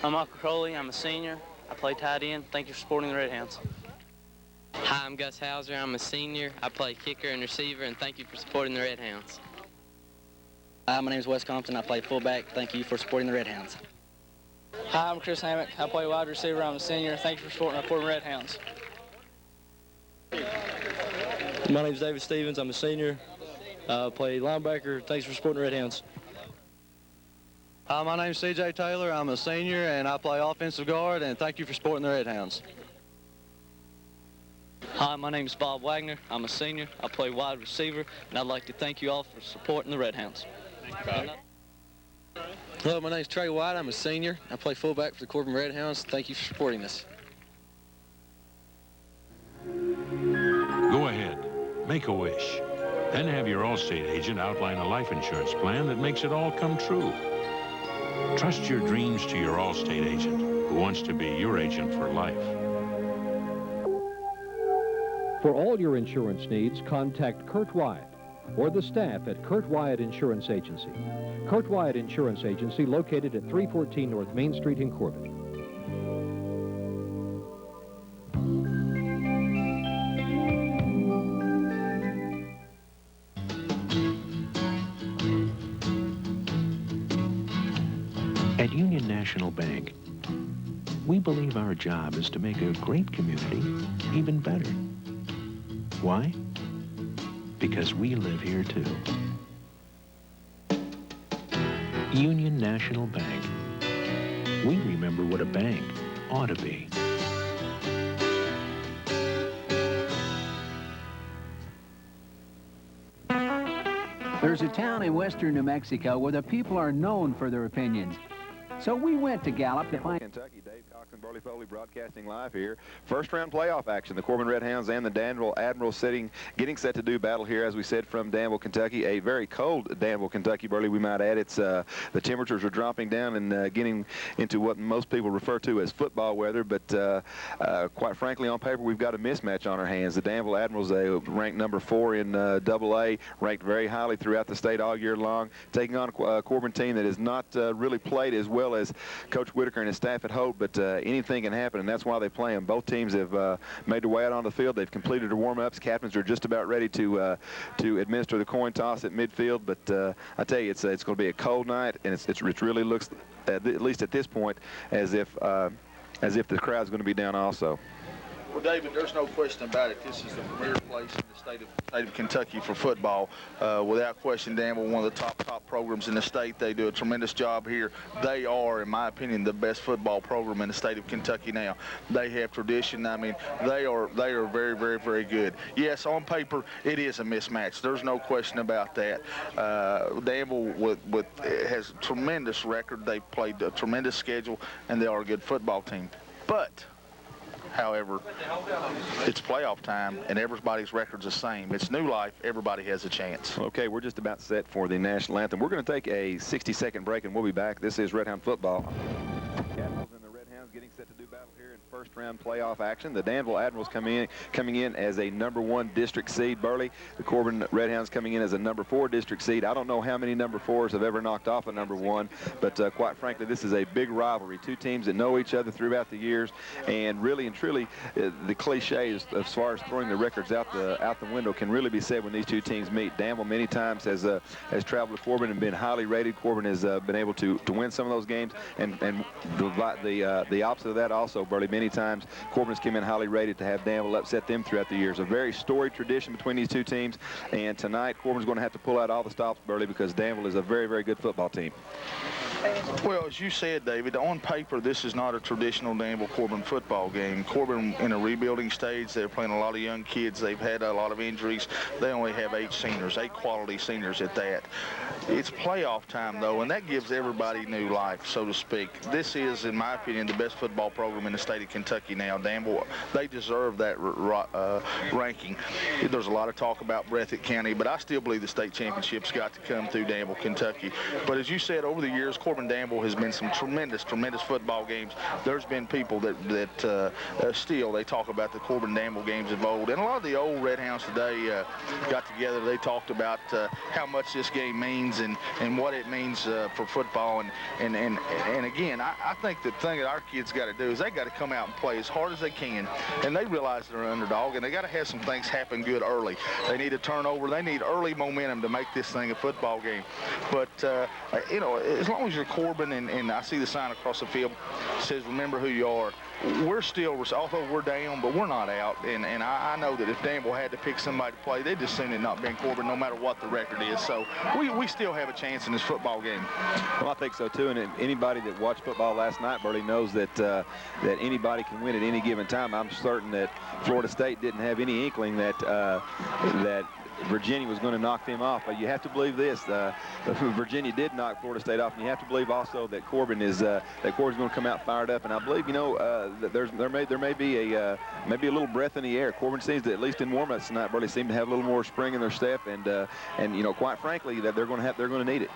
I'm Michael Crowley. I'm a senior. I play tight end. Thank you for supporting the Red Hounds. Hi, I'm Gus Hauser. I'm a senior. I play kicker and receiver, and thank you for supporting the Red Hounds. Hi, my name is Wes Compton. I play fullback. Thank you for supporting the Red Hounds. Hi, I'm Chris Hammock. I play wide receiver. I'm a senior. Thank you for supporting our Corbin Red Hounds. My name is David Stevens. I'm a senior. I play linebacker. Thanks for supporting the Red Hounds. My name is C.J. Taylor. I'm a senior, and I play offensive guard, and thank you for supporting the Red Hounds. Hi, my name is Bob Wagner. I'm a senior. I play wide receiver, and I'd like to thank you all for supporting the Red Hounds. Hello, my name is Trey White. I'm a senior. I play fullback for the Corbin Red Hounds. Thank you for supporting us. Go ahead. Make a wish. Then have your Allstate agent outline a life insurance plan that makes it all come true. Trust your dreams to your Allstate agent, who wants to be your agent for life. For all your insurance needs, contact Kurt Wyatt or the staff at Kurt Wyatt Insurance Agency. Kurt Wyatt Insurance Agency, located at 314 North Main Street in Corbin. At Union National Bank, we believe our job is to make a great community even better. Why? Because we live here too. Union National Bank. We remember what a bank ought to be. There's a town in western New Mexico where the people are known for their opinions. So we went to Gallup to find Kentucky. Dave Cox and Burley Foley broadcasting live here. First round playoff action. The Corbin Red Hounds and the Danville Admirals getting set to do battle here, as we said, from Danville, Kentucky. A very cold Danville, Kentucky, Burley, we might add. It's the temperatures are dropping down and getting into what most people refer to as football weather. But quite frankly, on paper, we've got a mismatch on our hands. The Danville Admirals, they ranked number 4 in AA, ranked very highly throughout the state all year long, taking on a Corbin team that has not really played as well as Coach Whitaker and his staff had hoped, but anything can happen, and that's why they play them. Both teams have made their way out on the field. They've completed their warm-ups. Captains are just about ready to administer the coin toss at midfield, but I tell you, it's going to be a cold night, and it really looks, at least at this point, as if the crowd's going to be down also. Well, David, there's no question about it. This is the premier place in the state of Kentucky for football. Without question, Danville, one of the top programs in the state. They do a tremendous job here. They are, in my opinion, the best football program in the state of Kentucky now. They have tradition. I mean, they are very, very, very good. Yes, on paper, it is a mismatch. There's no question about that. Danville has a tremendous record. They've played a tremendous schedule, and they are a good football team. But however, it's playoff time, and everybody's record's the same. It's new life. Everybody has a chance. Okay, we're just about set for the national anthem. We're going to take a 60-second break, and we'll be back. This is Red Hound football. Capitals and the Red Hounds getting set to do battle here in first-round playoff action. The Danville Admirals coming in as a #1 district seed. Burley, the Corbin Red Hounds coming in as a #4 district seed. I don't know how many #4s have ever knocked off a #1, but quite frankly, this is a big rivalry. Two teams that know each other throughout the years, and really and truly, the cliche as far as throwing the records out the window can really be said when these two teams meet. Danville many times has traveled to Corbin and been highly rated. Corbin has been able to win some of those games, and the opposite of that also, Burley. Many times Corbin's come in highly rated to have Danville upset them throughout the years. A very storied tradition between these two teams, and tonight Corbin's going to have to pull out all the stops, Burley, because Danville is a very, very good football team. Well, as you said, David, on paper, this is not a traditional Danville-Corbin football game. Corbin in a rebuilding stage. They're playing a lot of young kids. They've had a lot of injuries. They only have 8 seniors, 8 quality seniors at that. It's playoff time, though, and that gives everybody new life, so to speak. This is, in my opinion, the best football program in the state of Kentucky now. Danville, they deserve that ranking. There's a lot of talk about Breathitt County, but I still believe the state championship's got to come through Danville, Kentucky. But as you said, over the years, Corbin Corbin-Danville has been some tremendous football games. There's been people that still, they talk about the Corbin-Danville games of old. And a lot of the old Red Hounds today got together. They talked about how much this game means and what it means for football. And again, I think the thing that our kids got to do is they got to come out and play as hard as they can. And they realize they're an underdog, and they got to have some things happen good early. They need a turnover. They need early momentum to make this thing a football game. But, you know, as long as you're Corbin, and I see the sign across the field says, remember who you are. We're still, although we're down, but we're not out. And I know that if Danville had to pick somebody to play, they'd just soon it not been Corbin, no matter what the record is. So we still have a chance in this football game. Well, I think so, too. And anybody that watched football last night, Burley, knows that that anybody can win at any given time. I'm certain that Florida State didn't have any inkling that that Virginia was going to knock them off. But you have to believe this: Virginia did knock Florida State off, and you have to believe also that Corbin's going to come out fired up. And I believe, you know, that there may be a little breath in the air. Corbin seems to, at least in warm-ups tonight, Burley, seem to have a little more spring in their step, and you know, quite frankly, that they're going to need it.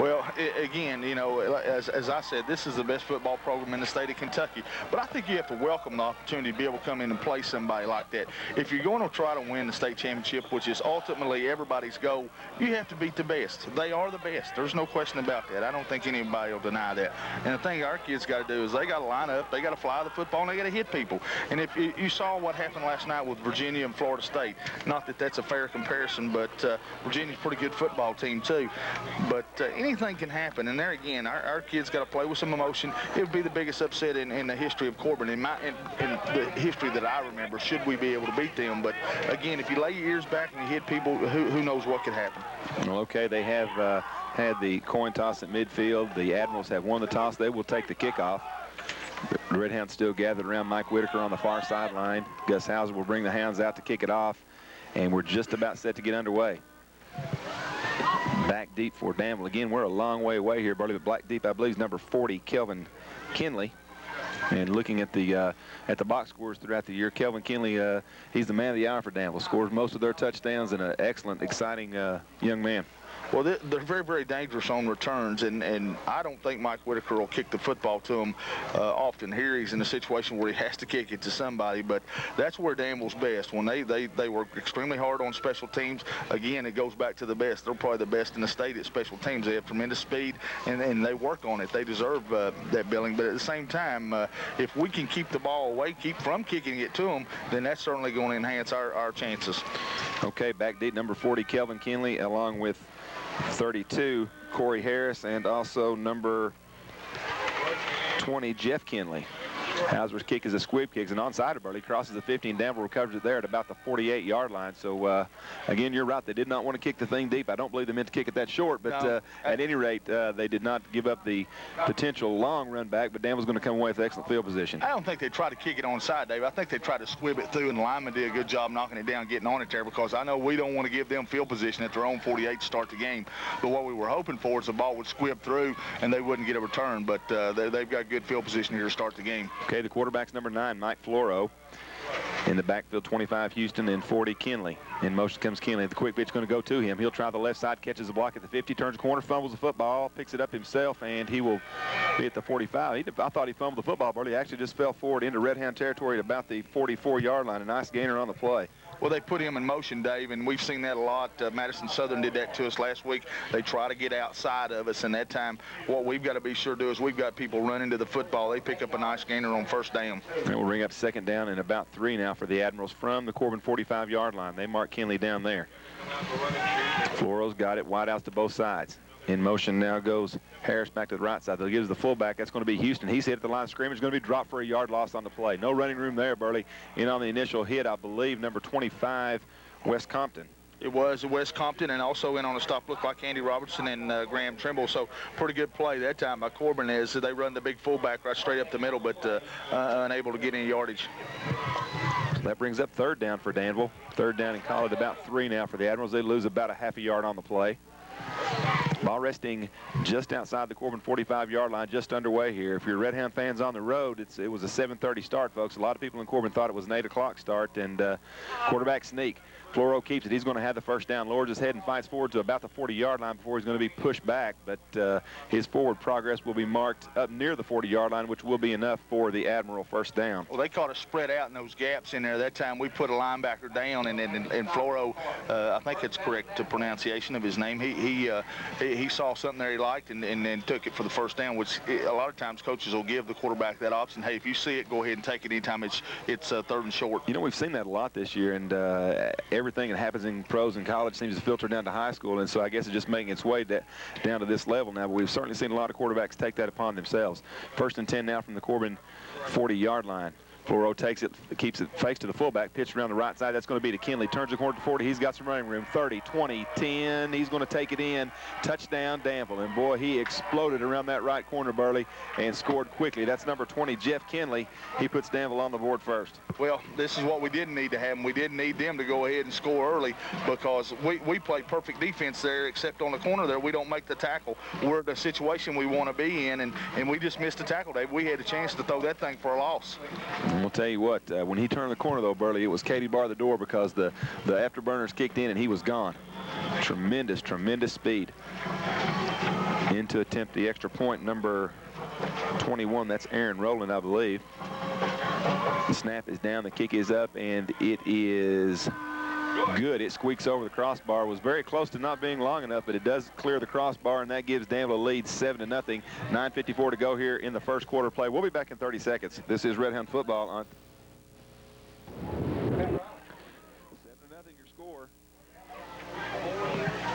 Well, again, you know, as I said, this is the best football program in the state of Kentucky. But I think you have to welcome the opportunity to be able to come in and play somebody like that. If you're going to try to win the state championship, which is ultimately everybody's goal, you have to beat the best. They are the best. There's no question about that. I don't think anybody will deny that. And the thing our kids got to do is they got to line up, they got to fly the football, and they got to hit people. And if you saw what happened last night with Virginia and Florida State, not that that's a fair comparison, but Virginia's a pretty good football team too. But anything can happen. And there again, our kids got to play with some emotion. It would be the biggest upset in the history of Corbin, in the history that I remember, should we be able to beat them. But again, if you lay your ears back and you hit people, who knows what could happen. Well, okay, they have had the coin toss at midfield. The Admirals have won the toss. They will take the kickoff. The Red Hounds still gathered around Mike Whitaker on the far sideline. Gus Hauser will bring the Hounds out to kick it off, and we're just about set to get underway. Back deep for Danville. Again, we're a long way away here, Burley, but back deep, I believe, is number 40, Kelvin Kinley. And looking at the box scores throughout the year, Kelvin Kinley, he's the man of the hour for Danville. Scores most of their touchdowns, and an excellent, exciting young man. Well, they're very, very dangerous on returns, and I don't think Mike Whitaker will kick the football to him often. Here he's in a situation where he has to kick it to somebody, but that's where Danville's best. When they work extremely hard on special teams, again, it goes back to the best. They're probably the best in the state at special teams. They have tremendous speed, and they work on it. They deserve that billing, but at the same time, if we can keep the ball away, keep from kicking it to them, then that's certainly going to enhance our chances. Okay, back deep, number 40, Kelvin Kinley, along with 32, Corey Harris, and also number 20, Jeff Kinley. Hauser's kick is a squib kick. It's an onside Burley. Crosses the 15. Danville recovers it there at about the 48-yard line. So, again, you're right. They did not want to kick the thing deep. I don't believe they meant to kick it that short. But no. At any rate, they did not give up the potential long run back. But Danville's going to come away with excellent field position. I don't think they tried to kick it onside, Dave. I think they tried to squib it through, and the lineman did a good job knocking it down, getting on it there, because I know we don't want to give them field position at their own 48 to start the game. But what we were hoping for is the ball would squib through and they wouldn't get a return. But they've got good field position here to start the game. Okay, the quarterback's number 9, Mike Floro. In the backfield, 25, Houston, and 40, Kinley. In motion comes Kinley. The quick pitch going to go to him. He'll try the left side, catches the block at the 50, turns the corner, fumbles the football, picks it up himself, and he will be at the 45. I thought he fumbled the football, but he actually just fell forward into Red Hound territory at about the 44-yard line. A nice gainer on the play. Well, they put him in motion, Dave, and we've seen that a lot. Madison Southern did that to us last week. They try to get outside of us, and that time what we've got to be sure to do is we've got people running to the football. They pick up a nice gainer on first down. And we'll bring up second down and about 3 now for the Admirals from the Corbin 45-yard line. They mark Kinley down there. Floro's got it. Wide outs to both sides. In motion now goes Harris back to the right side. They'll give us the fullback. That's going to be Houston. He's hit at the line of scrimmage. Going to be dropped for a yard loss on the play. No running room there, Burley. In on the initial hit, I believe, number 25, West Compton. It was West Compton, and also in on a stop looked like Andy Robertson and Graham Trimble. So pretty good play that time by Corbin as they run the big fullback right straight up the middle, but unable to get any yardage. That brings up third down for Danville. Third down and call it about 3 now for the Admirals. They lose about a half a yard on the play. Ball resting just outside the Corbin 45-yard line, just underway here. If you're Red Hound fans on the road, it was a 7:30 start, folks. A lot of people in Corbin thought it was an 8 o'clock start, and quarterback sneak. Floro keeps it. He's going to have the first down. Lowers his head and fights forward to about the 40-yard line before he's going to be pushed back. But his forward progress will be marked up near the 40-yard line, which will be enough for the Admiral first down. Well, they caught us spread out in those gaps in there. That time we put a linebacker down, and Floro, I think it's correct pronunciation of his name. He saw something there he liked and then took it for the first down, which a lot of times coaches will give the quarterback that option. Hey, if you see it, go ahead and take it anytime it's 3rd and short. You know, we've seen that a lot this year, and everything that happens in pros and college seems to filter down to high school, and so I guess it's just making its way down to this level now. But we've certainly seen a lot of quarterbacks take that upon themselves. 1st and 10 now from the Corbin 40-yard line. Floro takes it, keeps it face to the fullback, pitch around the right side. That's going to be to Kinley. Turns the corner to 40. He's got some running room. 30, 20, 10. He's going to take it in. Touchdown, Danville. And, boy, he exploded around that right corner, Burley, and scored quickly. That's number 20, Jeff Kinley. He puts Danville on the board first. Well, this is what we didn't need to happen. We didn't need them to go ahead and score early because we play perfect defense there, except on the corner there. We don't make the tackle. We're the situation we want to be in, and we just missed the tackle, Dave. We had a chance to throw that thing for a loss. And we'll tell you what, when he turned the corner, though, Burley, it was Katie bar the door because the afterburners kicked in and he was gone. Tremendous, tremendous speed. In to attempt the extra point, number 21, that's Aaron Rowland, I believe. The snap is down, the kick is up, and it is good. It squeaks over the crossbar. Was very close to not being long enough, but it does clear the crossbar, and that gives Danville a lead 7-0. 9:54 to go here in the first quarter play. We'll be back in 30 seconds. This is Red Hound football on 7-0 your score.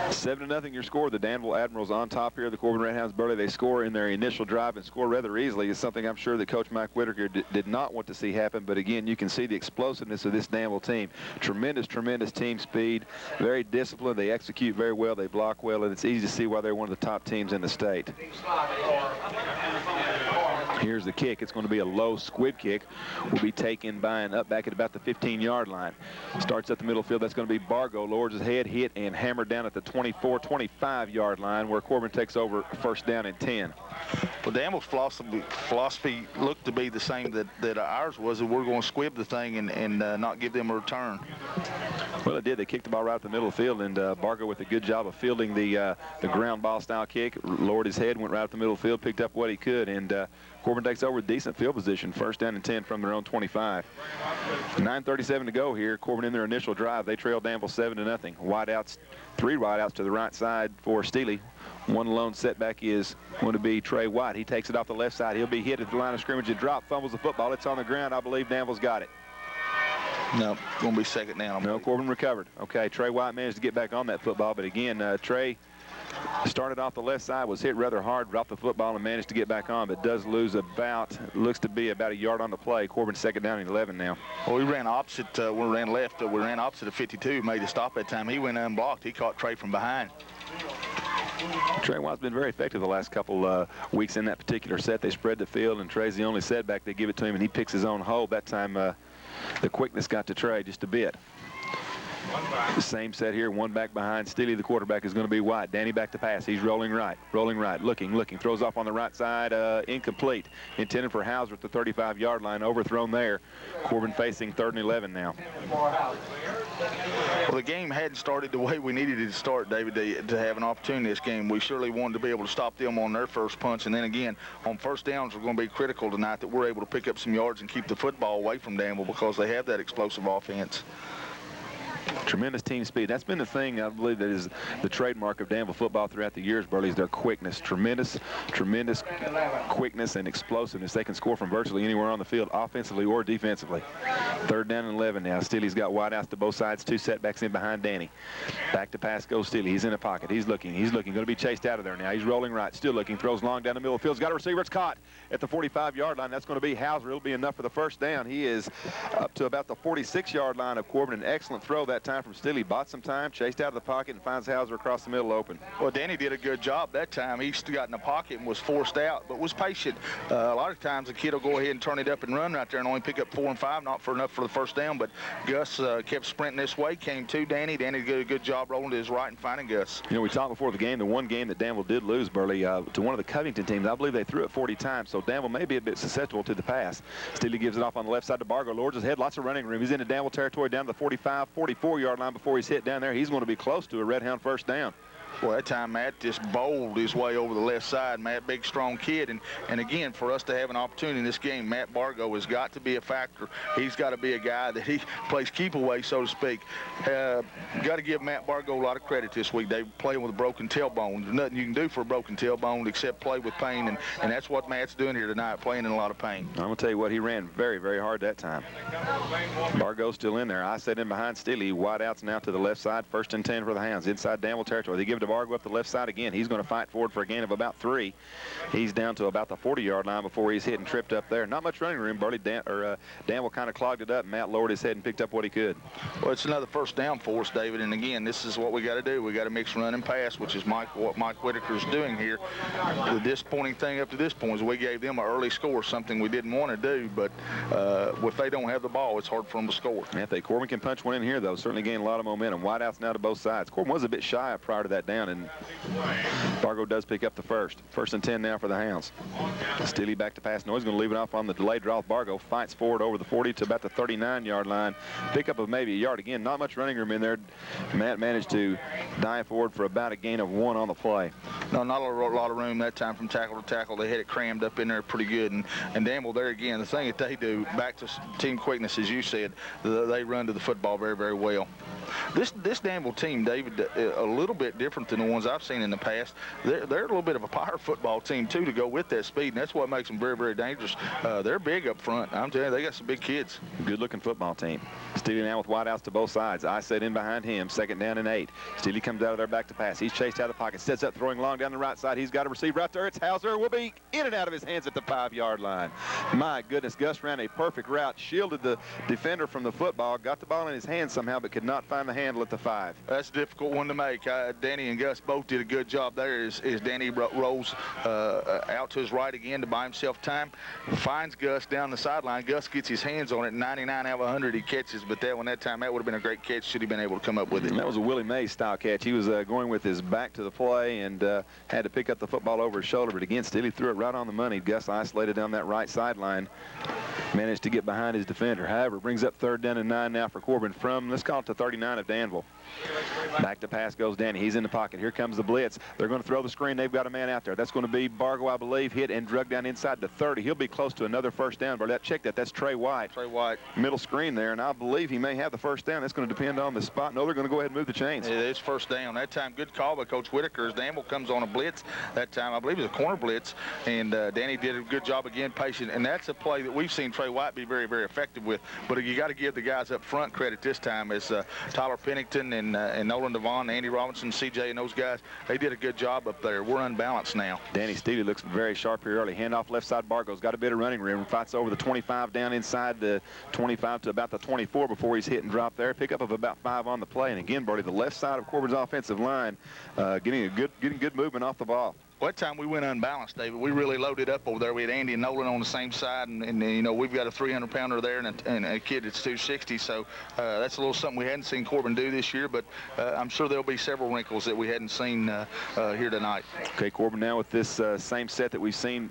7-0 your score. The Danville Admirals on top here. The Corbin Red Hounds, Burley, they score in their initial drive and score rather easily. It's something I'm sure that Coach Mike Whitaker did not want to see happen. But again, you can see the explosiveness of this Danville team. Tremendous, tremendous team speed. Very disciplined. They execute very well. They block well, and it's easy to see why they're one of the top teams in the state. Here's the kick. It's going to be a low squib kick. Will be taken by an up back at about the 15-yard line. Starts at the middle field. That's going to be Bargo. Lowers his head, hit, and hammered down at the 24, 25-yard line where Corbin takes over first down and 10. Well, Danville's philosophy looked to be the same that ours was, that we're going to squib the thing and not give them a return. Well, it did. They kicked the ball right up the middle of the field, and Bargo with a good job of fielding the ground ball style kick. Lowered his head, went right up the middle of the field, picked up what he could, and Corbin takes over with decent field position. First down and 10 from their own 25. 9:37 to go here. Corbin in their initial drive. They trail Danville 7-0. Wideouts, 3 wideouts to the right side for Steele. One lone setback is going to be Trey White. He takes it off the left side. He'll be hit at the line of scrimmage and drop, fumbles the football. It's on the ground. I believe Danville's got it. No, going to be second down. No, Corbin recovered. Okay, Trey White managed to get back on that football, but again, Trey started off the left side, was hit rather hard, dropped the football, and managed to get back on, but does lose about, looks to be about a yard on the play. Corbin second down and 11 now. Well, we ran opposite, we ran left, we ran opposite of 52, made a stop that time. He went unblocked. He caught Trey from behind. Trey White's been very effective the last couple weeks in that particular set. They spread the field, and Trey's the only setback. They give it to him, and he picks his own hole. That time the quickness got to Trey just a bit. The same set here, one back behind Steele. The quarterback is going to be White. Danny back to pass. He's rolling right, looking, throws off on the right side, incomplete. Intended for Hauser at the 35-yard line, overthrown there. Corbin facing 3rd and 11 now. Well, the game hadn't started the way we needed it to start, David, to have an opportunity in this game. We surely wanted to be able to stop them on their first punch, and then again, on first downs, we're going to be critical tonight that we're able to pick up some yards and keep the football away from Danville because they have that explosive offense. Tremendous team speed. That's been the thing, I believe, that is the trademark of Danville football throughout the years, Burley, is their quickness. Tremendous quickness and explosiveness. They can score from virtually anywhere on the field, offensively or defensively. 3rd down and 11 now. Steele's got wideouts to both sides, 2 setbacks in behind Danny. Back to pass goes Steele. He's in a pocket. He's looking. Going to be chased out of there now. He's rolling right, still looking. Throws long down the middle of the field. He's got a receiver. It's caught at the 45-yard line. That's going to be Hauser. It'll be enough for the first down. He is up to about the 46-yard line of Corbin. An excellent throw that that time from Steele. He bought some time, chased out of the pocket, and finds Hauser across the middle open. Well, Danny did a good job that time. He got in the pocket and was forced out, but was patient. A lot of times the kid will go ahead and turn it up and run right there and only pick up 4 and 5, not for enough for the first down. But Gus kept sprinting this way, came to Danny. Danny did a good job rolling to his right and finding Gus. You know, we talked before the game, the one game that Danville did lose, Burley, to one of the Covington teams. I believe they threw it 40 times, so Danville may be a bit susceptible to the pass. Steele gives it off on the left side to Bargo. Lowers his head, lots of running room. He's into Danville territory down to the 45, 44-yard line before he's hit down there. He's going to be close to a Red Hound first down. Well, that time Matt just bowled his way over the left side. Matt, big, strong kid. And again, for us to have an opportunity in this game, Matt Bargo has got to be a factor. He's got to be a guy that he plays keep away, so to speak. Got to give Matt Bargo a lot of credit this week. They playing with a broken tailbone. There's nothing you can do for a broken tailbone except play with pain, and that's what Matt's doing here tonight, playing in a lot of pain. I'm going to tell you what, he ran very, very hard that time. Bargo's still in there. I set in behind Steele. Wide outs now to the left side. 1st and 10 for the Hounds. Inside Danville territory. They give it to Bargo up the left side again. He's going to fight forward for a gain of about 3. He's down to about the 40-yard line before he's hit and tripped up there. Not much running room. Burley Danville kind of clogged it up. Matt lowered his head and picked up what he could. Well, it's another first down for us, David. And again, this is what we got to do. We got to mix run and pass, which is what Mike Whitaker's doing here. The disappointing thing up to this point is we gave them an early score, something we didn't want to do. But if they don't have the ball, it's hard for them to score. If Corbin can punch one in here, though, certainly gain a lot of momentum. Wide outs now to both sides. Corbin was a bit shy prior to that down, and Bargo does pick up the first. 1st and 10 now for the Hounds. Steele back to pass. No, he's going to leave it off on the delayed draw. Bargo fights forward over the 40 to about the 39-yard line. Pickup of maybe a yard. Again, not much running room in there. Matt managed to dive forward for about a gain of 1 on the play. No, not a lot of room that time from tackle to tackle. They had it crammed up in there pretty good. And Danville there again, the thing that they do, back to team quickness, as you said, they run to the football very, very well. This Danville team, David, a little bit different than the ones I've seen in the past. They're a little bit of a power football team, too, to go with that speed, and that's what makes them very, very dangerous. They're big up front. I'm telling you, they got some big kids. Good-looking football team. Steele now with wide outs to both sides. I set in behind him, 2nd down and 8. Steele comes out of there back to pass. He's chased out of the pocket, sets up, throwing long down the right side. He's got a receiver right there. It's Hauser. Will be in and out of his hands at the 5-yard line. My goodness, Gus ran a perfect route, shielded the defender from the football, got the ball in his hands somehow, but could not find the handle at the 5. That's a difficult one to make. Danny and Gus both did a good job there as Danny rolls out to his right again to buy himself time. Finds Gus down the sideline. Gus gets his hands on it. 99 out of 100 he catches, but that time that would have been a great catch should he been able to come up with it. And that was a Willie Mays style catch. He was going with his back to the play and had to pick up the football over his shoulder, but again, Steele threw it right on the money. Gus isolated down that right sideline. Managed to get behind his defender. However, brings up 3rd down and 9 now for Corbin from, let's call it the 39 of Danville. Back to pass goes Danny. He's in the pocket. Here comes the blitz. They're going to throw the screen. They've got a man out there. That's going to be Bargo, I believe, hit and drug down inside the 30. He'll be close to another first down. But check that. That's Trey White. Trey White. Middle screen there, and I believe he may have the first down. That's going to depend on the spot. No, they're going to go ahead and move the chains. Yeah, it's first down. That time, good call by Coach Whitaker as Danville comes on a blitz. That time, I believe it was a corner blitz, and Danny did a good job again, patient. And that's a play that we've seen Trey White be very, very effective with. But you got to give the guys up front credit this time as Tyler Pennington and Nolan Devon, Andy Robinson, CJ, and those guys, they did a good job up there. We're unbalanced now. Danny Steele looks very sharp here early. Handoff left side. Bargo's got a bit of running room. Fights over the 25 down inside the 25 to about the 24 before he's hit and dropped there. Pickup of about 5 on the play. And again, Bertie, the left side of Corbin's offensive line getting good movement off the ball. What time we went unbalanced, David? We really loaded up over there. We had Andy and Nolan on the same side, and you know, we've got a 300-pounder there and a kid that's 260. So that's a little something we hadn't seen Corbin do this year, but I'm sure there'll be several wrinkles that we hadn't seen here tonight. Okay, Corbin now with this same set that we've seen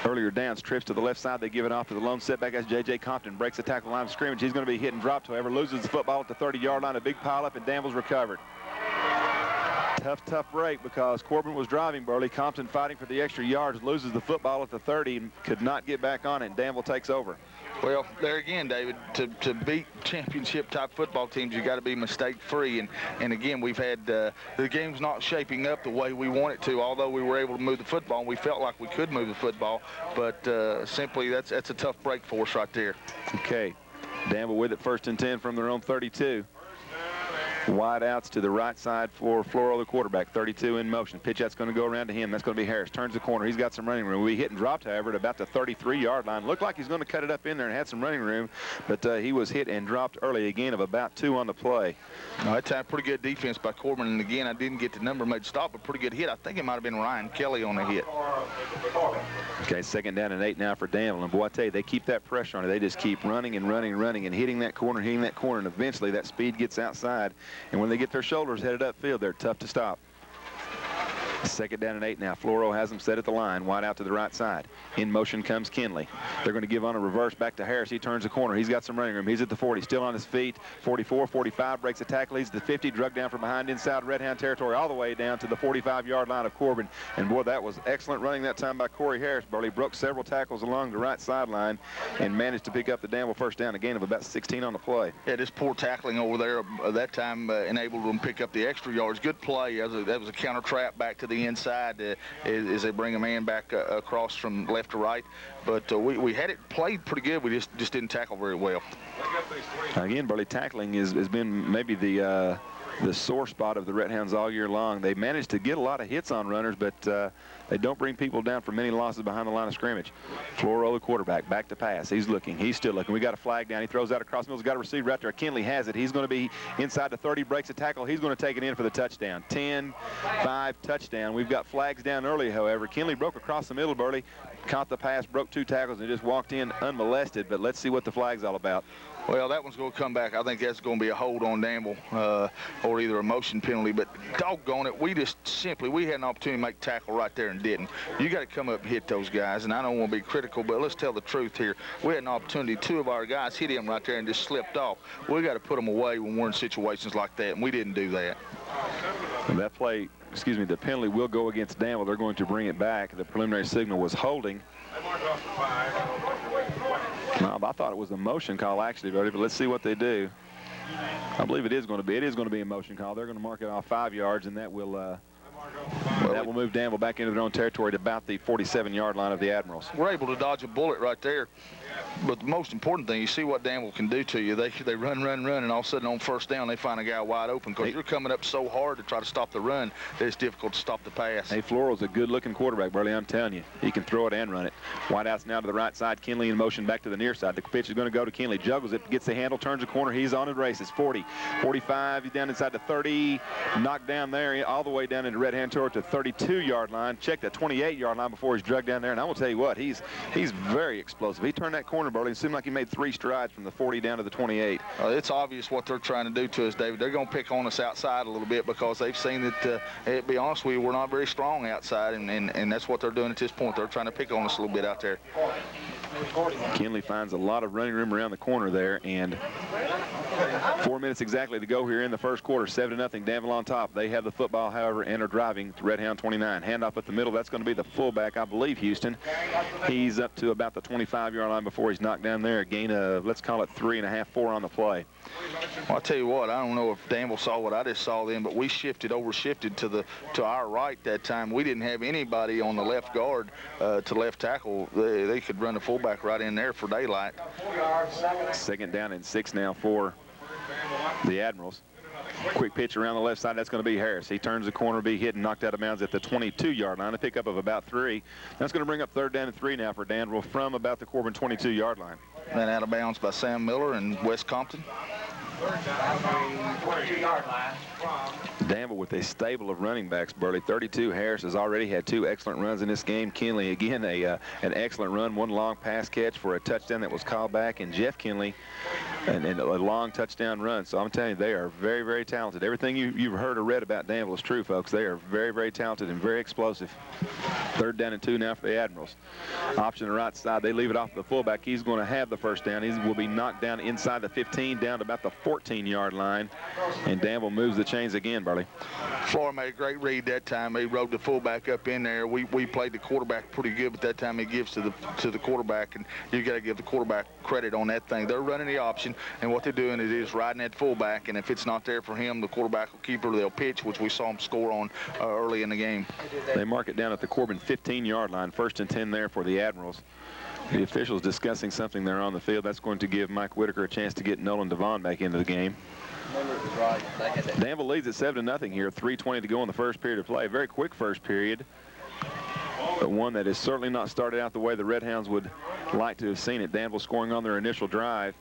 earlier downs. Trips to the left side. They give it off to the lone setback as J.J. Compton breaks the tackle line of scrimmage. He's going to be hit and dropped, however, loses the football at the 30-yard line. A big pile-up, and Danville's recovered. Tough break because Corbin was driving, Burley. Compton fighting for the extra yards, loses the football at the 30 and could not get back on it, and Danville takes over. Well, there again, David, to beat championship-type football teams, you got to be mistake-free. And again, we've had the game's not shaping up the way we want it to, although we were able to move the football, and we felt like we could move the football. But simply, that's a tough break for us right there. Okay, Danville with it, 1st and 10 from their own 32. Wide outs to the right side for Floro, the quarterback. 32 in motion. Pitch out's going to go around to him. That's going to be Harris. Turns the corner. He's got some running room. We hit and dropped, however, at about the 33-yard line. Looked like he's going to cut it up in there and had some running room, but he was hit and dropped early, again, of about 2 on the play. No, that time, pretty good defense by Corbin. And again, I didn't get the number made stop, but pretty good hit. I think it might have been Ryan Kelly on the hit. Okay, 2nd down and 8 now for Danville. And boy, I tell you, they keep that pressure on it. They just keep running and running and running and hitting that corner, and eventually that speed gets outside. And when they get their shoulders headed upfield, they're tough to stop. 2nd down and 8 now. Floro has them set at the line. Wide out to the right side. In motion comes Kinley. They're going to give on a reverse back to Harris. He turns the corner. He's got some running room. He's at the 40. Still on his feet. 44, 45. Breaks the tackle. Leads to the 50. Drug down from behind inside Red Hound territory all the way down to the 45-yard line of Corbin. And, boy, that was excellent running that time by Corey Harris. Burley broke several tackles along the right sideline and managed to pick up the Danville first down, a gain of about 16 on the play. Yeah, just poor tackling over there that time enabled them to pick up the extra yards. Good play. That was a counter trap back to the inside as they bring a man back across from left to right. But we had it played pretty good. We just didn't tackle very well. Again, Burley, tackling has been maybe the sore spot of the Red Hounds all year long. They managed to get a lot of hits on runners, but they don't bring people down for many losses behind the line of scrimmage. Floro, the quarterback, back to pass. He's looking. He's still looking. We got a flag down. He throws out across the middle. He's got a receiver right there. Kinley has it. He's going to be inside the 30, breaks a tackle. He's going to take it in for the touchdown. 10-5 touchdown. We've got flags down early, however. Kinley broke across the middle, Burley, caught the pass, broke 2 tackles, and just walked in unmolested. But let's see what the flag's all about. Well, that one's going to come back. I think that's going to be a hold on Danville or either a motion penalty. But doggone it, we had an opportunity to make tackle right there and didn't. You got to come up and hit those guys. And I don't want to be critical, but let's tell the truth here. We had an opportunity. 2 of our guys hit him right there and just slipped off. We got to put them away when we're in situations like that, and we didn't do that. And that play, the penalty will go against Danville. They're going to bring it back. The preliminary signal was holding. No, I thought it was a motion call, actually, Brody, but let's see what they do. I believe it is going to be. It is going to be a motion call. They're going to mark it off 5 yards, and that will move Danville back into their own territory to about the 47-yard line of the Admirals. We're able to dodge a bullet right there. But the most important thing, you see what Danville can do to you. They run, and all of a sudden on first down, they find a guy wide open because you're coming up so hard to try to stop the run that it's difficult to stop the pass. Hey, Floro's a good-looking quarterback, Burley, I'm telling you. He can throw it and run it. Wide outs now to the right side. Kinley in motion back to the near side. The pitch is going to go to Kinley. Juggles it, gets the handle, turns the corner. He's on and races. 40, 45, he's down inside the 30. Knocked down there all the way down into Red Hand Tour to 32-yard line. Check the 28-yard line before he's drugged down there. And I will tell you what, he's very explosive. He turned that corner, Burley, and it seemed like he made 3 strides from the 40 down to the 28. It's obvious what they're trying to do to us, David. They're going to pick on us outside a little bit because they've seen that, to be honest with you, we're not very strong outside, and that's what they're doing at this point. They're trying to pick on us a little bit out there. Kinley finds a lot of running room around the corner there, and 4 minutes exactly to go here in the first quarter. 7-0, Danville on top. They have the football, however, and are driving to Red Hound 29. Handoff at the middle. That's going to be the fullback, I believe, Houston. He's up to about the 25-yard line before he's knocked down there. A gain of, let's call it 3.5, 4 on the play. Well, I'll tell you what, I don't know if Danville saw what I just saw then, but we overshifted to our right that time. We didn't have anybody on the left guard to left tackle. They could run the fullback right in there for daylight. 2nd down and 6 now for the Admirals. Quick pitch around the left side. That's going to be Harris. He turns the corner, be hit and knocked out of bounds at the 22-yard line. A pickup of about 3. That's going to bring up 3rd down and 3 now for Danville from about the Corbin 22-yard line. And out of bounds by Sam Miller and Wes Compton. Danville with a stable of running backs, Burley. 32, Harris has already had 2 excellent runs in this game. Kinley, again, an excellent run, 1 long pass catch for a touchdown that was called back, and Jeff Kinley, and a long touchdown run. So I'm telling you, they are very, very talented. Everything you've heard or read about Danville is true, folks. They are very, very talented and very explosive. 3rd down and 2 now for the Admirals. Option to the right side. They leave it off the fullback. He's going to have the first down. He will be knocked down inside the 15, down to about the 14-yard line, and Danville moves the chains again, Burley. Florida made a great read that time. He rode the fullback up in there. We played the quarterback pretty good, but that time he gives to the quarterback, and you got to give the quarterback credit on that thing. They're running the option, and what they're doing is just riding that fullback, and if it's not there for him, the quarterback will keep it, or they'll pitch, which we saw him score on early in the game. They mark it down at the Corbin 15-yard line. 1st and 10 there for the Admirals. The officials discussing something there on the field. That's going to give Mike Whitaker a chance to get Nolan Devon back into the game. Danville leads at 7-0 here. 3:20 to go in the first period of play. Very quick first period, but one that has certainly not started out the way the Red Hounds would like to have seen it. Danville scoring on their initial drive.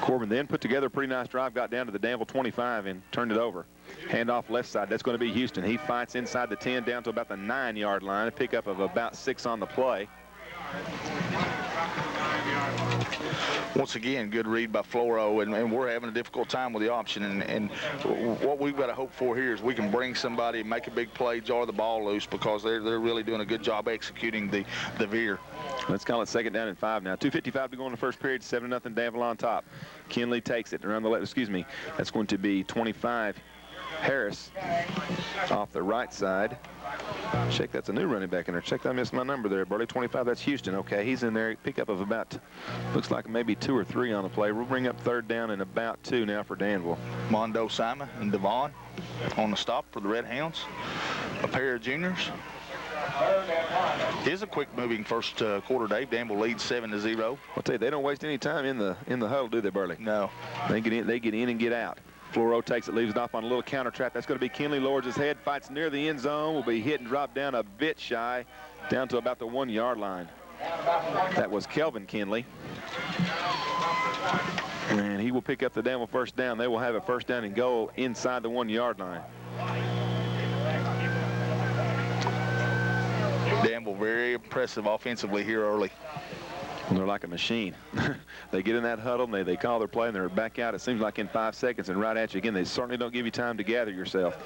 Corbin then put together a pretty nice drive, got down to the Danville 25 and turned it over. Handoff left side. That's going to be Houston. He fights inside the 10 down to about the 9-yard line. A pickup of about 6 on the play. Once again, good read by Floro, and we're having a difficult time with the option. And what we've got to hope for here is we can bring somebody, make a big play, jar the ball loose, because they're really doing a good job executing the veer. Let's call it 2nd down and 5 now. 2:55 to go in the first period. 7-0 Danville on top. Kinley takes it around the left. Excuse me. That's going to be 25 Harris off the right side. Check, that's a new running back in there. Check, I missed my number there, Burley. 25, that's Houston. Okay, he's in there. Pickup of about, looks like maybe 2 or 3 on the play. We'll bring up 3rd down and about 2 now for Danville. Mondo Simon and Devon on the stop for the Red Hounds. A pair of juniors. Here's a quick moving first quarter, Dave. Danville leads 7-0. I'll tell you, they don't waste any time in the huddle, do they, Burley? No. They get in and get out. Floro takes it, leaves it off on a little counter trap. That's going to be Kinley, lowers his head, fights near the end zone, will be hit and dropped down a bit shy, down to about the 1-yard line. That was Kelvin Kinley. And he will pick up the Danville first down. They will have a first down and goal inside the 1-yard line. Danville very impressive offensively here early. Well, they're like a machine. They get in that huddle, and they call their play, and they're back out, it seems like in 5 seconds, and right at you again. They certainly don't give you time to gather yourself.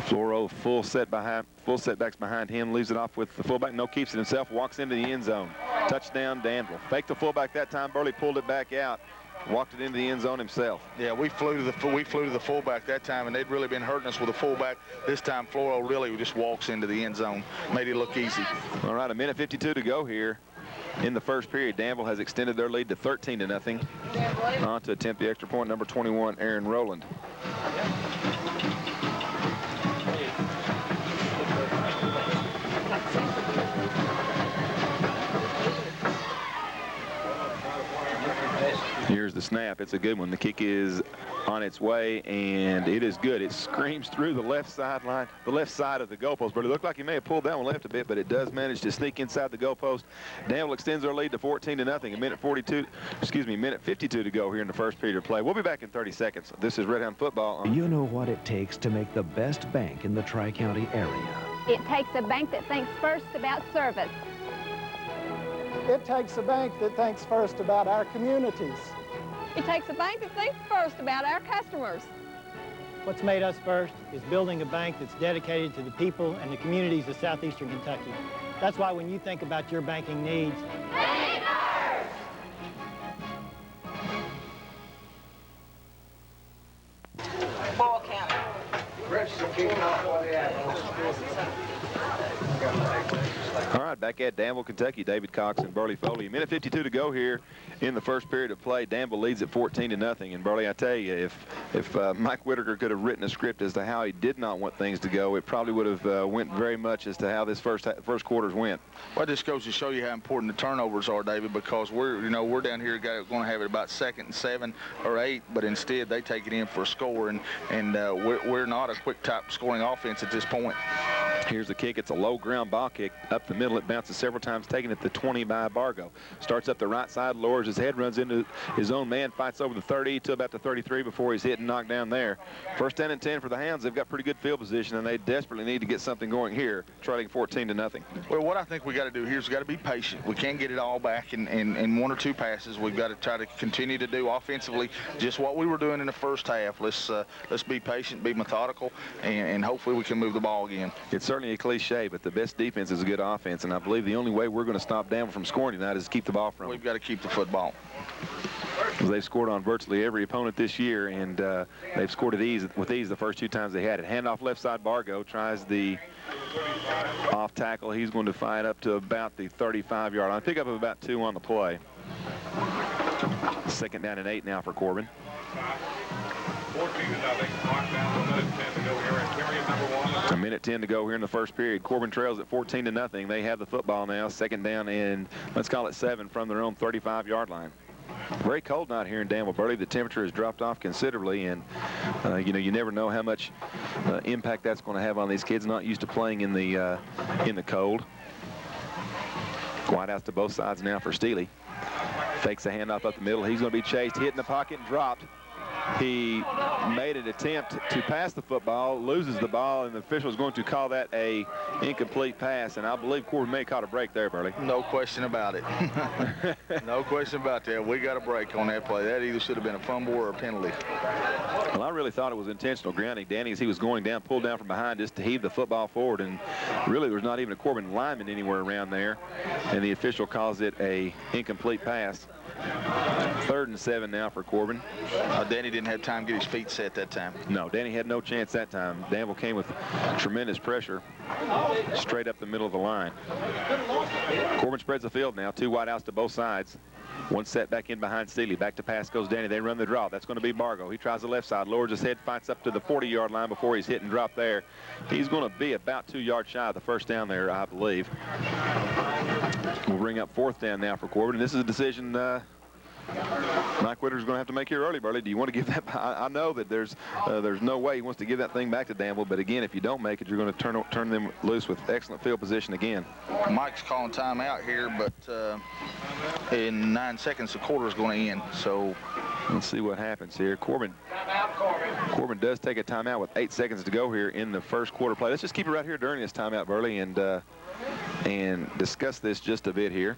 Floro full setbacks behind him, leaves it off with the fullback. No, keeps it himself, walks into the end zone. Touchdown, Danville. Faked the fullback that time. Burley pulled it back out. Walked it into the end zone himself. Yeah, we flew to the fullback that time, and they'd really been hurting us with the fullback. This time, Floro really just walks into the end zone, made it look easy. All right, 1:52 to go here in the first period. Danville has extended their lead to 13-0. On to attempt the extra point, number 21, Aaron Rowland. Here's the snap. It's a good one. The kick is on its way, and it is good. It screams through the left sideline, the left side of the goalpost. But it looked like he may have pulled that one left a bit, but it does manage to sneak inside the goalpost. Danville extends their lead to 14-0. Minute 52 to go here in the first period of play. We'll be back in 30 seconds. This is Red Hound Football. You know what it takes to make the best bank in the Tri-County area. It takes a bank that thinks first about service. It takes a bank that thinks first about our communities. It takes a bank that thinks first about our customers. What's made us first is building a bank that's dedicated to the people and the communities of southeastern Kentucky. That's why when you think about your banking needs, Bank first! Ball County. All right, back at Danville, Kentucky. David Cox and Burley Foley. 1:52 to go here in the first period of play. Danville leads at 14-0. And Burley, I tell you, if Mike Whitaker could have written a script as to how he did not want things to go, it probably would have went very much as to how this first quarters went. Well, this goes to show you how important the turnovers are, David, because we're down here going to have it about 2nd and 7 or 8, but instead they take it in for a score, and we're not a quick type scoring offense at this point. Here's the kick. It's a low ground ball kick up the middle. It bounces several times, taking it to 20 by Bargo. Starts up the right side, lowers his head, runs into his own man, fights over the 30 to about the 33 before he's hit and knocked down there. First 10 and 10 for the Hounds. They've got pretty good field position, and they desperately need to get something going here, trailing 14-0. Well, what I think we got to do here is we got to be patient. We can't get it all back in 1 or 2 passes. We've got to try to continue to do offensively just what we were doing in the first half. Let's be patient, be methodical, and hopefully we can move the ball again. It's certainly a cliche, but the best defense is a good offense, and I believe the only way we're going to stop Danville from scoring tonight is to keep the ball from them. We've got to keep the football. They've scored on virtually every opponent this year, and they've scored with ease the first 2 times they had it. Handoff left side, Bargo tries the off tackle. He's going to fight up to about the 35-yard line. Pick up of about 2 on the play. 2nd down and 8 now for Corbin. A minute 10 to go here in the first period. Corbin trails at 14-0. They have the football now. Second down and let's call it 7 from their own 35-yard line. Very cold night here in Danville, Burley. The temperature has dropped off considerably, and you never know how much impact that's going to have on these kids not used to playing in the cold. Wide out to both sides now for Steely. Fakes a handoff up the middle. He's going to be chased, hit in the pocket, and dropped. He made an attempt to pass the football, loses the ball, and the official is going to call that a incomplete pass. And I believe Corbin may have caught a break there, Burley. No question about it. No question about that. We got a break on that play. That either should have been a fumble or a penalty. Well, I really thought it was intentional grounding. Danny, as he was going down, pulled down from behind just to heave the football forward, and really there was not even a Corbin lineman anywhere around there, and the official calls it a incomplete pass. 3rd and 7 now for Corbin. Danny didn't have time to get his feet set that time. No, Danny had no chance that time. Danville came with tremendous pressure straight up the middle of the line. Corbin spreads the field now. 2 wide outs to both sides. One set back in behind Steely. Back to pass goes Danny. They run the draw. That's going to be Bargo. He tries the left side, lowers his head, fights up to the 40-yard line before he's hit and dropped there. He's going to be about 2 yards shy of the first down there, I believe. We'll bring up 4th down now for Corbin. And this is a decision Mike Whitter's going to have to make here early, Burley. Do you want to give that? I know that there's no way he wants to give that thing back to Danville, but again, if you don't make it, you're going to turn them loose with excellent field position again. Mike's calling timeout here, but in 9 seconds, the quarter is going to end. So let's see what happens here. Corbin does take a timeout with 8 seconds to go here in the first quarter play. Let's just keep it right here during this timeout, Burley, and discuss this just a bit here.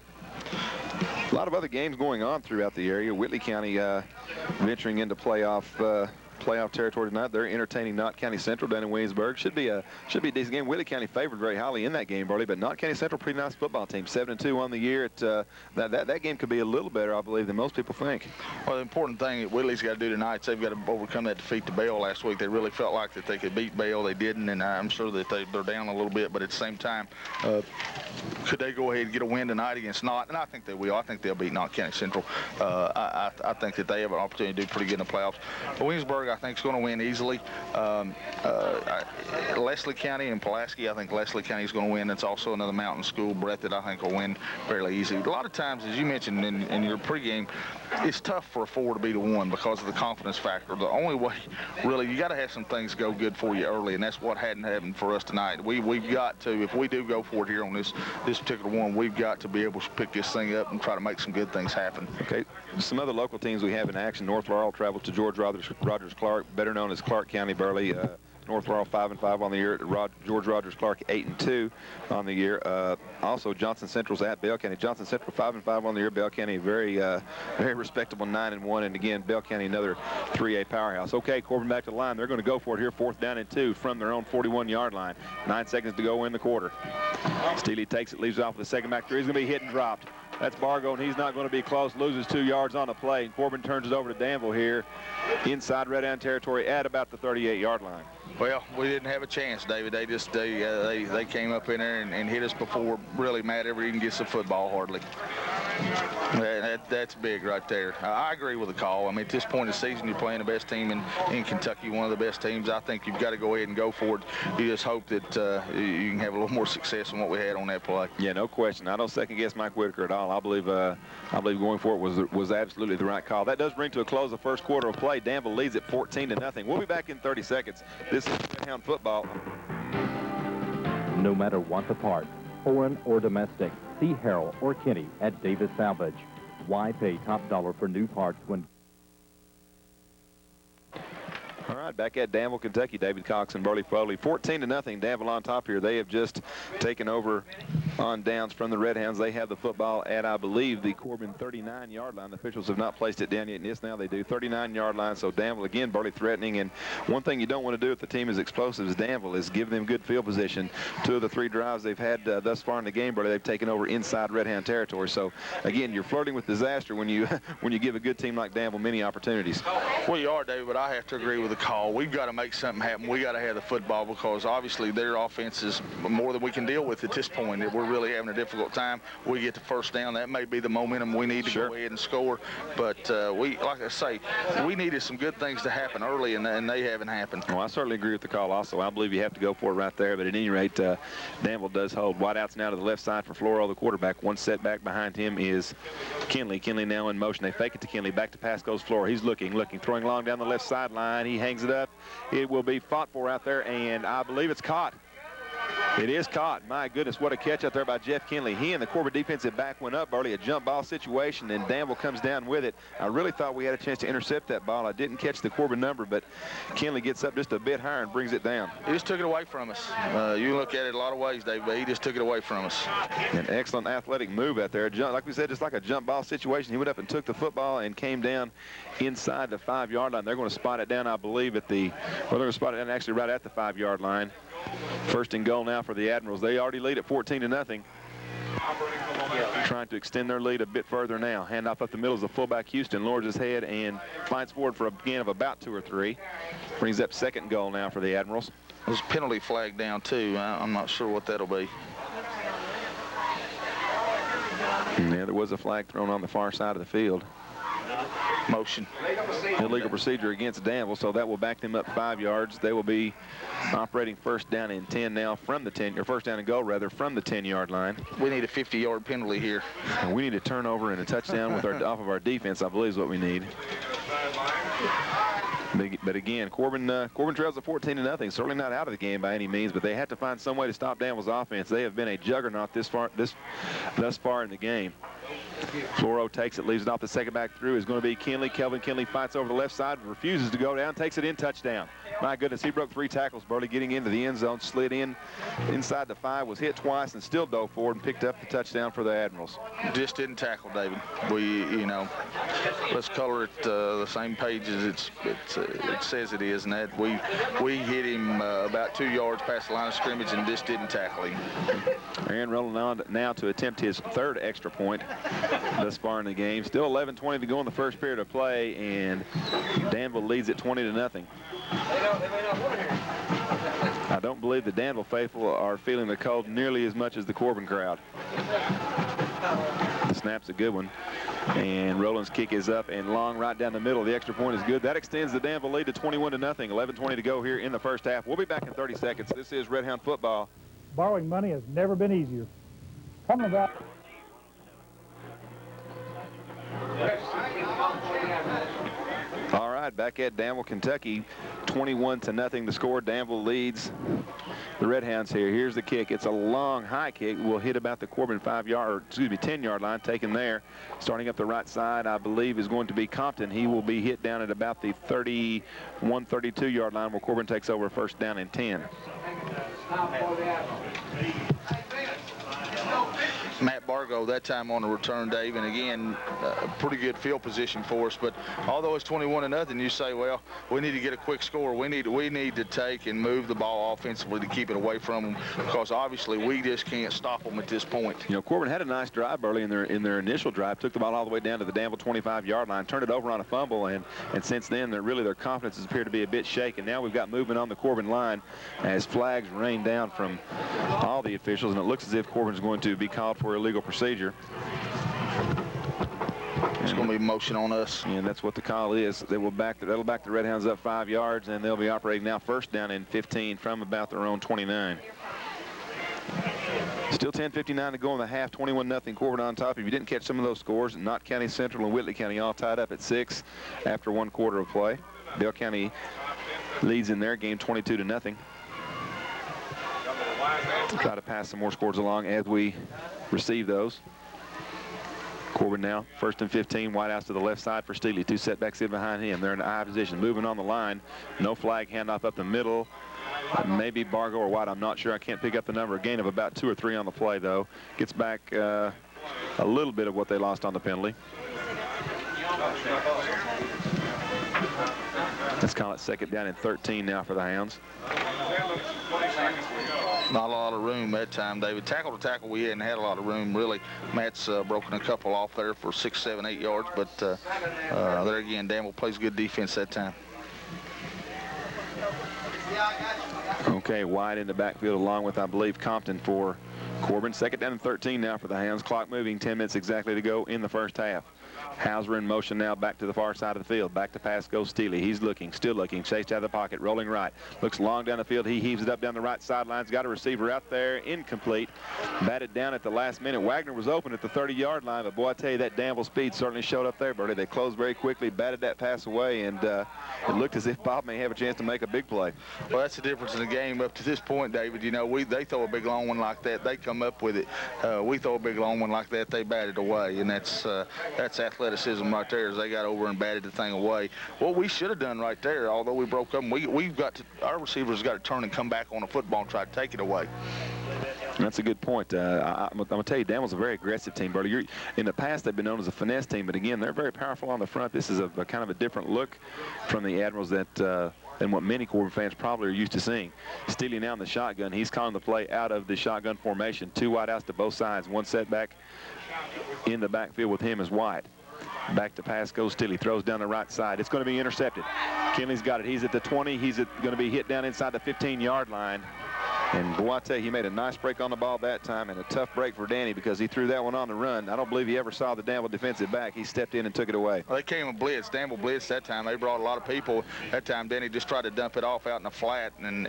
A lot of other games going on throughout the area. Whitley County venturing into playoff territory tonight. They're entertaining Knott County Central down in Williamsburg. Should be a decent game. Whitley County favored very highly in that game, Burley, but Knott County Central, pretty nice football team. 7-2 on the year. That game could be a little better, I believe, than most people think. Well, the important thing that Whitley's got to do tonight is they've got to overcome that defeat to Bell last week. They really felt like that they could beat Bell. They didn't, and I'm sure that they're down a little bit, but at the same time, could they go ahead and get a win tonight against Knott? And I think they will. I think they'll beat Knott County Central. I think that they have an opportunity to do pretty good in the playoffs. But Williamsburg, I think, is going to win easily. Leslie County and Pulaski, I think Leslie County is going to win. It's also another mountain school, Brett, that I think will win fairly easy. A lot of times, as you mentioned in your pregame, it's tough for a 4 to beat a 1 because of the confidence factor. The only way, really, you got to have some things go good for you early, and that's what hadn't happened for us tonight. We've got to, if we do go for it here on this particular one, we've got to be able to pick this thing up and try to make some good things happen. Okay, some other local teams we have in action. North Laurel travels to George Rogers Clark, better known as Clark County, Burley. North Laurel 5-5 on the year. George Rogers Clark 8-2 on the year. Also, Johnson Central's at Bell County. Johnson Central 5-5 on the year. Bell County very respectable 9-1. And again, Bell County another 3A powerhouse. Okay, Corbin back to the line. They're going to go for it here. 4th down and 2 from their own 41-yard line. 9 seconds to go in the quarter. Steely takes it, leaves it off with the second back three. He's going to be hit and dropped. That's Bargo, and he's not going to be close. Loses 2 yards on the play. And Corbin turns it over to Danville here inside Red Down territory at about the 38-yard line. Well, we didn't have a chance, David. They came up in there and hit us before really Matt ever even gets the football hardly. That's big right there. I agree with the call. I mean, at this point in the season, you're playing the best team in Kentucky, one of the best teams. I think you've got to go ahead and go for it. You just hope that you can have a little more success than what we had on that play. Yeah, no question. I don't second-guess Mike Whitaker at all. I believe going for it was absolutely the right call. That does bring to a close the first quarter of play. Danville leads at 14-0. We'll be back in 30 seconds. This is Hound Football. No matter what the part, foreign or domestic, see Harold or Kenny at Davis Salvage. Why pay top dollar for new parts when... All right, back at Danville, Kentucky. David Cox and Burley Foley. 14-0. Danville on top here. They have just taken over on downs from the Red Hounds. They have the football at, I believe, the Corbin 39-yard line. The officials have not placed it down yet. Yes, now they do. 39-yard line. So Danville, again, Burley threatening. And one thing you don't want to do if the team is explosive as Danville is give them good field position. 2 of the 3 drives they've had thus far in the game, Burley, they've taken over inside Red Hound territory. So, again, you're flirting with disaster when you give a good team like Danville many opportunities. Well, you are, David, but I have to agree with the call. We've got to make something happen. We got to have the football because obviously their offense is more than we can deal with at this point. we're really having a difficult time, we get the first down. That may be the momentum we need to go ahead and score. But like I say, we needed some good things to happen early, and they haven't happened. Well, I certainly agree with the call also. I believe you have to go for it right there. But at any rate, Danville does hold. Wideouts now to the left side for Floro, the quarterback. One setback behind him is Kinley. Kinley now in motion. They fake it to Kinley. Back to pass goes Floro. He's looking, throwing long down the left sideline. He hangs it up. It will be fought for out there, and I believe it's caught. It is caught. My goodness, what a catch out there by Jeff Kinley. He and the Corbin defensive back went up early, a jump ball situation, and Danville comes down with it. I really thought we had a chance to intercept that ball. I didn't catch the Corbin number, but Kinley gets up just a bit higher and brings it down. He just took it away from us. You can look at it a lot of ways, Dave, but he just took it away from us. An excellent athletic move out there. Like we said, just like a jump ball situation. He went up and took the football and came down inside the 5-yard line. They're going to spot it down, I believe, they're going to spot it down actually right at the 5-yard line. First and goal now for the Admirals. They already lead at 14-0. Trying to extend their lead a bit further now. Handoff up the middle as the fullback Houston lowers his head and fights forward for a gain of about 2 or 3. Brings up second goal now for the Admirals. There's a penalty flag down too. I'm not sure what that'll be. Yeah, there was a flag thrown on the far side of the field. Motion. Illegal procedure against Danville, so that will back them up 5 yards. They will be operating first down and 10 now from the 10, or first down and goal rather, from the 10-yard line. We need a 50-yard penalty here. And we need a turnover and a touchdown with off of our defense, I believe is what we need. But again, Corbin trails at 14-0. Certainly not out of the game by any means, but they had to find some way to stop Danville's offense. They have been a juggernaut thus far in the game. Floro takes it, leaves it off the second back through. Is going to be Kinley. Kelvin Kinley fights over the left side, refuses to go down, takes it in, touchdown. My goodness, he broke 3 tackles. Burley getting into the end zone, slid in inside the 5, was hit twice, and still dove forward and picked up the touchdown for the Admirals. Just didn't tackle, David. Let's color it the same page as it says it is, and that we hit him about 2 yards past the line of scrimmage and just didn't tackle him. Aaron rolling on now to attempt his 3rd extra point thus far in the game. Still 11:20 to go in the first period of play, and Danville leads at 20-0. I don't believe the Danville faithful are feeling the cold nearly as much as the Corbin crowd. The snap's a good one, and Rowland's kick is up and long right down the middle. The extra point is good. That extends the Danville lead to 21-0. 11:20 to go here in the first half. We'll be back in 30 seconds. This is Red Hound football. Borrowing money has never been easier. Coming about. All right, back at Danville, Kentucky, 21-0 the score. Danville leads the Red Hounds here. Here's the kick. It's a long, high kick. Will hit about the Corbin 10-yard line, taken there. Starting up the right side, I believe, is going to be Compton. He will be hit down at about the 31, 32-yard line where Corbin takes over first down and 10. Matt Bargo that time on the return, Dave, and again, pretty good field position for us. But although it's 21-0, you say, well, we need to get a quick score. We need to take and move the ball offensively to keep it away from them, because obviously we just can't stop them at this point. Corbin had a nice drive early in their initial drive, took the ball all the way down to the Danville 25-yard line, turned it over on a fumble, and since then their confidence has appeared to be a bit shaken. Now we've got movement on the Corbin line as flags rain down from all the officials, and it looks as if Corbin's going to be called for illegal procedure. It's going to be motion on us. And that's what the call is. That'll back the Red Hounds up 5 yards, and they'll be operating now first down and 15 from about their own 29. Still 10:59 to go in the half, 21-0 Corbin on top. If you didn't catch some of those scores, Knott County Central and Whitley County all tied up at 6 after 1 quarter of play. Dale County leads in their game 22-0. Try to pass some more scores along as we receive those. Corbin now, first and 15, wideouts to the left side for Steely. 2 setbacks in behind him. They're in the I position, moving on the line. No flag, handoff up the middle. Maybe Bargo or White, I'm not sure. I can't pick up the number. A gain of about 2 or 3 on the play, though. Gets back a little bit of what they lost on the penalty. Let's call it second down and 13 now for the Hounds. Not a lot of room that time, David. Tackle to tackle, we hadn't had a lot of room, really. Matt's broken a couple off there for 6, 7, 8 yards, but there again, Danville plays good defense that time. Okay, wide in the backfield along with, I believe, Compton for Corbin, 2nd down and 13 now for the Hounds. Clock moving, 10 minutes exactly to go in the first half. Hauser in motion now back to the far side of the field. Back to pass goes Steely. He's looking, still looking, chased out of the pocket, rolling right. Looks long down the field. He heaves it up down the right sidelines. Got a receiver out there, incomplete. Batted down at the last minute. Wagner was open at the 30-yard line, but boy, I tell you, that Danville speed certainly showed up there, Bertie. They closed very quickly, batted that pass away, and it looked as if Bob may have a chance to make a big play. Well, that's the difference in the game up to this point, David. You know, they throw a big long one like that, they come up with it. We throw a big long one like that, they bat it away, and that's athleticism right there. As they got over and batted the thing away. What we should have done right there, although we broke up, our receivers got to turn and come back on the football and try to take it away. That's a good point. I'm going to tell you, Danville's a very aggressive team, Bertie. In the past, they've been known as a finesse team, but again, they're very powerful on the front. This is a kind of a different look from the Admirals than what many Corbin fans probably are used to seeing. Steely now in the shotgun. He's calling the play out of the shotgun formation. 2 wideouts to both sides. 1 setback in the backfield with him is White. Back to pass goes Steely. Throws down the right side. It's going to be intercepted. Kinley's got it. He's at the 20. He's going to be hit down inside the 15-yard line. And boy, I tell you, he made a nice break on the ball that time, and a tough break for Danny because he threw that one on the run. I don't believe he ever saw the Danville defensive back. He stepped in and took it away. Well, they came and blitz. Danville blitzed that time. They brought a lot of people. That time, Danny just tried to dump it off out in the flat and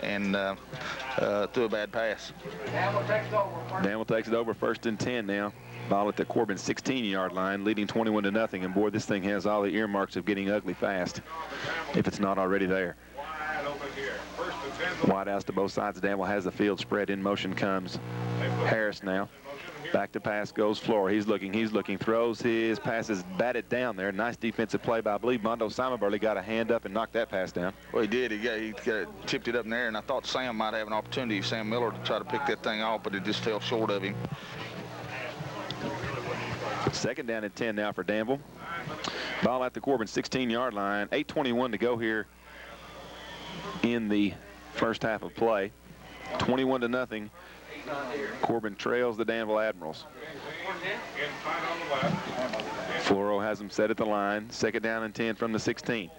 threw a bad pass. Danville takes it over, 1st and 10 now. Ball at the Corbin 16-yard line, leading 21-0. And boy, this thing has all the earmarks of getting ugly fast, if it's not already there. Wide outs to both sides. Danville has the field spread. In motion comes Harris now. Back to pass goes Flora. He's looking, throws his passes batted down there. Nice defensive play by, I believe, Mondo Simonburley got a hand up and knocked that pass down. Well, he did. He tipped it up in there, and I thought Sam might have an opportunity, Sam Miller, to try to pick that thing off, but it just fell short of him. 2nd down and 10 now for Danville. Ball at the Corbin 16-yard line. 8:21 to go here in the first half of play. 21-0. Corbin trails the Danville Admirals. Floro has them set at the line. 2nd down and 10 from the 16.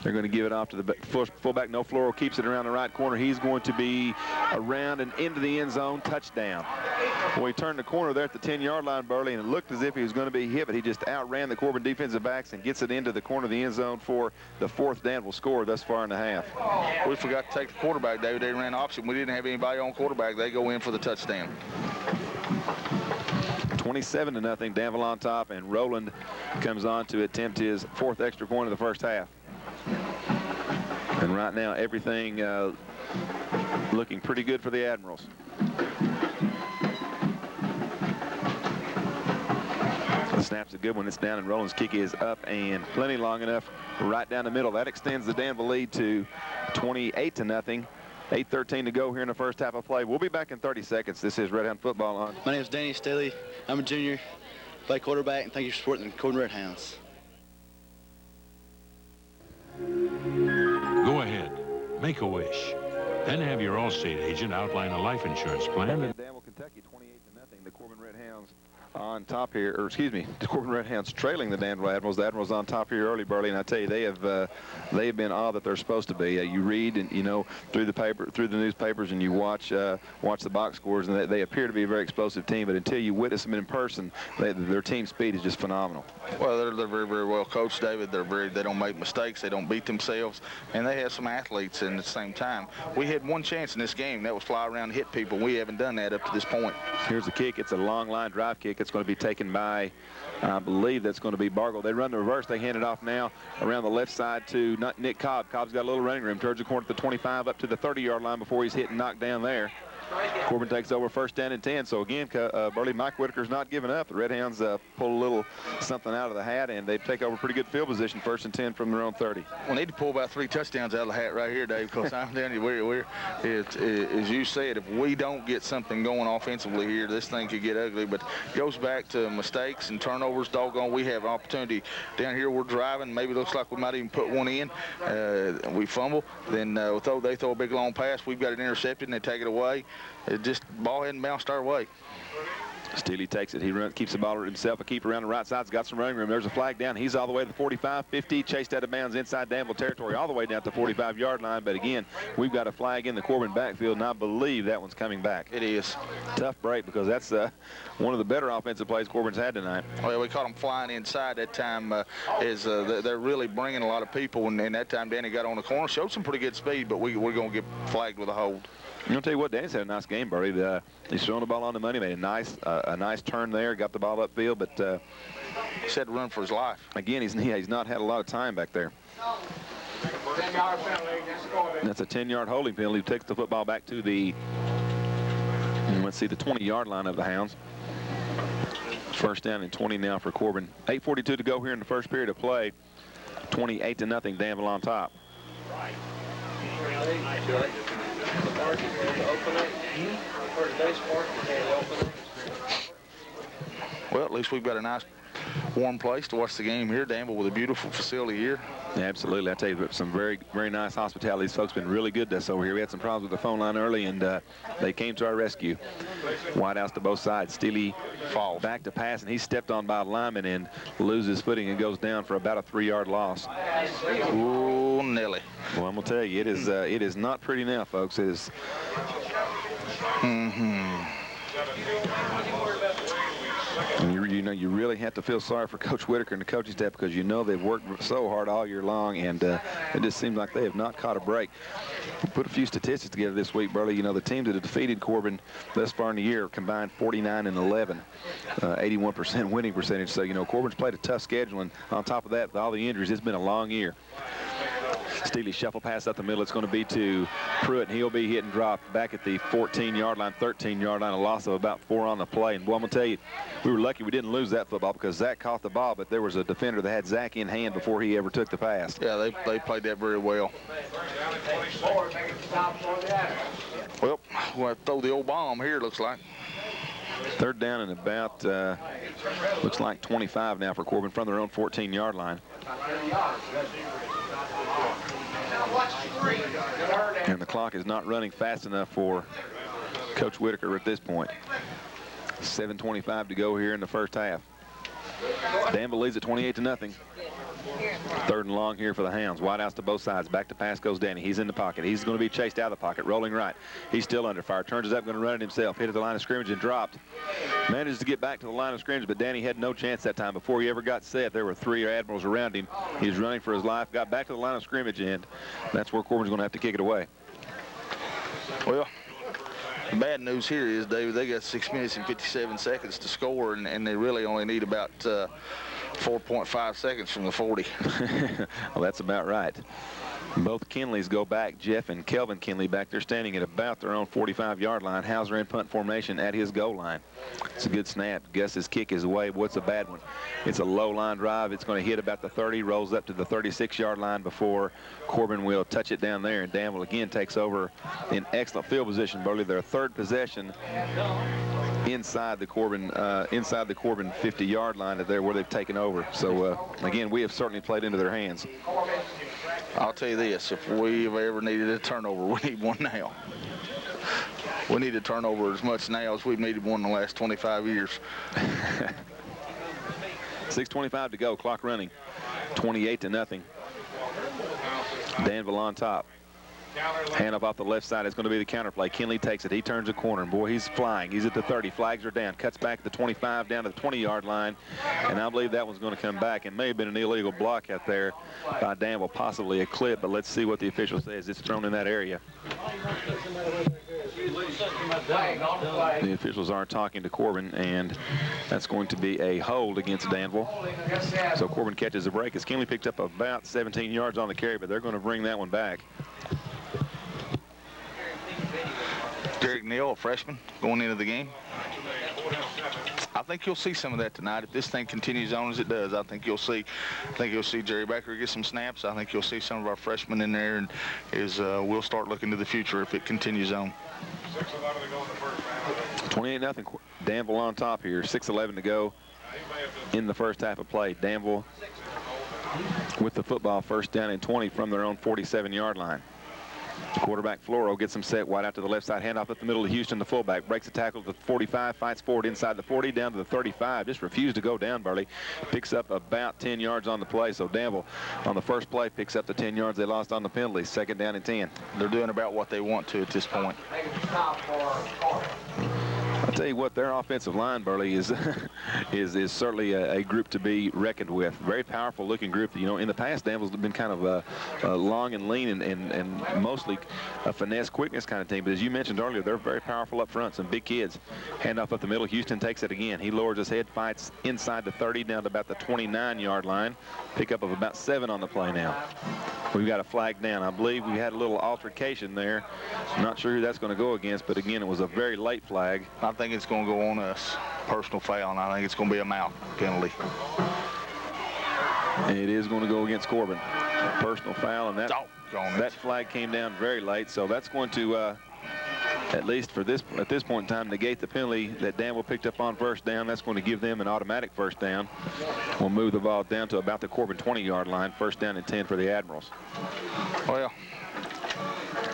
They're going to give it off to the fullback. No, Floro keeps it around the right corner. He's going to be around and into the end zone. Touchdown. Well, he turned the corner there at the 10-yard line, Burley, and it looked as if he was going to be hit, but he just outran the Corbin defensive backs and gets it into the corner of the end zone for the 4th Danville score thus far in the half. We forgot to take the quarterback, David. They ran option. We didn't have anybody on quarterback. They go in for the touchdown. 27-0, Danville on top, and Rowland comes on to attempt his 4th extra point of the first half. And right now, everything looking pretty good for the Admirals. The snap's a good one. It's down, and Rowland's kick is up and plenty long enough right down the middle. That extends the Danville lead to 28-0. 8:13 to go here in the first half of play. We'll be back in 30 seconds. This is Red Hound Football on. My name is Danny Staley. I'm a junior, play quarterback, and thank you for supporting the Corbin Red Hounds. Go ahead, make a wish. Then have your Allstate agent outline a life insurance plan. Danville, Kentucky, 28-0. The Corbin Red Hounds on top here, or excuse me, the Corbin Red Hounds trailing the Danville Admirals. The Admirals on top here early, Burley, and I tell you, they have been all that they're supposed to be. You read and through the newspapers, and you watch the box scores, and they appear to be a very explosive team. But until you witness them in person, their team speed is just phenomenal. Well, they're very, very well coached, David. They don't make mistakes. They don't beat themselves, and they have some athletes. And at the same time, we had one chance in this game. That was fly around and hit people. We haven't done that up to this point. Here's the kick. It's a long line drive kick. It's going to be taken by, I believe that's going to be Bargle. They run the reverse. They hand it off now around the left side to Nick Cobb. Cobb's got a little running room. Turns the corner at the 25 up to the 30-yard line before he's hit and knocked down there. Corbin takes over 1st down and 10. So again, Burley, Mike Whitaker's not giving up. The Red Hounds pull a little something out of the hat, and they take over pretty good field position, 1st and 10 from their own 30. We need to pull about 3 touchdowns out of the hat right here, Dave, because I'm telling you, as you said, if we don't get something going offensively here, this thing could get ugly. But it goes back to mistakes and turnovers. Doggone, we have an opportunity down here. We're driving. Maybe it looks like we might even put one in. We fumble. Then they throw a big long pass. We've got it intercepted, and they take it away. It just ball hadn't bounced our way. Steely takes it. He keeps the ball himself. A keeper around the right side. He's got some running room. There's a flag down. He's all the way to the 45, 50. Chased out of bounds inside Danville territory all the way down to the 45-yard line. But again, we've got a flag in the Corbin backfield, and I believe that one's coming back. It is. Tough break because that's one of the better offensive plays Corbin's had tonight. Well, we caught them flying inside that time. They're really bringing a lot of people, and that time Danny got on the corner, showed some pretty good speed, but we're going to get flagged with a hold. I'm going to tell you what, Danny's had a nice game, Burley. He's throwing the ball on the money, made a nice turn there, got the ball upfield, but he's had to run for his life. Again, he's not had a lot of time back there. That's a 10-yard holding penalty. Takes the football back to the, let's see, the 20-yard line of the Hounds. First down and 20 now for Corbin. 8:42 to go here in the first period of play. 28-0, Danville on top. Well, at least we've got a nice warm place to watch the game here. Danville with a beautiful facility here. Yeah, absolutely. I tell you, some very, very nice hospitality. These folks have been really good to us over here. We had some problems with the phone line early, and they came to our rescue. Wide outs to both sides. Steely falls back to pass, and he's stepped on by a lineman and loses footing and goes down for about a 3-yard loss. Ooh, Nelly. Well, I'm going to tell you, it is not pretty now, folks. It is. And you really have to feel sorry for Coach Whitaker and the coaching staff because you know they've worked so hard all year long, and it just seems like they have not caught a break. We put a few statistics together this week, Burley. You know, the teams that have defeated Corbin thus far in the year combined 49-11, 81% winning percentage. So, you know, Corbin's played a tough schedule, and on top of that, with all the injuries, it's been a long year. Steely shuffle pass up the middle. It's going to be to Pruitt, and he'll be hit and dropped back at the 14-yard line, 13-yard line, a loss of about 4 on the play. And, well, I'm going to tell you, we were lucky we didn't lose that football because Zach caught the ball, but there was a defender that had Zach in hand before he ever took the pass. Yeah, they played that very well. Well, we'll have to throw the old bomb here, looks like. Third down and about, looks like 25 now for Corbin from their own 14-yard line. And the clock is not running fast enough for Coach Whitaker at this point. 7:25 to go here in the first half. Danville leads at 28-0. Third and long here for the Hounds. Wide outs to both sides. Back to pass goes Danny. He's in the pocket. He's going to be chased out of the pocket. Rolling right. He's still under fire. Turns it up, going to run it himself. Hit at the line of scrimmage and dropped. Manages to get back to the line of scrimmage, but Danny had no chance that time. Before he ever got set, there were 3 Admirals around him. He was running for his life. Got back to the line of scrimmage, and that's where Corbin's going to have to kick it away. Well, the bad news here is, David, they got 6 minutes and 57 seconds to score, and they really only need about 4.5 seconds from the 40. Well, that's about right. Both Kinleys go back. Jeff and Kelvin Kinley back there standing at about their own 45-yard line. Hauser in punt formation at his goal line. It's a good snap. Gus's kick is away. What's a bad one? It's a low line drive. It's going to hit about the 30, rolls up to the 36-yard line before Corbin will touch it down there. And Danville again takes over in excellent field position. Burley, their third possession inside the Corbin 50-yard line there where they've taken over. So again, we have certainly played into their hands. I'll tell you this, if we've ever needed a turnover, we need one now. We need a turnover as much now as we've needed one in the last 25 years. 6:25 to go, clock running. 28-0. Danville on top. Handoff off the left side. It's going to be the counter play. Kinley takes it. He turns a corner. And boy, he's flying. He's at the 30. Flags are down. Cuts back to the 25 down to the 20-yard line. And I believe that one's going to come back. It may have been an illegal block out there by Danville, possibly a clip. But let's see what the official says. It's thrown in that area. The officials are talking to Corbin, and that's going to be a hold against Danville. So Corbin catches a break as Kinley picked up about 17 yards on the carry, but they're going to bring that one back. Derek Neal, a freshman, going into the game. I think you'll see some of that tonight. If this thing continues on as it does, I think you'll see Jerry Becker get some snaps. I think you'll see some of our freshmen in there, and we'll start looking to the future if it continues on. 28-0. Danville on top here. 6:11 to go in the first half of play. Danville with the football, first down and 20 from their own 47-yard line. Quarterback Floro gets him set wide out to the left side, handoff up the middle to Houston, the fullback. Breaks the tackle to the 45, fights forward inside the 40, down to the 35. Just refused to go down, Burley. Picks up about 10 yards on the play. So Danville on the first play picks up the 10 yards they lost on the penalty. Second down and 10. They're doing about what they want to at this point. I'll tell you what, their offensive line, Burley, is is certainly a group to be reckoned with. Very powerful looking group. You know, in the past, Danville's been kind of long and lean and mostly a finesse, quickness kind of team. But as you mentioned earlier, they're very powerful up front, some big kids. Handoff up the middle. Houston takes it again. He lowers his head, fights inside the 30 down to about the 29-yard line. Pickup of about 7 on the play now. We've got a flag down. I believe we had a little altercation there. I'm not sure who that's going to go against, but again, it was a very late flag. I think it's going to go on us. Personal foul, and I think it's going to be a mouth penalty. And it is going to go against Corbin. Personal foul, and that flag came down very late, so that's going to, at least at this point in time, negate the penalty that Danville picked up on first down. That's going to give them an automatic first down. We'll move the ball down to about the Corbin 20-yard line. First down and 10 for the Admirals. Well,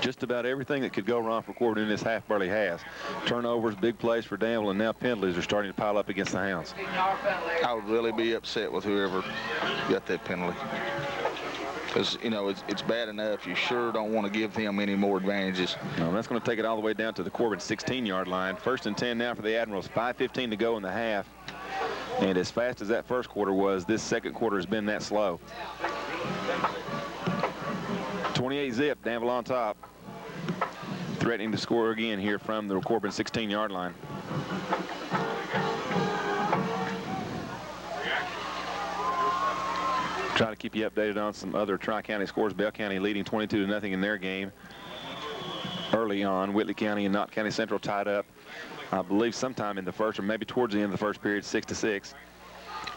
just about everything that could go wrong for Corbin in this half Burley has. Turnovers, big plays for Danville, and now penalties are starting to pile up against the Hounds. I would really be upset with whoever got that penalty. Because, you know, it's bad enough. You sure don't want to give them any more advantages. No, that's going to take it all the way down to the Corbin 16-yard line. First and 10 now for the Admirals. 5:15 to go in the half. And as fast as that first quarter was, this second quarter has been that slow. 28-zip, Danville on top. Threatening to score again here from the Corbin 16-yard line. Try to keep you updated on some other Tri-County scores. Bell County leading 22-0 in their game early on. Whitley County and Knott County Central tied up, I believe, sometime in the first or maybe towards the end of the first period, 6-6.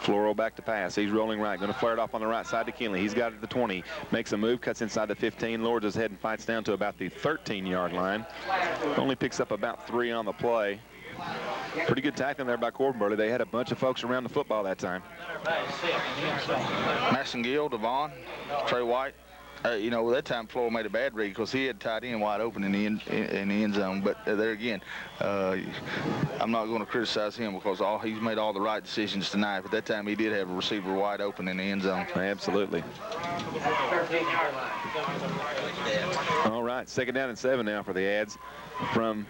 Floro back to pass. He's rolling right. Going to flare it off on the right side to Kinley. He's got it at the 20. Makes a move. Cuts inside the 15. Lowers his head and fights down to about the 13-yard line. Only picks up about 3 on the play. Pretty good tackling there by Corbin, Burley. They had a bunch of folks around the football that time. Massengill, Devon, Trey White. You know, that time Floro made a bad read because he had tight end wide open in the end zone. But there again, I'm not going to criticize him because he's made all the right decisions tonight. But that time he did have a receiver wide open in the end zone. Absolutely. All right, second down and 7 now for the Ads from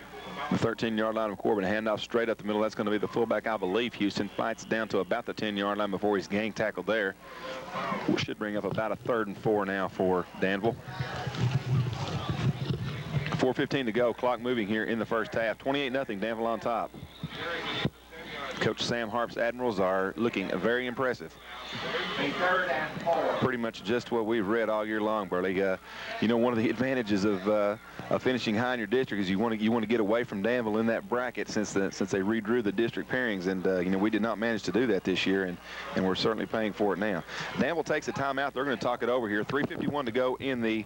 the 13-yard line of Corbin. Handoff straight up the middle. That's going to be the fullback, I believe. Houston fights down to about the 10-yard line before he's gang tackled there. We should bring up about a 3rd and 4 now for Danville. 4:15 to go. Clock moving here in the first half. 28-0. Danville on top. Coach Sam Harp's Admirals are looking very impressive. Pretty much just what we've read all year long, Burley. You know, one of the advantages of finishing high in your district is you want to get away from Danville in that bracket since they redrew the district pairings, and you know, we did not manage to do that this year, and we're certainly paying for it now. Danville takes a timeout. They're going to talk it over here. 3:51 to go in the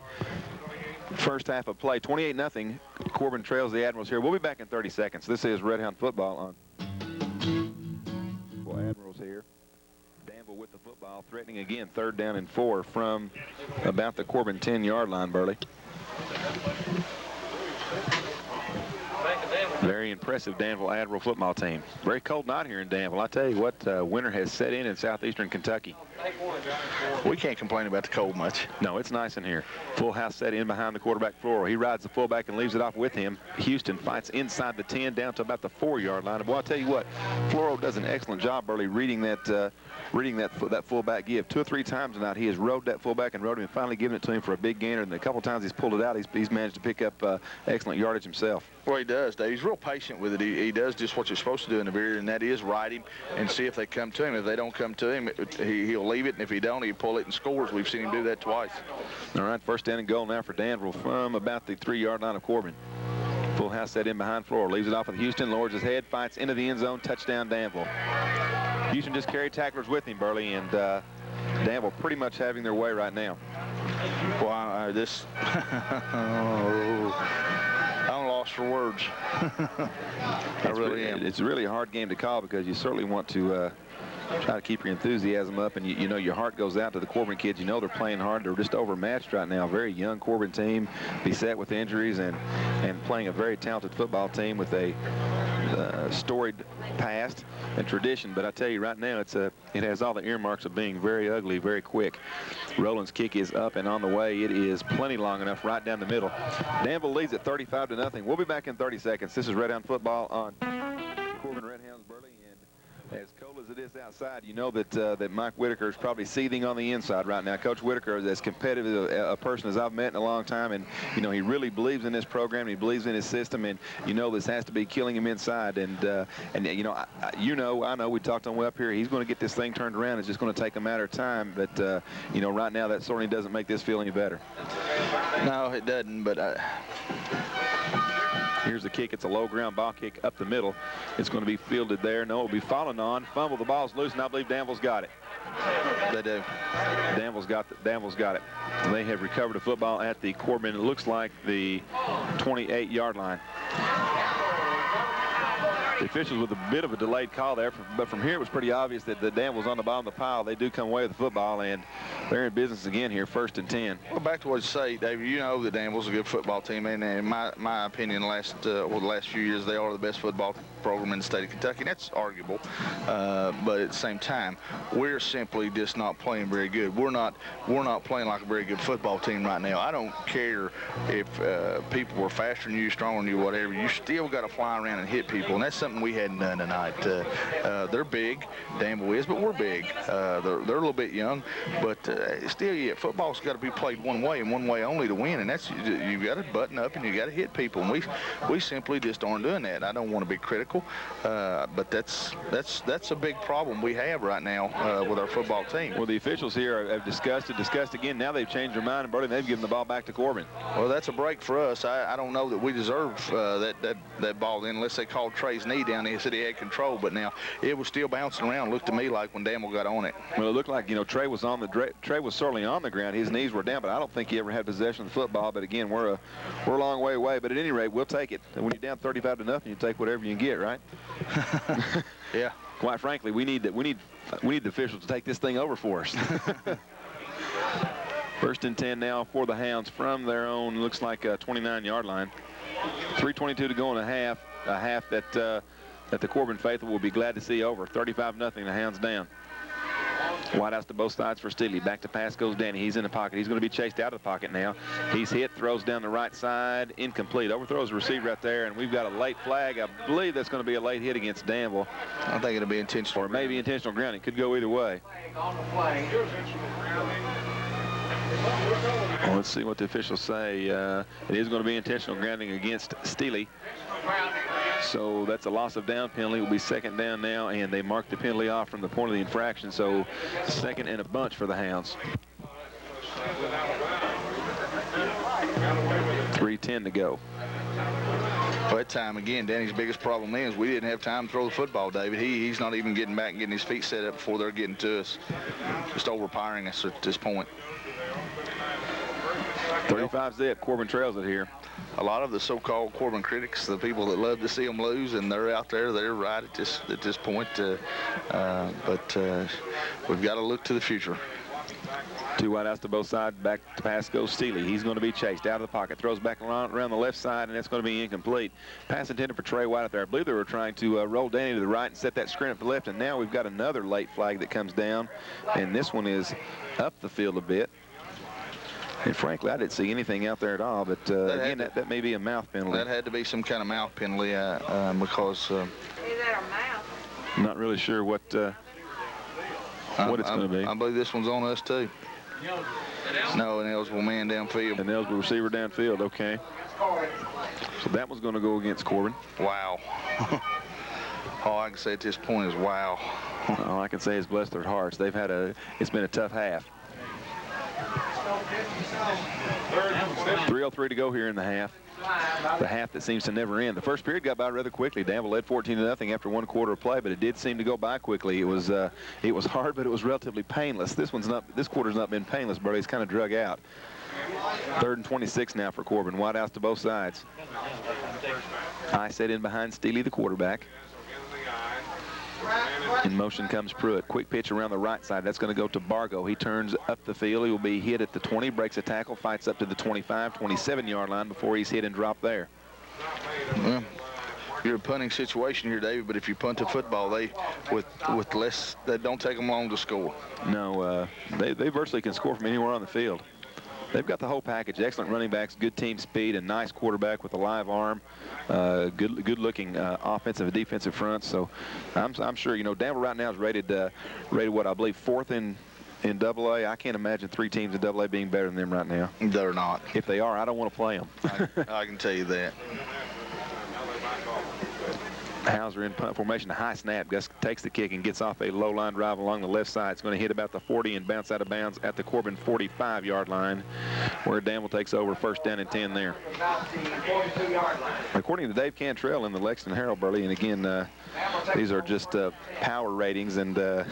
first half of play. 28-0. Corbin trails the Admirals here. We'll be back in 30 seconds. This is Red Hound Football on Admirals here. Danville with the football, threatening again, 3rd down and 4 from about the Corbin 10-yard line, Burley. Very impressive Danville Admiral football team. Very cold night here in Danville. I tell you what, winter has set in southeastern Kentucky. We can't complain about the cold much. No, it's nice in here. Full house set in behind the quarterback Floro. He rides the fullback and leaves it off with him. Houston fights inside the 10 down to about the 4-yard line. Well, I'll tell you what, Floro does an excellent job, Burley, reading that fullback give. 2 or 3 times tonight he has rode that fullback and rode him and finally given it to him for a big gainer. And a couple times he's pulled it out. He's managed to pick up excellent yardage himself. Well, he does, Dave. He's real patient with it. He does just what you're supposed to do in the period, and that is ride him and see if they come to him. If they don't come to him, he'll leave it, and if he don't, he'll pull it and scores. We've seen him do that twice. All right, first down and goal now for Danville from about the 3-yard line of Corbin. Full house set in behind Floro. Leaves it off with Houston, lowers his head, fights into the end zone, touchdown Danville. Houston just carried tacklers with him, Burley, and Danville pretty much having their way right now. Well, I'm lost for words. I really am. It's really a hard game to call because you certainly want to try to keep your enthusiasm up, and you know your heart goes out to the Corbin kids. You know they're playing hard. They're just overmatched right now. Very young Corbin team, beset with injuries, and playing a very talented football team with a storied past and tradition. But I tell you right now, it has all the earmarks of being very ugly, very quick. Rowland's kick is up and on the way. It is plenty long enough right down the middle. Danville leads at 35-0. We'll be back in 30 seconds. This is Red Hound Football on Corbin Red Hounds Burley. And as cold as it is outside, you know that Mike Whitaker is probably seething on the inside right now. Coach Whitaker is as competitive a person as I've met in a long time, and you know he really believes in this program. He believes in his system, and you know this has to be killing him inside. And you know, I know we talked on way up here. He's going to get this thing turned around. It's just going to take a matter of time. But you know, right now that certainly doesn't make this feel any better. No, it doesn't. But here's the kick. It's a low ground ball kick up the middle. It's going to be fielded there. No, it'll be falling on. Fumble. The ball's loose, and I believe Danville's got it. They do. Danville's got it. They have recovered the football at the Corbin. It looks like the 28-yard line. The officials with a bit of a delayed call there, but from here it was pretty obvious that the Danville's on the bottom of the pile. They do come away with the football, and they're in business again here, 1st and 10. Well, back to what you say, David, you know the Danville's a good football team, and in my opinion, the last few years, they are the best football program in the state of Kentucky, and that's arguable. But at the same time, we're simply just not playing very good. We're not playing like a very good football team right now. I don't care if people were faster than you, stronger than you, whatever. You still got to fly around and hit people, and that's something we hadn't done tonight. They're big, Danville is, but we're big. They're a little bit young, but still, yeah, football's got to be played one way and one way only to win, and that's you got to button up and you got to hit people, and we simply just aren't doing that. I don't want to be critical, but that's a big problem we have right now with our football team. Well, the officials here have discussed again. Now they've changed their mind, and Burley, they've given the ball back to Corbin. Well, that's a break for us. I don't know that we deserve that ball in unless they called Trey's knee down. He said he had control, but now it was still bouncing around. Looked to me like when Danville got on it. Well, it looked like, you know, Trey was certainly on the ground. His knees were down, but I don't think he ever had possession of the football. But again, we're a long way away. But at any rate, we'll take it. And when you're down 35-0, you take whatever you can get, right? Yeah. Quite frankly, we need the officials to take this thing over for us. 1st and 10 now for the Hounds from their own, looks like a 29-yard line. 3:22 to go in a half that the Corbin faithful will be glad to see over. 35-0, the Hounds down. Wide outs to both sides for Steely. Back to pass goes Danny. He's in the pocket. He's going to be chased out of the pocket now. He's hit, throws down the right side, incomplete. Overthrows the receiver right there, and we've got a late flag. I believe that's going to be a late hit against Danville. I think it'll be intentional. Or maybe intentional grounding. Could go either way. Well, let's see what the officials say. It is going to be intentional grounding against Steely. So that's a loss of down penalty. It will be 2nd down now, and they mark the penalty off from the point of the infraction. So 2nd and a bunch for the Hounds. 3:10 to go. Well, that time, again, Danny's biggest problem is we didn't have time to throw the football, David. He's not even getting back and getting his feet set up before they're getting to us. Just overpowering us at this point. 35-zip. Corbin trails it here. A lot of the so-called Corbin critics, the people that love to see them lose, and they're out there, they're right at this point. But we've got to look to the future. 2 wide outs to both sides. Back to pass goes Steely. He's going to be chased out of the pocket. Throws back around the left side, and that's going to be incomplete. Pass intended for Trey White out there. I believe they were trying to roll Danny to the right and set that screen up to the left, and now we've got another late flag that comes down, and this one is up the field a bit. And frankly, I didn't see anything out there at all, but again, that may be a mouth penalty. That had to be some kind of mouth penalty because... Is that a mouth? I'm not really sure what it's going to be. I believe this one's on us, too. No, an eligible man downfield. An eligible receiver downfield, okay. So that one's going to go against Corbin. Wow. All I can say at this point is wow. All I can say is bless their hearts. It's been a tough half. 3:03 to go here in the half. The half that seems to never end. The first period got by rather quickly. Danville led 14-0 after 1 quarter of play, but it did seem to go by quickly. It was hard, but it was relatively painless. This quarter's not been painless, but it's kind of drug out. 3rd and 26 now for Corbin. Wide outs to both sides. I set in behind Steely, the quarterback. In motion comes Pruitt. Quick pitch around the right side. That's going to go to Bargo. He turns up the field. He will be hit at the 20, breaks a tackle, fights up to the 25, 27-yard line before he's hit and dropped there. Well, you're a punting situation here, David, but if you punt to football, they don't take them long to score. No, they virtually can score from anywhere on the field. They've got the whole package. Excellent running backs, good team speed, a nice quarterback with a live arm, good-looking offensive and defensive front. So I'm sure, you know, Danville right now is rated what I believe 4th in Double-A. I can't imagine 3 teams in Double-A being better than them right now. They're not. If they are, I don't want to play them. I can tell you that. Hauser in punt formation, a high snap. Gus takes the kick and gets off a low line drive along the left side. It's going to hit about the 40 and bounce out of bounds at the Corbin 45-yard line, where Danville takes over. First down and 10 there. According to Dave Cantrell in the Lexington Herald, Burley, and again, these are just power ratings, and the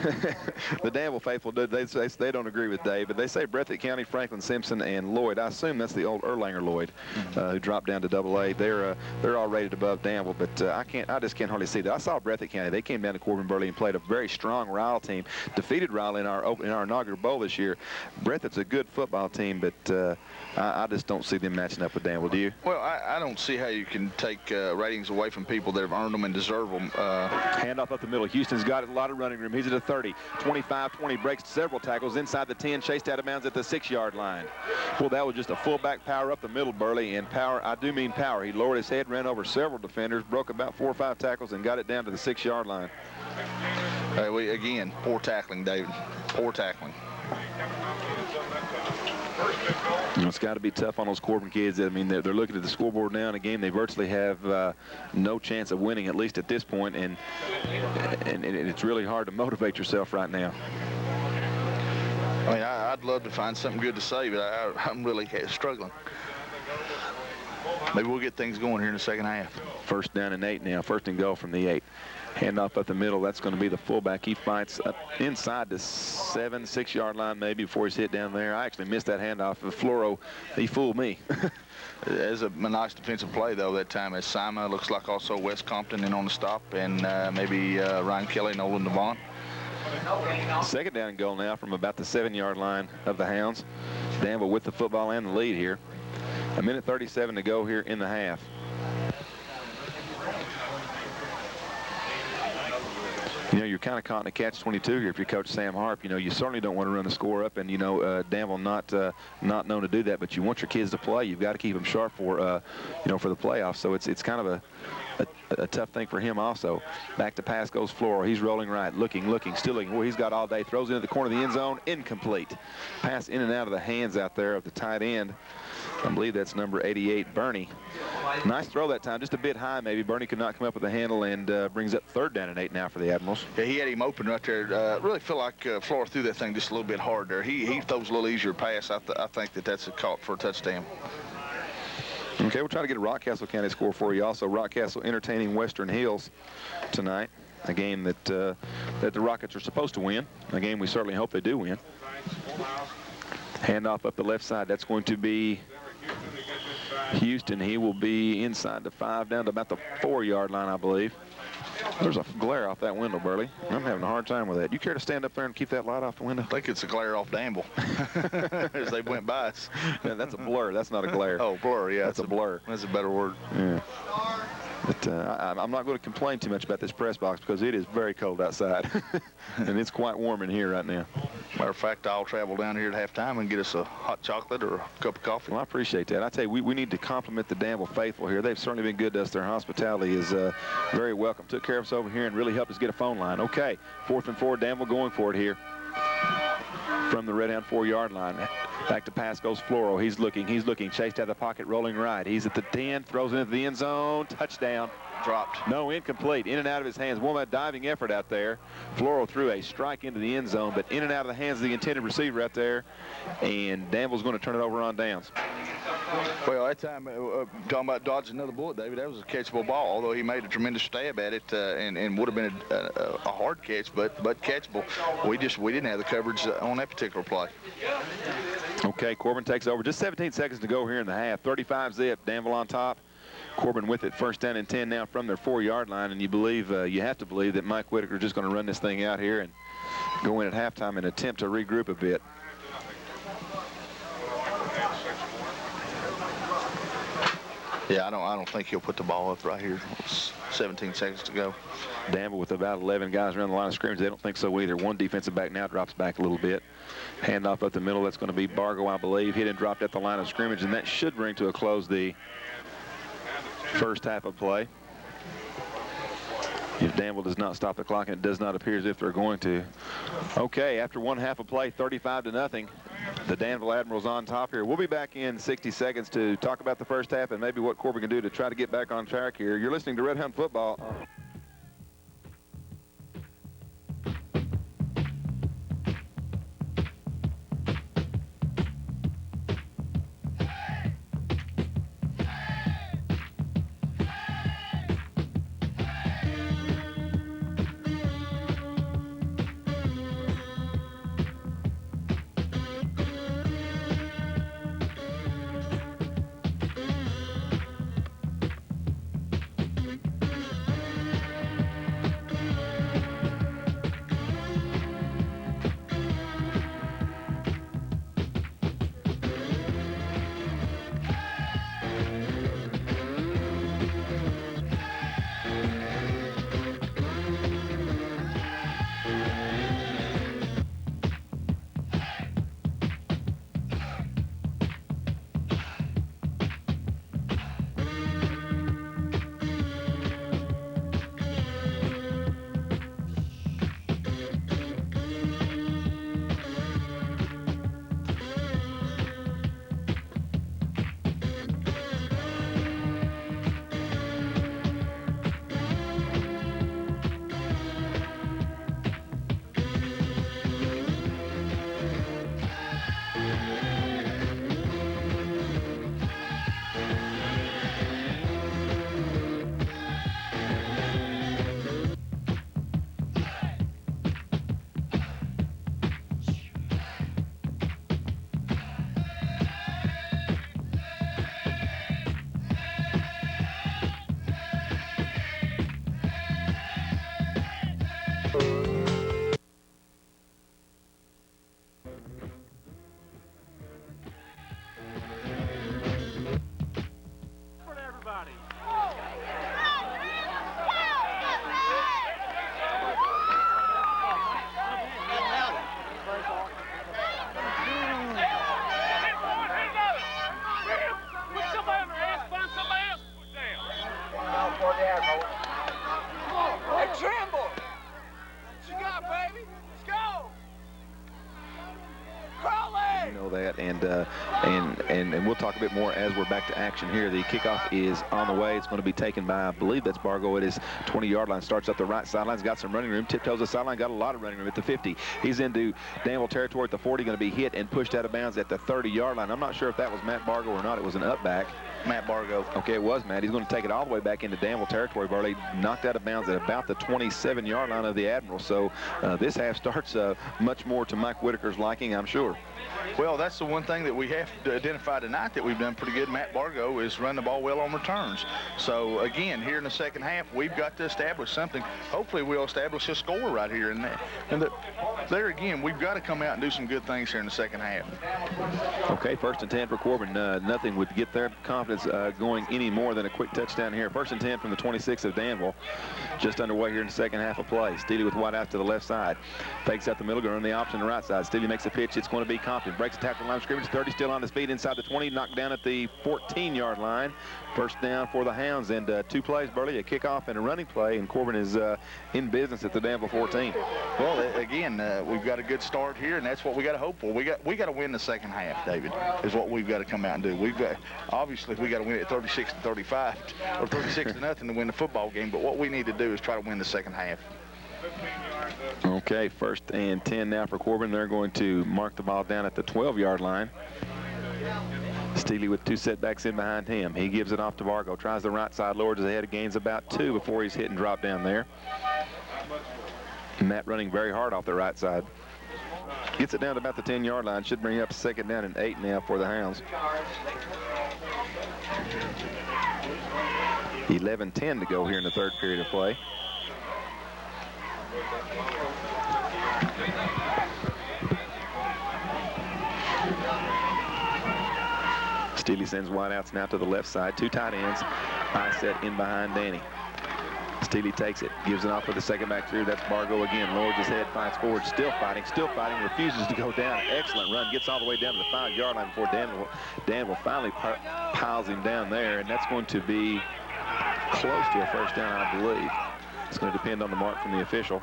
Danville faithful, they don't agree with Dave, but they say Breathitt County, Franklin, Simpson, and Lloyd. I assume that's the old Erlanger Lloyd, who dropped down to Double-A. They're all rated above Danville, but I just can't hardly see that. I saw Breathitt County. They came down to Corbin Burley and played a very strong Ryle team. Defeated Ryle in our inaugural bowl this year. Breathitt's a good football team, but I just don't see them matching up with Danville. Do you? Well, I don't see how you can take ratings away from people that have earned them and deserve them. Handoff up the middle. Houston's got a lot of running room. He's at the 30, 25, 20, breaks several tackles inside the 10, chased out of bounds at the 6-yard line. Well, that was just a fullback power up the middle, Burley, and power, I do mean power. He lowered his head, ran over several defenders, broke about 4 or 5 tackles, and got it down to the 6-yard line. Again, poor tackling, David. Poor tackling. You know, it's got to be tough on those Corbin kids. I mean, they're looking at the scoreboard now in a game they virtually have no chance of winning, at least at this point, and it's really hard to motivate yourself right now. I mean, I'd love to find something good to say, but I'm really struggling. Maybe we'll get things going here in the second half. First down and 8 now. First and goal from the 8. Handoff up the middle. That's going to be the fullback. He fights up inside the 7, 6-yard line maybe before he's hit down there. I actually missed that handoff. Floro, he fooled me. There's a nice defensive play, though, that time. As Sima, looks like also Wes Compton in on the stop, and maybe Ryan Kelly, Nolan Devon. Second down and goal now from about the 7-yard line of the Hounds. Danville with the football and the lead here. 1:37 to go here in the half. You know, you're kind of caught in a catch-22 here if you're Coach Sam Harp. You know, you certainly don't want to run the score up, and, you know, Danville not known to do that, but you want your kids to play. You've got to keep them sharp for, you know, for the playoffs. So it's kind of a tough thing for him also. Back to pass goes Floro. He's rolling right, looking, still looking. Well, he's got all day. Throws into the corner of the end zone. Incomplete. Pass in and out of the hands out there of the tight end. I believe that's number 88, Bernie. Nice throw that time, just a bit high maybe. Bernie could not come up with the handle, and brings up 3rd down and 8 now for the Admirals. Yeah, he had him open right there. Really feel like Flora threw that thing just a little bit hard there. He throws a little easier pass. I think that's a caught for a touchdown. Okay, we'll try to get a Rockcastle County score for you. Also, Rockcastle entertaining Western Hills tonight. A game that the Rockets are supposed to win. A game we certainly hope they do win. Handoff up the left side. That's going to be Houston. He will be inside the 5, down to about the 4-yard line, I believe. There's a glare off that window, Burley. I'm having a hard time with that. You care to stand up there and keep that light off the window? I think it's a glare off Danville as they went by us. Yeah, that's a blur. That's not a glare. Oh, blur, yeah. That's a blur. That's a better word. Yeah. But I'm not going to complain too much about this press box because it is very cold outside. And it's quite warm in here right now. Matter of fact, I'll travel down here at halftime and get us a hot chocolate or a cup of coffee. Well, I appreciate that. I tell you, we need to compliment the Danville faithful here. They've certainly been good to us. Their hospitality is very welcome. Took care of us over here and really helped us get a phone line. Okay, 4th and 4, Danville going for it here from the Red Hound 4-yard line. Back to pass goes Floro. He's looking, chased out of the pocket, rolling right. He's at the 10, throws into the end zone, touchdown. Dropped. No, incomplete. In and out of his hands. One diving effort out there. Floro threw a strike into the end zone, but in and out of the hands of the intended receiver out there. And Danville's going to turn it over on downs. Well, that time, talking about dodging another bullet, David, that was a catchable ball, although he made a tremendous stab at it and would have been a hard catch, but catchable. We didn't have the coverage on that particular play. Okay, Corbin takes over. Just 17 seconds to go here in the half. 35 zip. Danville on top. Corbin with it, first down and 10 now from their 4-yard line, and you have to believe that Mike Whitaker is just going to run this thing out here and go in at halftime and attempt to regroup a bit. Yeah, I don't think he'll put the ball up right here. It's 17 seconds to go. Danville with about 11 guys around the line of scrimmage. They don't think so either. One defensive back now drops back a little bit. Handoff up the middle. That's going to be Bargo, I believe. Hit and dropped at the line of scrimmage, and that should bring to a close the first half of play. If Danville does not stop the clock, and it does not appear as if they're going to. Okay, after one half of play, 35-0. The Danville Admirals on top here. We'll be back in 60 seconds to talk about the first half and maybe what Corbin can do to try to get back on track here. You're listening to Red Hunt Football. And we'll talk a bit more as we're back to action here. The kickoff is on the way. It's going to be taken by, I believe that's Bargo at his 20-yard line. Starts up the right sideline. He's got some running room. Tiptoes the sideline. Got a lot of running room at the 50. He's into Danville territory at the 40. Going to be hit and pushed out of bounds at the 30-yard line. I'm not sure if that was Matt Bargo or not. It was an up back. Matt Bargo. Okay, it was Matt. He's going to take it all the way back into Danville territory. Burley knocked out of bounds at about the 27-yard line of the Admiral. So this half starts much more to Mike Whitaker's liking, I'm sure. Well, that's the one thing that we have to identify tonight that we've done pretty good. Matt Bargo is run the ball well on returns. So, again, here in the second half, we've got to establish something. Hopefully, we'll establish a score right here. There again, we've got to come out and do some good things here in the second half. Okay, 1st and 10 for Corbin. Nothing would get their confidence going any more than a quick touchdown here. 1st and 10 from the 26 of Danville. Just underway here in the second half of play. Steely with wide out to the left side. Fakes out the middle, going to run the option on the right side. Steely makes a pitch. It's going to be Compton. Breaks the tackle line of scrimmage. 30 still on his feet inside the 20. Knocked down at the 14-yard line. First down for the Hounds, and 2 plays, Burley, a kickoff and a running play, and Corbin is in business at the Danville 14. Well, again, we've got a good start here, and that's what we got to hope for. We got to win the second half, David, is what we've got to come out and do. Obviously, we got to win it 36-35 or 36-0 to win the football game, but what we need to do is try to win the second half. Okay, 1st and 10 now for Corbin. They're going to mark the ball down at the 12-yard line. Steely with 2 setbacks in behind him. He gives it off to Bargo. Tries the right side, lowers his head, gains about 2 before he's hit and dropped down there. Matt running very hard off the right side. Gets it down to about the 10-yard line. Should bring up 2nd down and 8 now for the Hounds. 11:10 to go here in the third period of play. Steely sends wideouts now to the left side. 2 tight ends. High set in behind Danny. Steely takes it, gives it off for the second back through. That's Bargo again. Lowers his head, fights forward, still fighting, refuses to go down. Excellent run, gets all the way down to the 5-yard line before Danville finally piles him down there, and that's going to be close to a first down, I believe. It's going to depend on the mark from the official.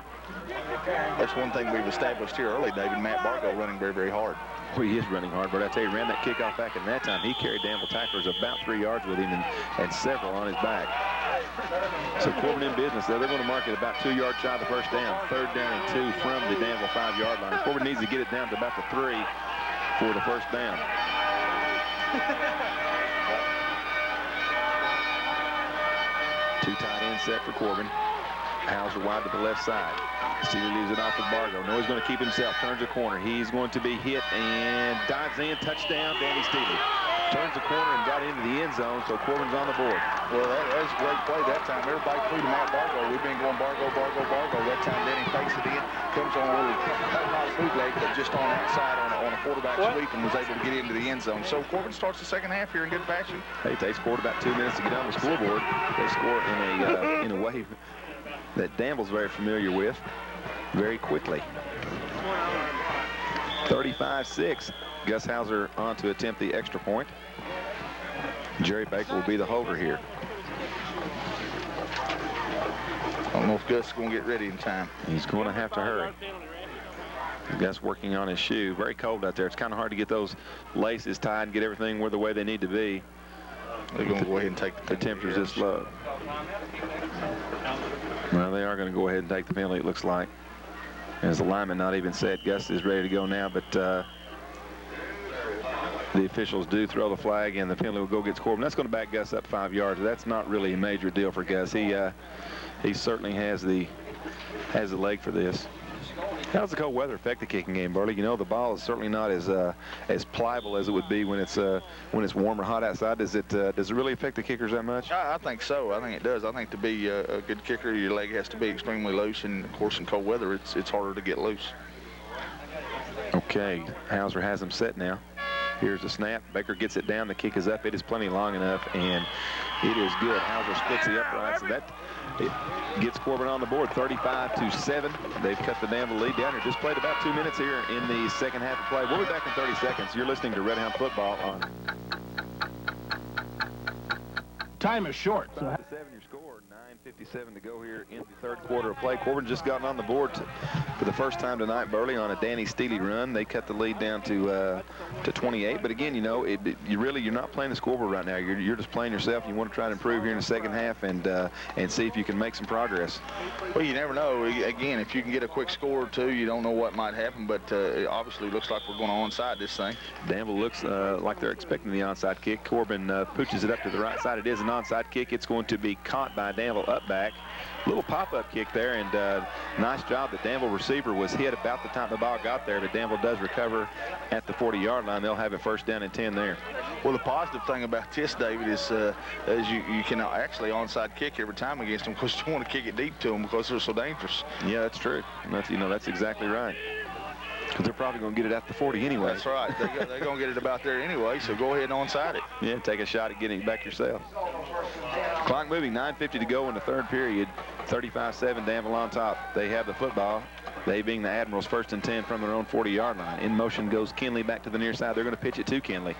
That's one thing we've established here early, David. Matt Bargo running very, very hard. Well, he is running hard, but I tell you, ran that kickoff back in that time. He carried Danville tacklers about 3 yards with him and several on his back. So Corbin in business there. They're going to mark it about 2 yards shy of the first down. 3rd down and 2 from the Danville 5-yard line. Corbin needs to get it down to about the 3 for the first down. Two tight end set for Corbin. Hauser wide to the left side. Steely leaves it off to Bargo. No, he's going to keep himself. Turns the corner. He's going to be hit and dives in. Touchdown, Danny Steely. Turns the corner and got into the end zone, so Corbin's on the board. Well, that was a great play that time. Everybody flew to Matt Bargo. We've been going Bargo, Bargo, Bargo. That time Danny takes it in. Comes on a little bootleg, but just on outside on a quarterback sweep and was able to get into the end zone. So Corbin starts the second half here in good fashion. Hey, it takes Corbin about 2 minutes to get on the scoreboard. They score in a way that Danville's very familiar with very quickly. 35-6. Gus Hauser on to attempt the extra point. Jerry Baker will be the holder here. I don't know if Gus is going to get ready in time. He's going to have to hurry. Gus working on his shoe. Very cold out there. It's kind of hard to get those laces tied and get everything where the way they need to be. They're going to go ahead and take the temperature's this low. Well, they are going to go ahead and take the penalty, it looks like. As the lineman not even said, Gus is ready to go now, but the officials do throw the flag, and the penalty will go against Corbin. That's going to back Gus up 5 yards. That's not really a major deal for Gus. He certainly has the leg for this. How does the cold weather affect the kicking game, Burley? You know, the ball is certainly not as pliable as it would be when it's warm or hot outside. Does it really affect the kickers that much? I think so. I think it does. I think to be a good kicker, your leg has to be extremely loose, and of course in cold weather, it's harder to get loose. Okay, Hauser has him set now. Here's the snap. Baker gets it down. The kick is up. It is plenty long enough, and it is good. Hauser splits the uprights, and that gets Corbin on the board, 35-7. They've cut the Danville lead down here. Just played about 2 minutes here in the second half of play. We'll be back in 30 seconds. You're listening to Red Hound Football on. Time is short. 5-7 your score. 9:57 to go here in the third quarter of play. Corbin just gotten on the board for the first time tonight, Burley, on a Danny Steely run. They cut the lead down to 28. But again, you know, you're not playing the scoreboard right now. You're just playing yourself. You want to try to improve here in the second half and see if you can make some progress. Well, you never know. Again, if you can get a quick score or two, you don't know what might happen. But it obviously looks like we're going to onside this thing. Danville looks like they're expecting the onside kick. Corbin pooches it up to the right side. It is an onside kick. It's going to be caught by Danville up back. Little pop-up kick there, and nice job. The Danville receiver was hit about the time the ball got there, but Danville does recover at the 40-yard line. They'll have it first down and 10 there. Well, the positive thing about this, David, is you can actually onside kick every time against them because you want to kick it deep to them because they're so dangerous. Yeah, that's true. That's exactly right. Because they're probably going to get it at the 40 anyway. That's right. They're going to get it about there anyway, so go ahead and onside it. Yeah, take a shot at getting it back yourself. Clock moving, 9:50 to go in the third period. 35-7, Danville on top. They have the football. They being the Admirals, 1st and 10 from their own 40-yard line. In motion goes Kinley back to the near side. They're going to pitch it to Kinley.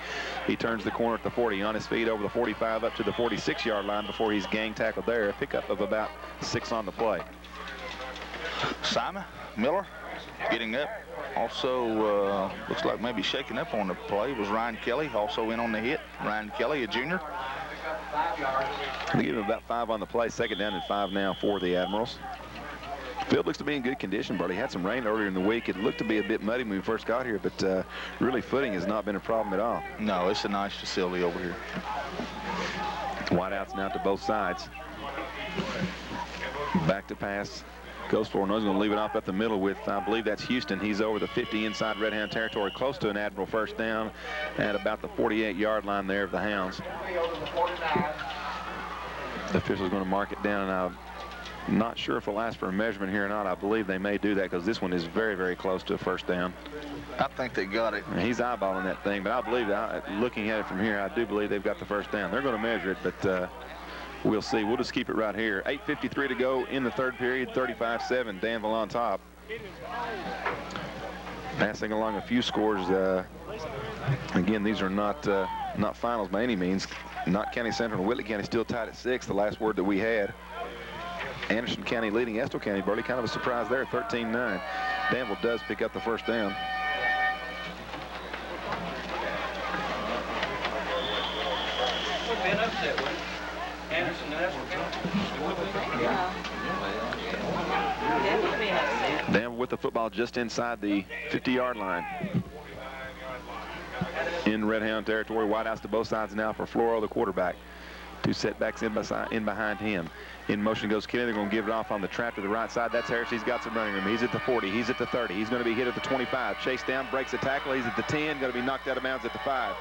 He turns the corner at the 40, on his feet over the 45 up to the 46-yard line before he's gang tackled there. A pickup of about 6 on the play. Simon Miller getting up. Also, looks like maybe shaking up on the play was Ryan Kelly, also in on the hit. Ryan Kelly, a junior. They give him about 5 on the play. 2nd down and 5 now for the Admirals. Field looks to be in good condition, but he had some rain earlier in the week. It looked to be a bit muddy when we first got here, but really footing has not been a problem at all. No, it's a nice facility over here. Wideouts now to both sides. Back to pass. Goes for it. He's going to leave it off at the middle with, I believe that's Houston. He's over the 50 inside Red Hound territory, close to an Admiral first down at about the 48-yard line there of the Hounds. The official's going to mark it down, and I'm not sure if they'll ask for a measurement here or not. I believe they may do that because this one is very, very close to a first down. I think they got it. And he's eyeballing that thing, but I believe that, looking at it from here, I do believe they've got the first down. They're going to measure it, but we'll see. We'll just keep it right here. 8:53 to go in the third period, 35-7, Danville on top. Passing along a few scores. Again, these are not finals by any means. Knott County Central and Whitley County still tied at 6, the last word that we had. Anderson County leading Estill County. Burley, kind of a surprise there, 13-9. Danville does pick up the first down. Danville with the football just inside the 50-yard line. In Red Hound territory, wide outs to both sides now for Floro, the quarterback. 2 setbacks in behind him. In motion goes Kenny. They're going to give it off on the trap to the right side. That's Harris. He's got some running room. He's at the 40. He's at the 30. He's going to be hit at the 25. Chased down, breaks a tackle. He's at the 10. Going to be knocked out of bounds at the 5.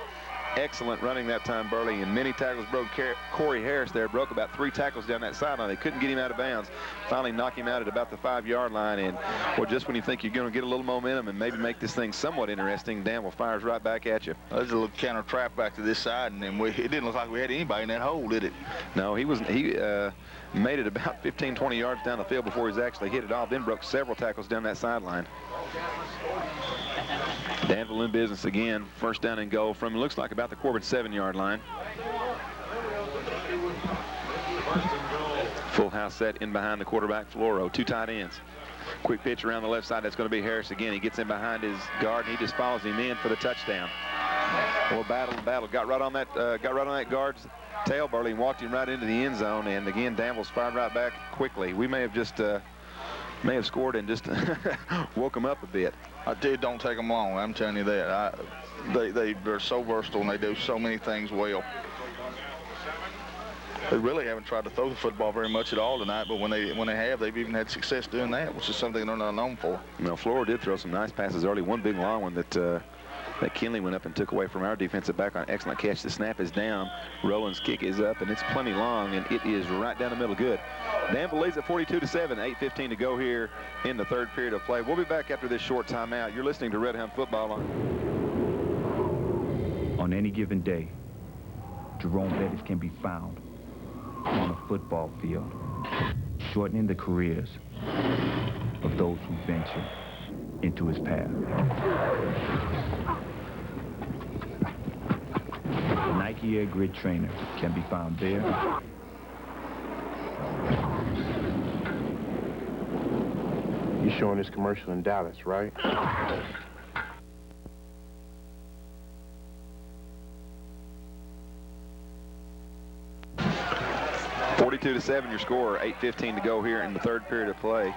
Excellent running that time, Burley, and many tackles broke. Corey Harris there broke about 3 tackles down that sideline. They couldn't get him out of bounds. Finally knock him out at about the 5-yard line. And well, just when you think you're going to get a little momentum and maybe make this thing somewhat interesting, Danville fires right back at you. There's a little counter trap back to this side, and then it didn't look like we had anybody in that hole, did it? No, he made it about 15, 20 yards down the field before he's actually hit it off, then broke several tackles down that sideline. Danville in business again. First down and goal from, it looks like, about the Corbin 7-yard line. Full house set in behind the quarterback, Floro. 2 tight ends. Quick pitch around the left side. That's going to be Harris again. He gets in behind his guard, and he just follows him in for the touchdown. Well, battle. Got right on that guard's tail, Burley, and walked him right into the end zone. And again, Danville's fired right back quickly. We may have just scored and just woke him up a bit. Don't take them long. I'm telling you that. They're so versatile and they do so many things well. They really haven't tried to throw the football very much at all tonight, but when they have, they've even had success doing that, which is something they're not known for. Now, Floro did throw some nice passes early. One big long one that Kinley went up and took away from our defensive back on an excellent catch. The snap is down. Roland's kick is up, and it's plenty long, and it is right down the middle. Good. Danville leads at 42-7. 8:15 to go here in the third period of play. We'll be back after this short timeout. You're listening to Red Hound Football on any given day. Jerome Bettis can be found on a football field, shortening the careers of those who venture into his path. The Nike Air Grid Trainer can be found there. You're showing this commercial in Dallas, right? 42-7 your score. 8:15 to go here in the third period of play.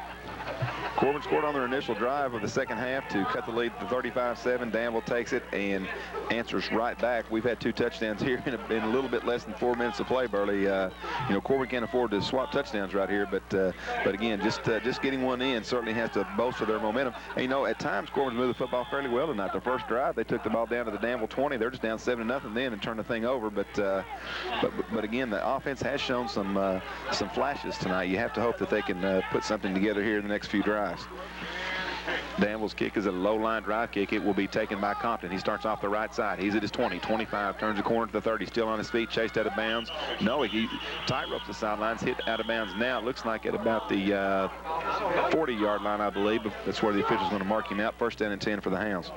Corbin scored on their initial drive of the second half to cut the lead to 35-7. Danville takes it and answers right back. We've had 2 touchdowns here in a little bit less than 4 minutes of play, Burley. Corbin can't afford to swap touchdowns right here, but again, just getting one in certainly has to bolster their momentum. And, at times Corbin's moved the football fairly well tonight. The first drive, they took the ball down to the Danville 20. They're just down 7-0 then and turned the thing over. But again, the offense has shown some flashes tonight. You have to hope that they can put something together here in the next few drives. Danville's kick is a low-line drive kick. It will be taken by Compton. He starts off the right side. He's at his 20, 25, turns the corner to the 30, still on his feet, chased out of bounds. No, he tight ropes the sidelines, hit out of bounds now. It looks like at about the 40-yard line, I believe. That's where the official's going to mark him out. First down and 10 for the Hounds.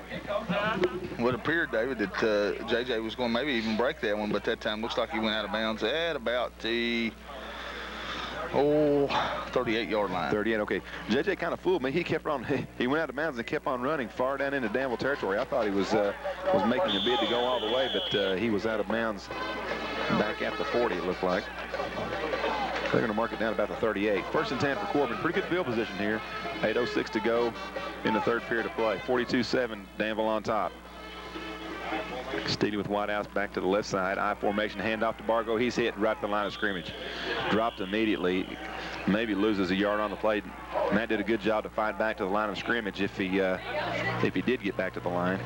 Well, it appeared, David, that JJ was going to maybe even break that one, but that time looks like he went out of bounds at about the 38-yard line. 38, okay. JJ kind of fooled me. He kept on, he went out of bounds and kept on running far down into Danville territory. I thought he was making a bid to go all the way, but he was out of bounds back at the 40, it looked like. They're going to mark it down about the 38. First and 10 for Corbin. Pretty good field position here. 8:06 to go in the third period of play. 42-7, Danville on top. Steedy with Whitehouse back to the left side. I formation, handoff to Bargo. He's hit right at the line of scrimmage. Dropped immediately. Maybe loses a yard on the play. Matt did a good job to fight back to the line of scrimmage if he did get back to the line.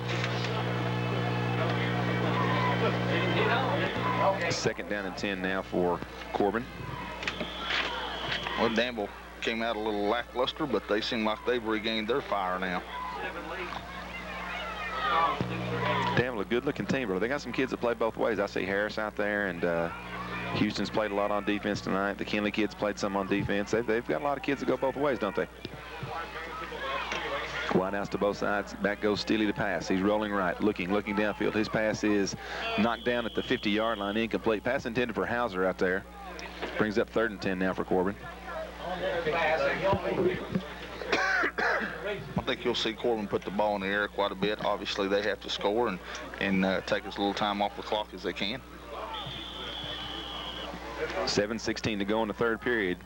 Second down and 10 now for Corbin. Well, Danville came out a little lackluster, but they seem like they've regained their fire now. Danville, a good-looking team, but they got some kids that play both ways. I see Harris out there, and Houston's played a lot on defense tonight. The Kinley kids played some on defense. They've got a lot of kids that go both ways, don't they? Wideouts to both sides. Back goes Steely to pass. He's rolling right, looking downfield. His pass is knocked down at the 50-yard line, incomplete. Pass intended for Hauser out there. Brings up 3rd and 10 now for Corbin. I think you'll see Corbin put the ball in the air quite a bit. Obviously, they have to score and take as little time off the clock as they can. 7:16 to go in the 3rd period.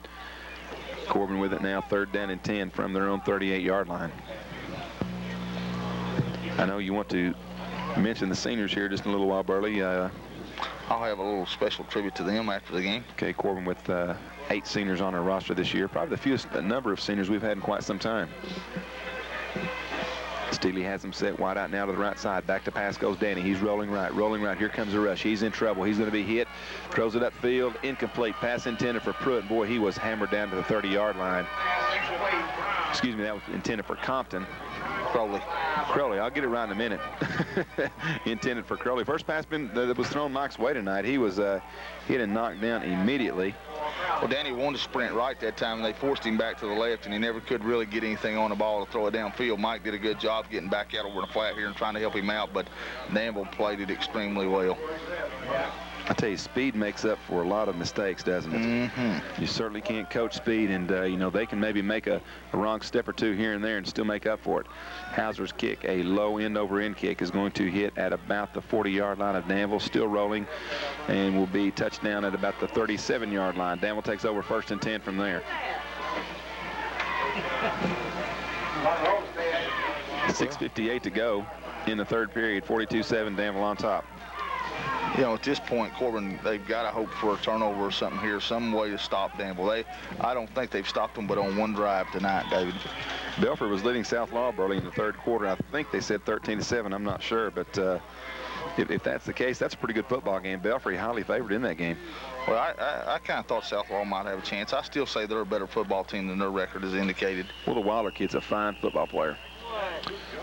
Corbin with it now, 3rd down and 10 from their own 38-yard line. I know you want to mention the seniors here just in a little while, Burley. I'll have a little special tribute to them after the game. Okay, Corbin with 8 seniors on our roster this year. Probably the fewest number of seniors we've had in quite some time. Steely has him set wide out now to the right side. Back to pass goes Danny. He's rolling right. Here comes the rush. He's in trouble. He's going to be hit. Throws it upfield. Incomplete. Pass intended for Pruitt. Boy, he was hammered down to the 30-yard line. Excuse me, that was intended for Compton. Crowley, I'll get it right in a minute. Intended for Crowley. First pass that was thrown Mike's way tonight. He was hit and knocked down immediately. Well, Danny wanted to sprint right that time, and they forced him back to the left, and he never could really get anything on the ball to throw it downfield. Mike did a good job getting back out over the flat here and trying to help him out, but Danville played it extremely well. I tell you, speed makes up for a lot of mistakes, doesn't it? Mm-hmm. You certainly can't coach speed, and you know, they can maybe make a wrong step or two here and there and still make up for it. Hauser's kick, a low end-over-end kick, is going to hit at about the 40-yard line of Danville, still rolling, and will be touchdown at about the 37-yard line. Danville takes over 1st and 10 from there. 6:58 to go in the 3rd period. 42-7, Danville on top. You know, at this point, Corbin, they've got to hope for a turnover or something here, some way to stop Danville. I don't think they've stopped them but on one drive tonight, David. Belford was leading South Law early in the 3rd quarter. I think they said 13-7. I'm not sure, but if that's the case, that's a pretty good football game. Belfry highly favored in that game. Well, I kind of thought South Law might have a chance. I still say they're a better football team than their record has indicated. Well, the Wilder kid's a fine football player.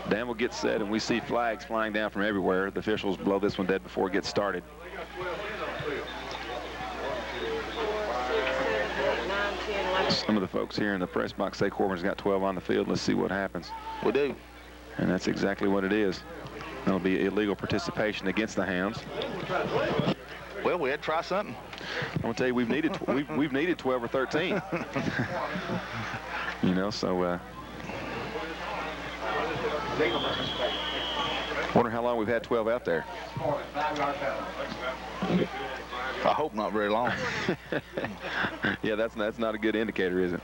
Danville gets set, and we see flags flying down from everywhere. The officials blow this one dead before it gets started. Some of the folks here in the press box say Corbin's got 12 on the field. Let's see what happens. We do. And that's exactly what it is. That'll be illegal participation against the Hounds. Well, we had to try something. I'm gonna tell you, we've needed 12 or 13. You know, so wonder how long we've had 12 out there. I hope not very long. Yeah, that's not a good indicator, is it?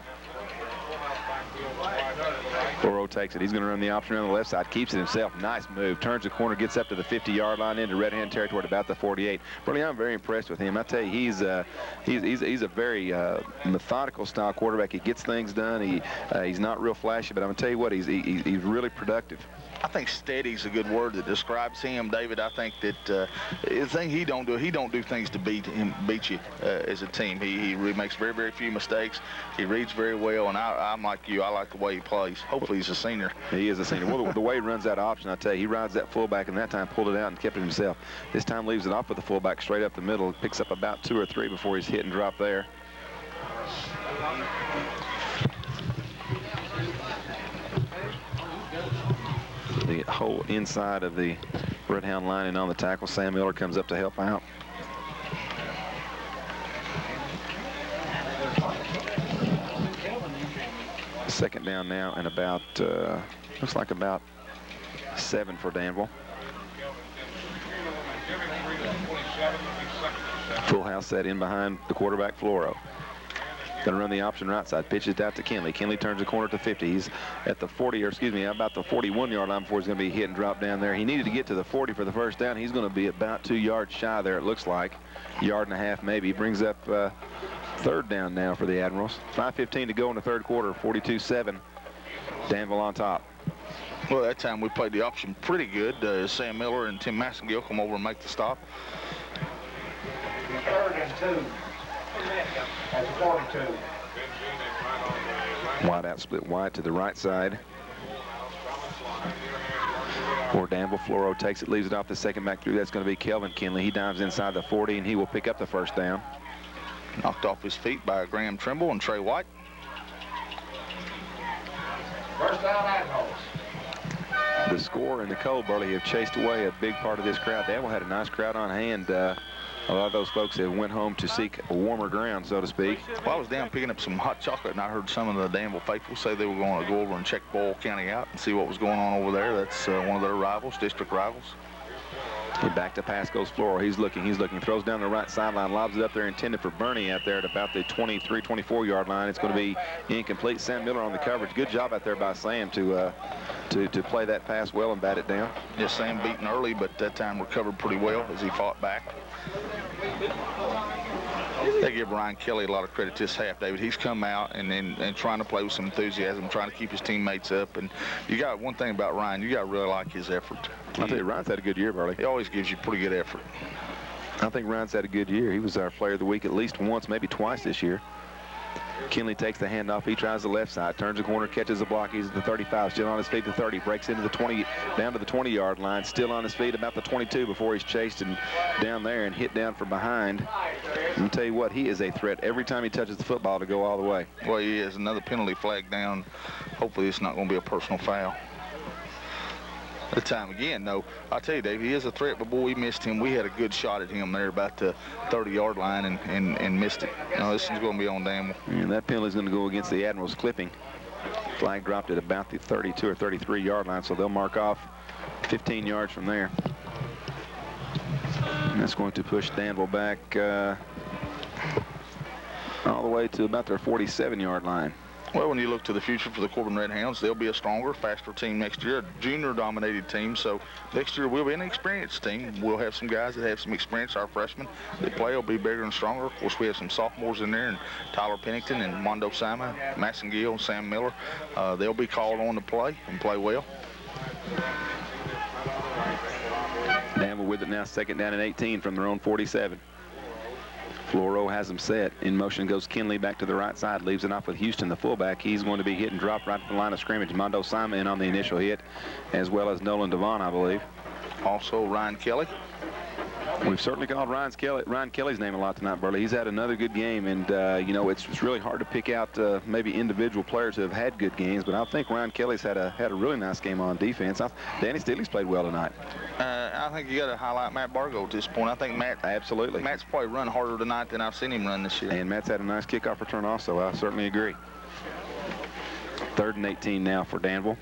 Oro takes it. He's going to run the option around the left side. Keeps it himself. Nice move. Turns the corner. Gets up to the 50-yard line into red-hand territory at about the 48. Really, I'm very impressed with him. I tell you, he's a very methodical style quarterback. He gets things done. He's not real flashy, but I'm going to tell you what, he's really productive. I think steady's a good word that describes him, David. I think that the thing he don't do things to beat you as a team. He makes very, very few mistakes. He reads very well, and I'm like you. I like the way he plays. Hopefully he's a senior. He is a senior. Well, the way he runs that option, I tell you, he rides that fullback, and that time pulled it out and kept it himself. This time leaves it off with the fullback straight up the middle. Picks up about 2 or 3 before he's hit and dropped there. The whole inside of the Red Hound line and on the tackle. Sam Miller comes up to help out. Second down now and about, looks like about 7 for Danville. Full house set in behind the quarterback, Floro. Going to run the option right side. Pitches out to Kinley. Kinley turns the corner to 50. He's at the 40, or excuse me, about the 41-yard line before he's going to be hit and drop down there. He needed to get to the 40 for the first down. He's going to be about 2 yards shy there, it looks like. Yard and a half maybe. He brings up third down now for the Admirals. 5:15 to go in the third quarter. 42-7. Danville on top. Well, that time we played the option pretty good. Sam Miller and Tim Massengill come over and make the stop. 3rd and 2. That's 42. Wide out, split wide to the right side. For Danville, Floro takes it, leaves it off the second back through. That's going to be Kelvin Kinley. He dives inside the 40, and he will pick up the first down. Knocked off his feet by Graham Trimble and Trey White. First down, Admirals. The score and the cold, Burley, have chased away a big part of this crowd. Danville had a nice crowd on hand. A lot of those folks have went home to seek a warmer ground, so to speak. Well, I was down picking up some hot chocolate, and I heard some of the Danville faithful say they were going to go over and check Boyle County out and see what was going on over there. That's one of their rivals, district rivals. Back to pass goes Floro. He's looking, throws down the right sideline, lobs it up there, intended for Bernie out there at about the 23, 24-yard line. It's going to be incomplete. Sam Miller on the coverage. Good job out there by Sam to play that pass well and bat it down. Yes, Sam beaten early, but that time recovered pretty well as he fought back. They give Ryan Kelly a lot of credit this half, David. He's come out and trying to play with some enthusiasm, trying to keep his teammates up. And you got one thing about Ryan, you got to really like his effort. I think Ryan's had a good year, Burley. He always gives you pretty good effort. I think Ryan's had a good year. He was our player of the week at least once, maybe twice this year. Kinley takes the handoff. He tries the left side, turns the corner, catches the block. He's at the 35, still on his feet, the 30, breaks into the 20, down to the 20-yard line, still on his feet about the 22 before he's chased and down there and hit down from behind. I'll tell you what, he is a threat every time he touches the football to go all the way. Well, he is. Another penalty flag down. Hopefully it's not going to be a personal foul. The time again, though, I'll tell you, Dave, he is a threat, but boy, we missed him. We had a good shot at him there about the 30-yard line and missed it. No, this one's going to be on Danville. And that penalty is going to go against the Admirals clipping. Flag dropped at about the 32 or 33-yard line, so they'll mark off 15 yards from there. And that's going to push Danville back all the way to about their 47-yard line. Well, when you look to the future for the Corbin Red Hounds, they'll be a stronger, faster team next year, a junior-dominated team. So next year we'll be an experienced team. We'll have some guys that have some experience. Our freshmen that play will be bigger and stronger. Of course, we have some sophomores in there, and Tyler Pennington and Mondo Simon, Masson Gill, and Sam Miller. They'll be called on to play and play well. Danville with it now, second down and 18 from their own 47. Floro has them set. In motion goes Kinley back to the right side, leaves it off with Houston, the fullback. He's going to be hit and dropped right at the line of scrimmage. Mondo Simon in on the initial hit, as well as Nolan Devon, I believe. Also Ryan Kelly. We've certainly called Ryan Kelly's name a lot tonight, Burley. He's had another good game, and you know, it's really hard to pick out maybe individual players who have had good games, but I think Ryan Kelly's had a really nice game on defense. Danny Steely's played well tonight. I think you got to highlight Matt Bargo at this point. I think Matt's probably run harder tonight than I've seen him run this year. And Matt's had a nice kickoff return also. I certainly agree. 3rd and 18 now for Danville.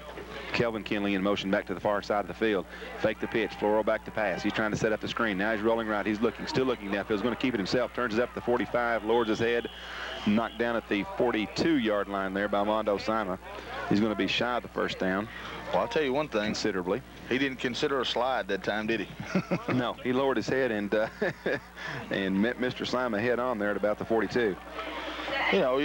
Kelvin Kinley in motion back to the far side of the field. Fake the pitch. Floro back to pass. He's trying to set up the screen. Now he's rolling right. He's looking, still looking downfield. He's going to keep it himself. Turns it up to the 45. Lowers his head. Knocked down at the 42-yard line there by Mondo Simon. He's going to be shy of the first down. Well, I'll tell you one thing. Considerably. He didn't consider a slide that time, did he? No, he lowered his head and met Mr. Simon head on there at about the 42. You know,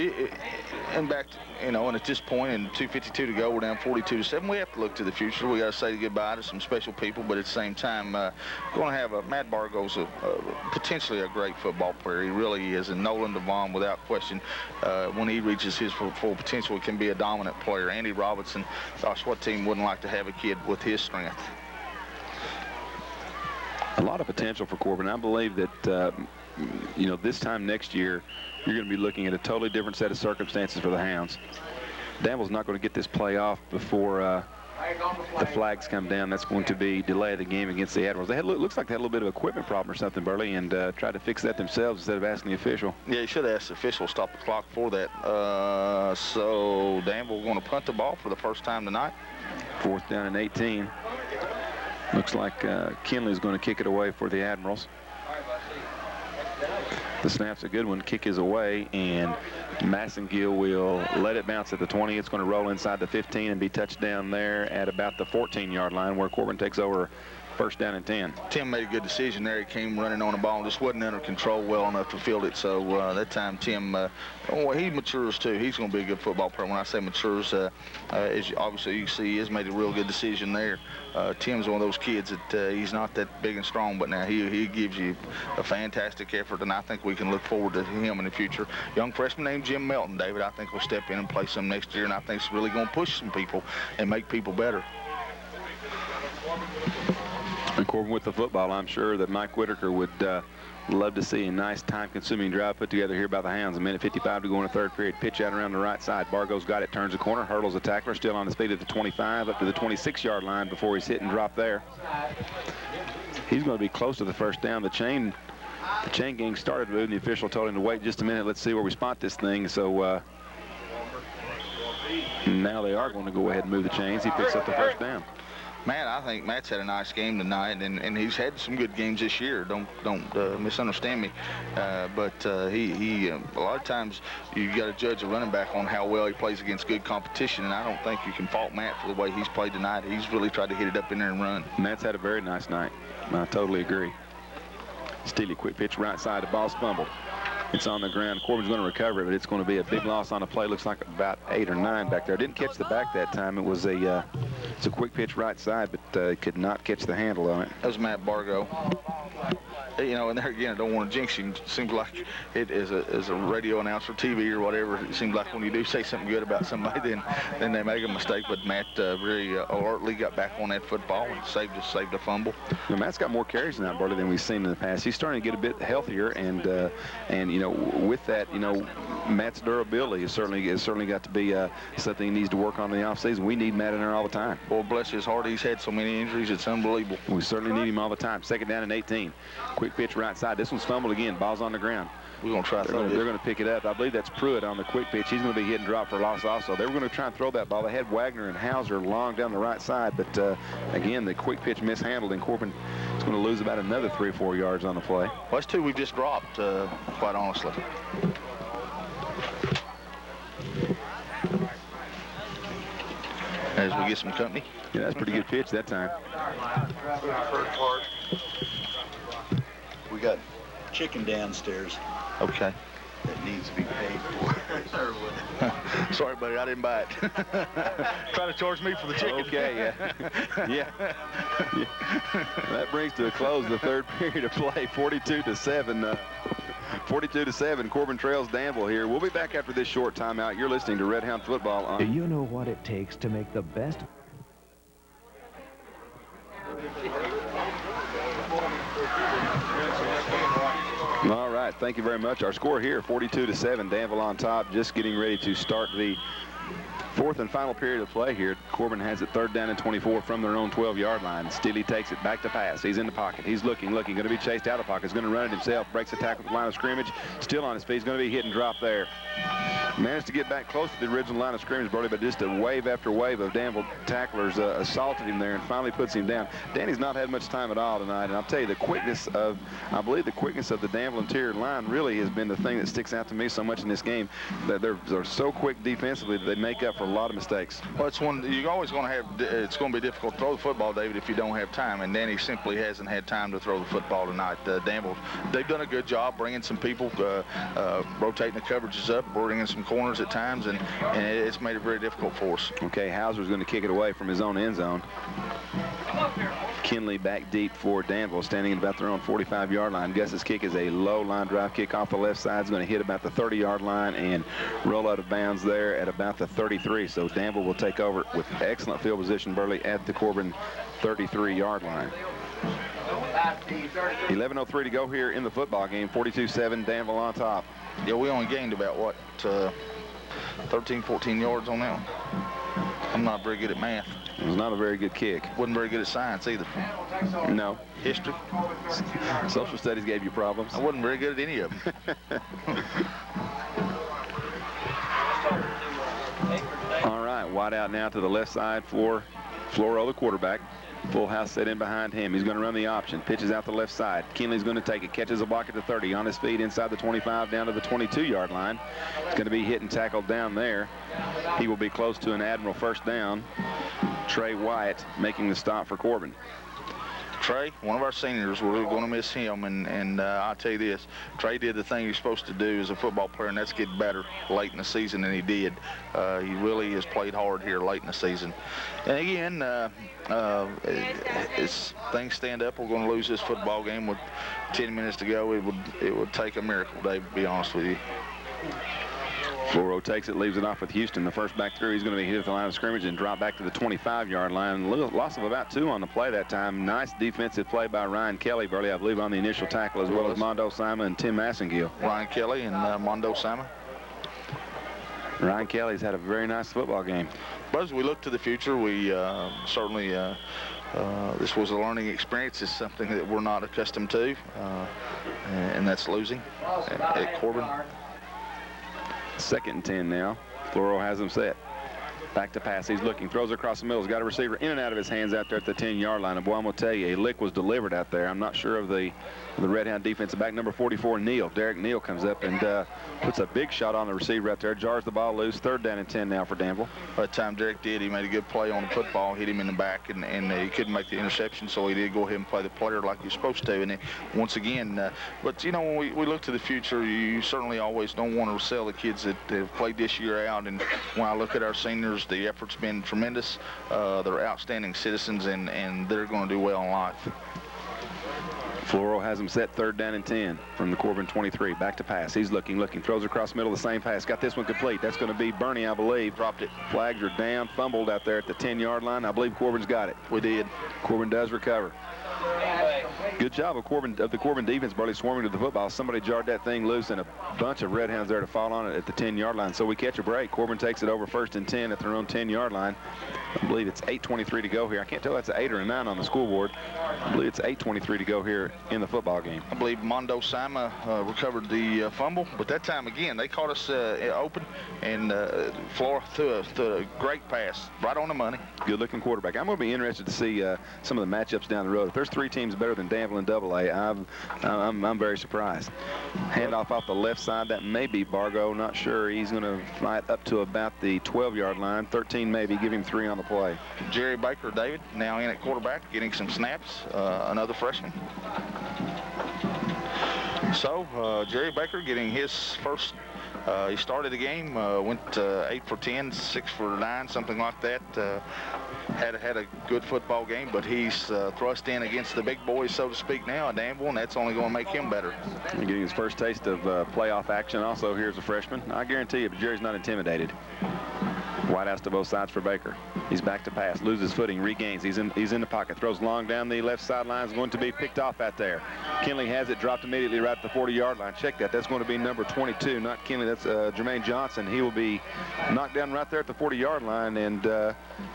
and back to, you know, and at this point in 2:52 to go, we're down 42-7. We have to look to the future. We got to say goodbye to some special people, but at the same time, going to have Matt Bargo's potentially a great football player. He really is, and Nolan Devon, without question, when he reaches his full potential, can be a dominant player. Andy Robinson, gosh, what team wouldn't like to have a kid with his strength? A lot of potential for Corbin. I believe that, you know, this time next year, you're going to be looking at a totally different set of circumstances for the Hounds. Danville's not going to get this play off before the flags come down. That's going to be delay of the game against the Admirals. Looks like they had a little bit of equipment problem or something, Burley, and tried to fix that themselves instead of asking the official. Yeah, you should have asked the official to stop the clock for that. So Danville going to punt the ball for the first time tonight. 4th down and 18. Looks like Kinley's going to kick it away for the Admirals. The snap's a good one. Kick is away, and Massengill will let it bounce at the 20. It's going to roll inside the 15 and be touched down there at about the 14-yard line, where Corbin takes over First down and 10. Tim made a good decision there. He came running on the ball and just wasn't under control well enough to field it. So that time Tim, he matures too. He's going to be a good football player. When I say matures, as obviously you see, he has made a real good decision there. Tim's one of those kids that he's not that big and strong, but now he gives you a fantastic effort, and I think we can look forward to him in the future. Young freshman named Jim Melton, David, I think will step in and play some next year, and I think it's really going to push some people and make people better. And Corbin with the football, I'm sure that Mike Whitaker would love to see a nice time-consuming drive put together here by the Hounds. A minute 55 to go in the third period. Pitch out around the right side. Bargo's got it, turns the corner, hurdles the tackler, still on his feet at the 25, up to the 26-yard line before he's hit and dropped there. He's going to be close to the first down. The chain gang started moving. The official told him to wait just a minute. Let's see where we spot this thing. So now they are going to go ahead and move the chains. He picks up the first down. Matt, I think Matt's had a nice game tonight, and he's had some good games this year. Don't misunderstand me, but he a lot of times you got to judge a running back on how well he plays against good competition, and I don't think you can fault Matt for the way he's played tonight. He's really tried to hit it up in there and run. Matt's had a very nice night. I totally agree. Steely, quick pitch right side. The ball's fumbled. It's on the ground. Corbin's going to recover it, but it's going to be a big loss on the play. Looks like about 8 or 9 back there. Didn't catch the back that time. It was it's a quick pitch right side, but could not catch the handle on it. That was Matt Bargo. You know, and there again, I don't want to jinx him. It seems like it as a radio announcer, TV or whatever, it seems like when you do say something good about somebody, then they make a mistake. But Matt very alertly got back on that football and saved a fumble. You know, Matt's got more carries now, Burley, than we've seen in the past. He's starting to get a bit healthier, and you know, with that, you know, Matt's durability has certainly got to be something he needs to work on in the offseason. We need Matt in there all the time. Boy, bless his heart, he's had so many injuries, it's unbelievable. We certainly need him all the time. Second down and 18. Quick pitch right side. This one's fumbled again. Ball's on the ground. We're going to try. They're going to pick it up. I believe that's Pruitt on the quick pitch. He's going to be hit and drop for a loss also. They were going to try and throw that ball. They had Wagner and Hauser long down the right side, but again, the quick pitch mishandled, and Corbin is going to lose about another 3 or 4 yards on the play. Well, that's 2 we've just dropped, quite honestly. As we get some company. Yeah, that's a pretty good pitch that time. We got chicken downstairs. Okay. That needs to be paid for. Sorry, buddy, I didn't buy it. Trying to charge me for the chicken. Okay, yeah. That brings to a close the third period of play, 42-7. 42-7. Corbin trails Danville here. We'll be back after this short timeout. You're listening to Red Hound Football on. Do you know what it takes to make the best? All right, thank you very much. Our score here, 42-7. Danville on top, just getting ready to start the 4th and final period of play here. Corbin has it 3rd down and 24 from their own 12-yard line. Steely takes it back to pass. He's in the pocket. He's looking, going to be chased out of the pocket. He's going to run it himself. Breaks the tackle at the line of scrimmage. Still on his feet. He's going to be hit and drop there. Managed to get back close to the original line of scrimmage, Burley, but just a wave after wave of Danville tacklers assaulted him there and finally puts him down. Danny's not had much time at all tonight, and I'll tell you, I believe the quickness of the Danville interior line really has been the thing that sticks out to me so much in this game. That they're so quick defensively that they make up for a lot of mistakes. Well, it's one you're always going to have. It's going to be difficult to throw the football, David, if you don't have time, and Danny simply hasn't had time to throw the football tonight. Danville, they've done a good job bringing some people, rotating the coverages up, bringing some corners at times, and it's made it very difficult for us. Okay, Hauser's going to kick it away from his own end zone. Kinley back deep for Danville, standing at about their own 45-yard line. Gus's kick is a low line drive kick off the left side. It's going to hit about the 30-yard line and roll out of bounds there at about the 33. So Danville will take over with excellent field position, Burley, at the Corbin 33-yard line. 11:03 to go here in the football game. 42-7, Danville on top. Yeah, we only gained about, what, 13, 14 yards on that one. I'm not very good at math. It was not a very good kick. Wasn't very good at science either. No. History. Social studies gave you problems. I wasn't very good at any of them. All right, wide out now to the left side for Floro, the quarterback. Full house set in behind him. He's going to run the option. Pitches out the left side. Kinley's going to take it. Catches a block at the 30. On his feet inside the 25 down to the 22-yard line. He's going to be hit and tackled down there. He will be close to an Admiral first down. Trey Wyatt making the stop for Corbin. Trey, one of our seniors, we're going to miss him, and I'll tell you this, Trey did the thing he's supposed to do as a football player, and that's get better late in the season than he did. He really has played hard here late in the season. And again, as things stand up, we're going to lose this football game with 10 minutes to go. It would take a miracle, Dave, to be honest with you. Floro takes it, leaves it off with Houston. The first back through, he's going to be hit at the line of scrimmage and drop back to the 25-yard line. Loss of about 2 on the play that time. Nice defensive play by Ryan Kelly, Burley, I believe, on the initial tackle, as well as Mondo Simon and Tim Massengill. Ryan Kelly and Mondo Simon. Ryan Kelly's had a very nice football game. But as we look to the future, we certainly, this was a learning experience. It's something that we're not accustomed to, and that's losing at Corbin. 2nd and 10 now. Floro has him set. Back to pass. He's looking. Throws across the middle. He's got a receiver in and out of his hands out there at the 10-yard line. And boy, I'm going to tell you, a lick was delivered out there. I'm not sure of the Red Hound defensive back, number 44, Neal. Derek Neal comes up and puts a big shot on the receiver out there. Jars the ball loose. 3rd down and 10 now for Danville. By the time Derek did, he made a good play on the football, hit him in the back, and he couldn't make the interception, so he did go ahead and play the player like he's supposed to. And once again, but, you know, when we look to the future, you certainly always don't want to sell the kids that have played this year out. And when I look at our seniors, the effort's been tremendous. They're outstanding citizens, and they're going to do well in life. Floro has him set 3rd down and 10 from the Corbin 23. Back to pass. He's looking, throws across the middle of the same pass. Got this one complete. That's going to be Bernie, I believe. Dropped it. Flags are down, fumbled out there at the 10-yard line. I believe Corbin's got it. We did. Corbin does recover. Good job of the Corbin defense, Burley, swarming to the football. Somebody jarred that thing loose, and a bunch of Red Hounds there to fall on it at the 10-yard line. So we catch a break. Corbin takes it over 1st and 10 at their own 10-yard line. I believe it's 8:23 to go here. I can't tell if that's an 8 or a 9 on the scoreboard. I believe it's 8:23 to go here in the football game. I believe Mondo Sama recovered the fumble, but that time again they caught us open, and Flora threw a great pass right on the money. Good-looking quarterback. I'm going to be interested to see some of the matchups down the road. If there's 3 teams better than Danville in AA, I'm very surprised. Handoff off the left side. That may be Bargo. Not sure. He's going to fight up to about the 12-yard line. 13 maybe. Give him 3 on the play. Jerry Baker, David, now in at quarterback, getting some snaps. Another freshman. So Jerry Baker getting his first. He started the game, went 8 for 10, 6 for 9, something like that. Had a good football game, but he's thrust in against the big boys, so to speak, now at Danville, and that's only going to make him better. And getting his first taste of playoff action. Also, here's a freshman. I guarantee you, but Jerry's not intimidated. White house to both sides for Baker. He's back to pass, loses footing, regains. He's in the pocket, throws long down the left sideline. Is going to be picked off out there. Kinley has it, dropped immediately right at the 40-yard line. Check that. That's going to be number 22, not Kinley. That's Jermaine Johnson. He will be knocked down right there at the 40-yard line, and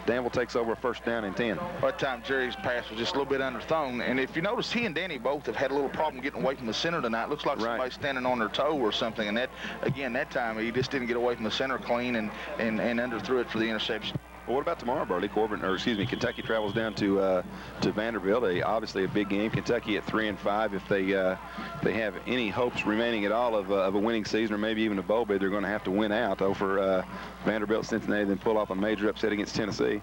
Danville takes over 1st down and 10. By the time Jerry's pass was just a little bit underthrown, and if you notice, he and Danny both have had a little problem getting away from the center tonight. Looks like somebody's standing on their toe or something, and that, again, that time he just didn't get away from the center clean and underthrew it for the interception. Well, what about tomorrow, Burley? Kentucky travels down to Vanderbilt. Obviously a big game. Kentucky at 3-5. If they have any hopes remaining at all of a winning season or maybe even a bowl bid, they're going to have to win out over Vanderbilt, Cincinnati, then pull off a major upset against Tennessee.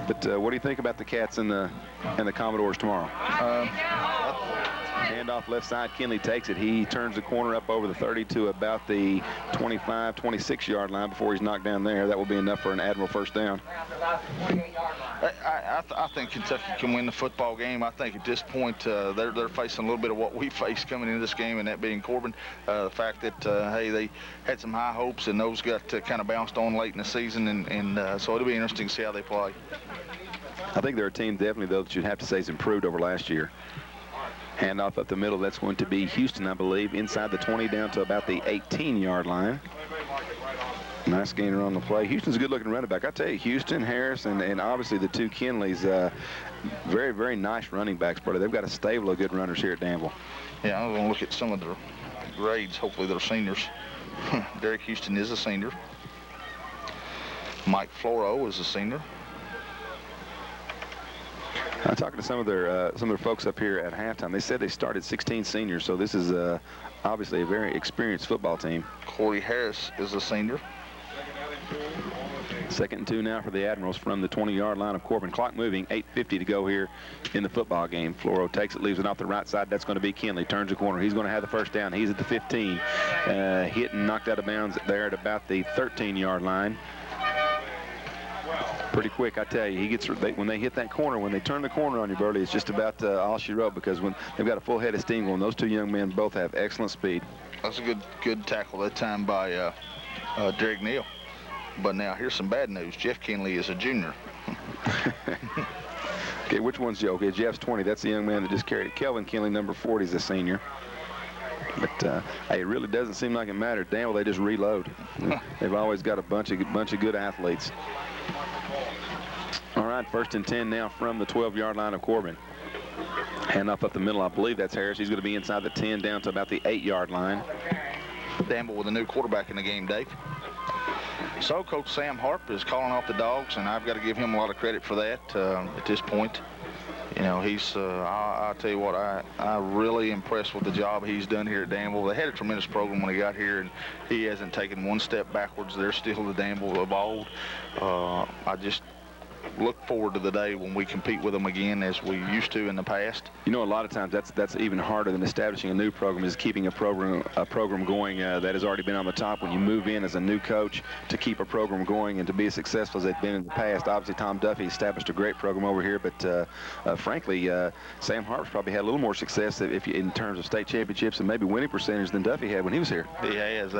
But what do you think about the Cats and the Commodores tomorrow? Handoff left side. Kinley takes it. He turns the corner up over the 30 to about the 25, 26-yard line before he's knocked down there. That will be enough for an Admiral 1st down. I think Kentucky can win the football game. I think at this point they're facing a little bit of what we faced coming into this game, and that being Corbin. The fact that, hey, they had some high hopes, and those got kind of bounced on late in the season, and so it'll be interesting to see how they play. I think they're a team definitely, though, that you'd have to say is improved over last year. Handoff up the middle. That's going to be Houston, I believe, inside the 20 down to about the 18-yard line. Nice gainer on the play. Houston's a good-looking running back. I tell you, Houston, Harris, and obviously the 2 Kinleys, very, very nice running backs, brother. They've got a stable of good runners here at Danville. Yeah, I'm going to look at some of their grades. Hopefully they're seniors. Derek Houston is a senior. Mike Floro is a senior. I'm talking to some of their folks up here at halftime. They said they started 16 seniors, so this is obviously a very experienced football team. Corey Harris is a senior. 2nd and 2 now for the Admirals from the 20-yard line of Corbin. Clock moving, 8:50 to go here in the football game. Floro takes it, leaves it off the right side. That's going to be Kinley. Turns the corner. He's going to have the first down. He's at the 15. Hit and knocked out of bounds there at about the 13-yard line. Pretty quick, I tell you. When they hit that corner, when they turn the corner on you, Burley, it's just about all she wrote, because when they've got a full head of steam going, those two young men both have excellent speed. That's a good tackle that time by Derek Neal. But now here's some bad news. Jeff Kinley is a junior. Okay, which one's Joe? Okay, Jeff's 20. That's the young man that just carried it. Kelvin Kinley, number 40, is a senior. But hey, it really doesn't seem like it matters. Danville, they just reload. They've always got a bunch of good athletes. All right, 1st and 10 now from the 12-yard line of Corbin. Hand off up the middle. I believe that's Harris. He's going to be inside the 10 down to about the 8-yard line. Danville with a new quarterback in the game, Dave. So Coach Sam Harp is calling off the dogs, and I've got to give him a lot of credit for that at this point. You know, he's, I'll tell you what, I'm really impressed with the job he's done here at Danville. They had a tremendous program when he got here, and he hasn't taken one step backwards. They're still the Danville of old. I just look forward to the day when we compete with them again as we used to in the past. You know, a lot of times that's even harder than establishing a new program, is keeping a program going that has already been on the top. When you move in as a new coach to keep a program going and to be as successful as they've been in the past. Obviously, Tom Duffy established a great program over here, but frankly, Sam Harp's probably had a little more success in terms of state championships and maybe winning percentage than Duffy had when he was here. He has.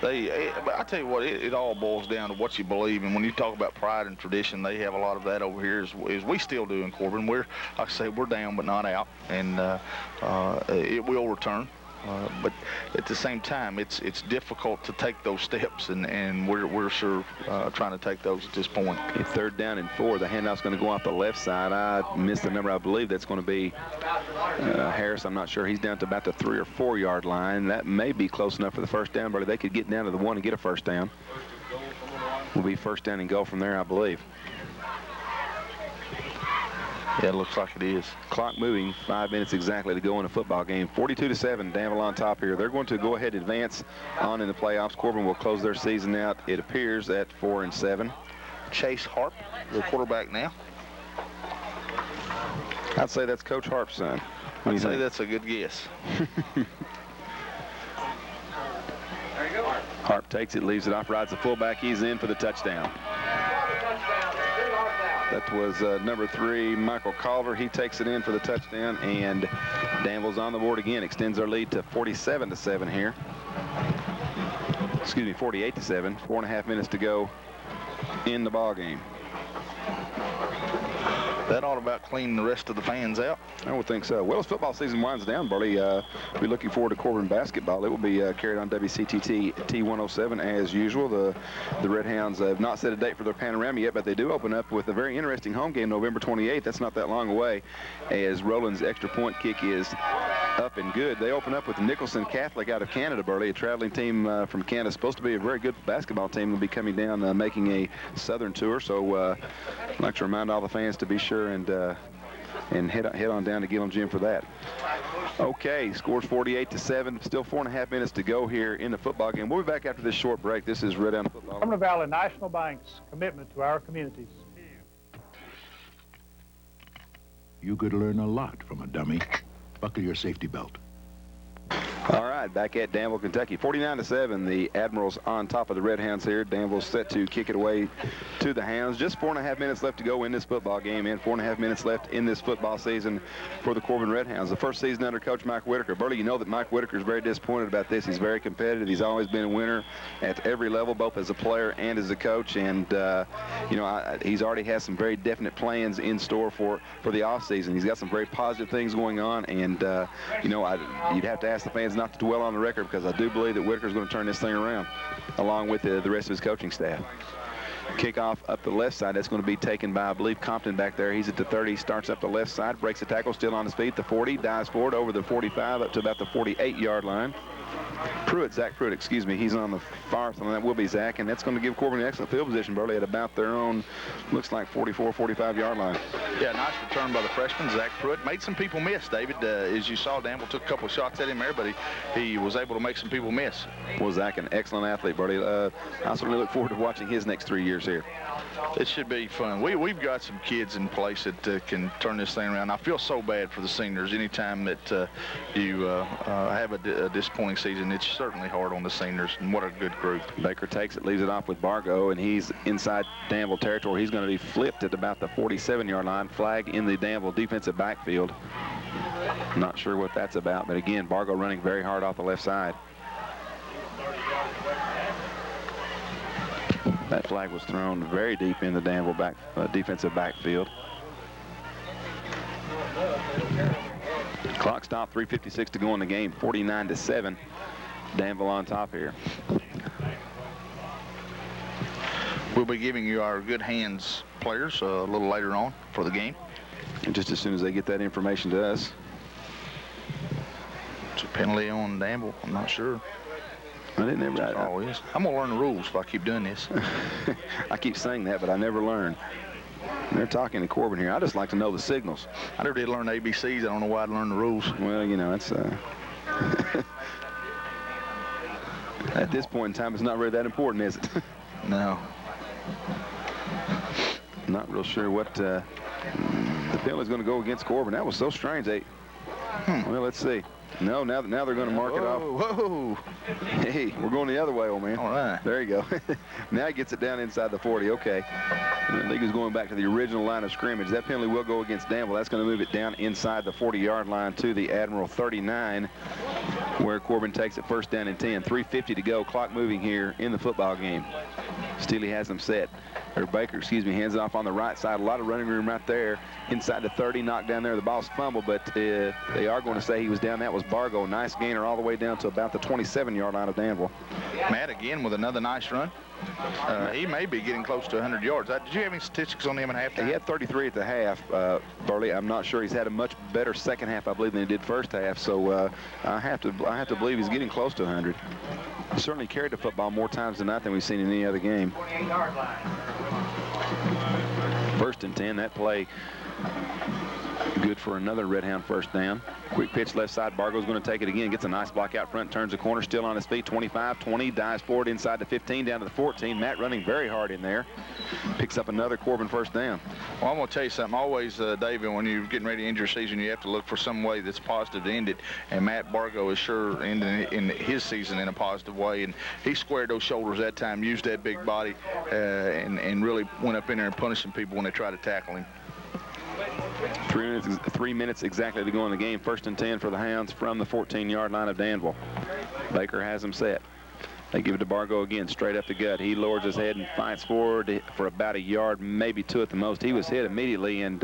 But I tell you what, it all boils down to what you believe. And when you talk about pride and tradition, they have a lot of that over here, as we still do in Corbin. Like I say, we're down but not out, and it will return. But at the same time, it's difficult to take those steps, and we're sure trying to take those at this point. Okay, 3rd down and 4. The handoff's going to go off the left side. I missed the number. I believe that's going to be Harris. I'm not sure. He's down to about the 3 or 4 yard line. That may be close enough for the first down, but they could get down to the 1 and get a first down. Will be first down and go from there, I believe. Yeah, it looks like it is. Clock moving, 5 minutes exactly to go in a football game. 42-7, Danville on top here. They're going to go ahead and advance on in the playoffs. Corbin will close their season out, it appears, at 4-7. Chase Harp, the quarterback now. I'd say that's Coach Harp's son. I'd say that's a good guess. Harp takes it, leaves it off, rides the fullback. He's in for the touchdown. That was number 3, Michael Calder. He takes it in for the touchdown, and Danville's on the board again. Extends their lead to 47-7 here. Excuse me, 48-7. 4.5 minutes to go in the ball game. That ought to about clean the rest of the fans out. I would think so. Well, as football season winds down, Burley, we're looking forward to Corbin basketball. It will be carried on WCTT T107 as usual. The Red Hounds have not set a date for their panorama yet, but they do open up with a very interesting home game November 28th. That's not that long away, as Roland's extra point kick is up and good. They open up with Nicholson Catholic out of Canada, Burley, a traveling team from Canada. Supposed to be a very good basketball team. Will be coming down making a southern tour. So I'd like to remind all the fans to be sure and head on down to Gillum Gym for that. Okay, scores 48-7. Still 4.5 minutes to go here in the football game. We'll be back after this short break. This is Red Hound Football. Sumner Valley National Bank's commitment to our communities. You could learn a lot from a dummy. Buckle your safety belt. All right, back at Danville, Kentucky. 49-7, the Admirals on top of the Red Hounds here. Danville set to kick it away to the Hounds. Just 4.5 minutes left to go in this football game, and 4.5 minutes left in this football season for the Corbin Red Hounds. The first season under Coach Mike Whitaker. Burley, you know that Mike Whitaker is very disappointed about this. He's very competitive. He's always been a winner at every level, both as a player and as a coach. And, he's already has some very definite plans in store for the offseason. He's got some very positive things going on, and, you'd have to ask the fans not to dwell on the record, because I do believe that Whitaker's going to turn this thing around, along with the rest of his coaching staff. Kickoff up the left side. That's going to be taken by, I believe, Compton back there. He's at the 30, starts up the left side, breaks the tackle, still on his feet. The 40, dives forward over the 45 up to about the 48-yard line. Zach Pruitt, excuse me. He's on the far side, and that will be Zach, and that's going to give Corbin an excellent field position, Burley, at about their own, looks like 44, 45-yard line. Yeah, nice return by the freshman, Zach Pruitt. Made some people miss, David. As you saw, Danville took a couple of shots at him there, but he was able to make some people miss. Well, Zach, an excellent athlete, Burley. I certainly look forward to watching his next 3 years here. It should be fun. We've got some kids in place that can turn this thing around. I feel so bad for the seniors. Anytime that you have a disappointing season, it's certainly hard on the seniors, and what a good group. Baker takes it, leaves it off with Bargo, and he's inside Danville territory. He's going to be flipped at about the 47-yard line. Flag in the Danville defensive backfield. Not sure what that's about, but again, Bargo running very hard off the left side. That flag was thrown very deep in the Danville defensive backfield. Clock stop, 3:56 to go in the game, 49-7. Danville on top here. We'll be giving you our good hands players a little later on for the game. And just as soon as they get that information to us. It's a penalty on Danville, I'm not sure. I didn't ever. I'm going to learn the rules if I keep doing this. I keep saying that, but I never learn. They're talking to Corbin here. I just like to know the signals. I never did learn ABCs. I don't know why I'd learn the rules. Well, you know, it's at this point in time, it's not really that important, is it? No. Not real sure what the penalty is going to go against Corbin. That was so strange. Well, let's see. No, now they're going to mark it off. Whoa. Hey, we're going the other way, old man. All right. There you go. Now he gets it down inside the 40. Okay. I think he's going back to the original line of scrimmage. That penalty will go against Danville. That's going to move it down inside the 40-yard line to the Admiral 39, where Corbin takes it first down and 10. 3:50 to go. Clock moving here in the football game. Steely has them set. Or Baker, excuse me, hands it off on the right side. A lot of running room right there. Inside the 30, knocked down there. The ball's fumbled, but they are going to say he was down. That was Bargo. Nice gainer all the way down to about the 27-yard line of Danville. Matt again with another nice run. He may be getting close to 100 yards. Did you have any statistics on him at halftime? He had 33 at the half, Burley. I'm not sure. He's had a much better second half, I believe, than he did first half. So I have to believe he's getting close to 100. He certainly carried the football more times than not than we've seen in any other game. 48-yard line. First and 10. That play good for another Red Hound first down. Quick pitch left side. Bargo's going to take it again. Gets a nice block out front. Turns the corner. Still on his feet. 25, 20. Dives forward inside the 15. Down to the 14. Matt running very hard in there. Picks up another Corbin first down. Well, I'm going to tell you something. Always, David, when you're getting ready to end your season, you have to look for some way that's positive to end it. And Matt Bargo is sure ending in his season in a positive way. And he squared those shoulders that time, used that big body, and really went up in there and punished some people when they tried to tackle him. 3 minutes exactly to go in the game. First and 10 for the Hounds from the 14-yard line of Danville. Baker has them set. They give it to Bargo again, straight up the gut. He lowers his head and fights forward for about a yard, maybe two at the most. He was hit immediately and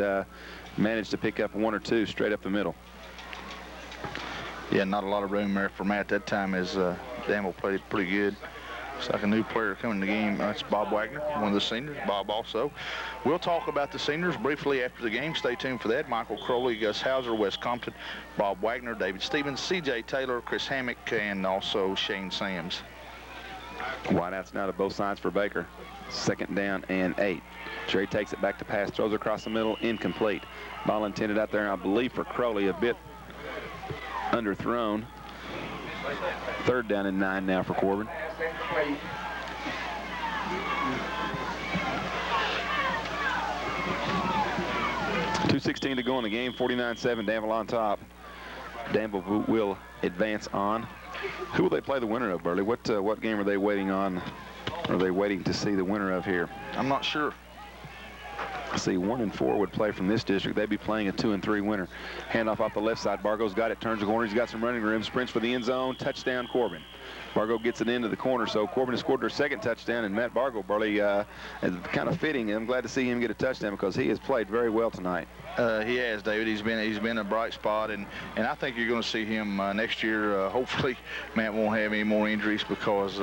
managed to pick up one or two straight up the middle. Yeah, not a lot of room there for Matt that time as Danville played pretty good. Looks like a new player coming in the game. That's Bob Wagner, one of the seniors. Bob also. We'll talk about the seniors briefly after the game. Stay tuned for that. Michael Crowley, Gus Hauser, Wes Compton, Bob Wagner, David Stevens, C.J. Taylor, Chris Hammock, and also Shane Sams. Wideouts now to both sides for Baker. Second down and 8. Jerry takes it back to pass, throws across the middle, incomplete. Ball intended out there, I believe, for Crowley, a bit underthrown. Third down and 9 now for Corbin. 2:16 to go in the game. 49-7. Danville on top. Danville will advance on. Who will they play the winner of, Burley? What game are they waiting on? Are they waiting to see the winner of here? I'm not sure. I see 1 and 4 would play from this district. They'd be playing a 2 and 3 winner. Handoff off the left side. Bargo's got it. Turns the corner. He's got some running room. Sprints for the end zone. Touchdown, Corbin. Bargo gets it into the corner. So Corbin has scored their second touchdown. And Matt Bargo, Burley, is kind of fitting. I'm glad to see him get a touchdown because he has played very well tonight. He has, David. He's been a bright spot, and I think you're going to see him next year. Hopefully, Matt won't have any more injuries because,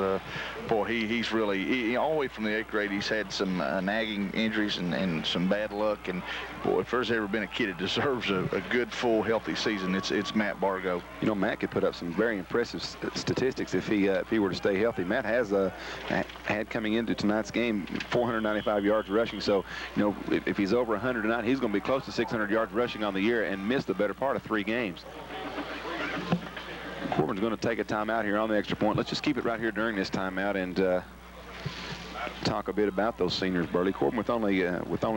boy, he's really all the way from the 8th grade. He's had some nagging injuries and some some bad luck. And boy, if there's ever been a kid that deserves a good, full, healthy season, it's Matt Bargo. You know, Matt could put up some very impressive statistics if he were to stay healthy. Matt has had coming into tonight's game 495 yards rushing. So, you know, if he's over 100 tonight, he's going to be close to 600 yards rushing on the year and miss the better part of 3 games. Corbin's going to take a timeout here on the extra point. Let's just keep it right here during this timeout and talk a bit about those seniors, Burley. Corbin with only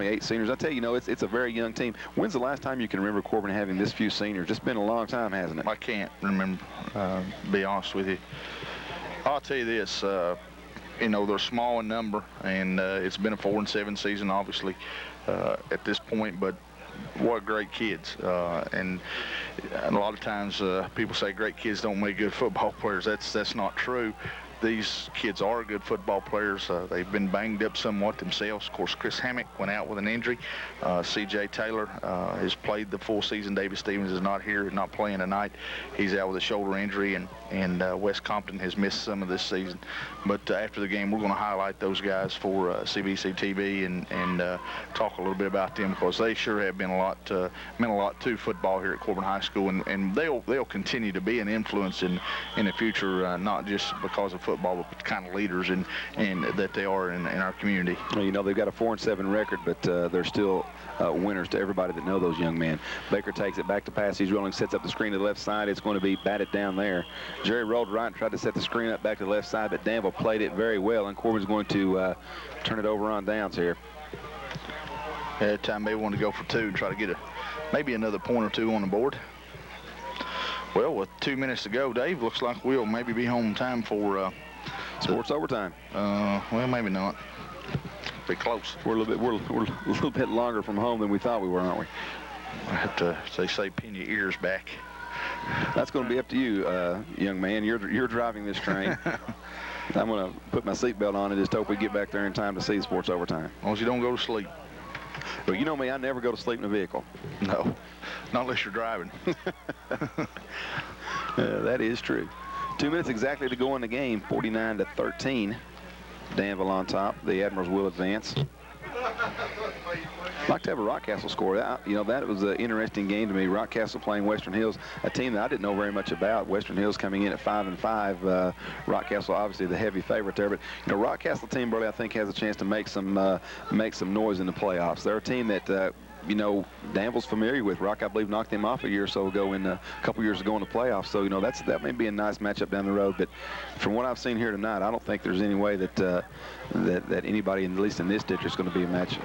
8 seniors. I tell you, it's a very young team. When's the last time you can remember Corbin having this few seniors? It's been a long time, hasn't it? I can't remember, to be honest with you. I'll tell you this, you know, they're small in number, and it's been a 4-7 season, obviously, at this point, but what great kids. And a lot of times people say great kids don't make good football players. That's not true. These kids are good football players. They've been banged up somewhat themselves. Of course, Chris Hammock went out with an injury. C.J. Taylor has played the full season. David Stevens is not here, not playing tonight. He's out with a shoulder injury, and Wes Compton has missed some of this season. But after the game, we're going to highlight those guys for CBC TV and talk a little bit about them, because they sure have been meant a lot to football here at Corbin High School, and they'll continue to be an influence in the future, not just because of football, but the kind of leaders and that they are in our community. Well, you know, they've got a 4-7 record, but they're still winners to everybody that know those young men. Baker takes it back to pass. He's rolling, sets up the screen to the left side. It's going to be batted down there. Jerry rolled right and tried to set the screen up back to the left side, but Danville played it very well, and Corbin's going to turn it over on downs here. That time they want to go for 2 and try to get maybe another point or 2 on the board. Well, with 2 minutes to go, Dave, looks like we'll maybe be home in time for sports overtime. Well, maybe not. Be close. We're a little bit longer from home than we thought we were, aren't we? I have to, they say, pin your ears back. That's going to be up to you, young man. You're driving this train. I'm going to put my seatbelt on and just hope we get back there in time to see sports overtime. As long as you don't go to sleep. Well, you know me, I never go to sleep in a vehicle. No, not unless you're driving. That is true. 2 minutes exactly to go in the game, 49-13. Danville on top. The Admirals will advance. I'd like to have a Rockcastle score. You know, that was an interesting game to me. Rockcastle playing Western Hills, a team that I didn't know very much about. Western Hills coming in at 5-5. Rockcastle obviously the heavy favorite there, but you know, Rockcastle team, Burley, I think has a chance to make some noise in the playoffs. They're a team that you know, Danville's familiar with. Rock, I believe, knocked them off a year or so ago a couple years ago in the playoffs. So, you know, that may be a nice matchup down the road. But from what I've seen here tonight, I don't think there's any way that anybody, at least in this district, is going to be a match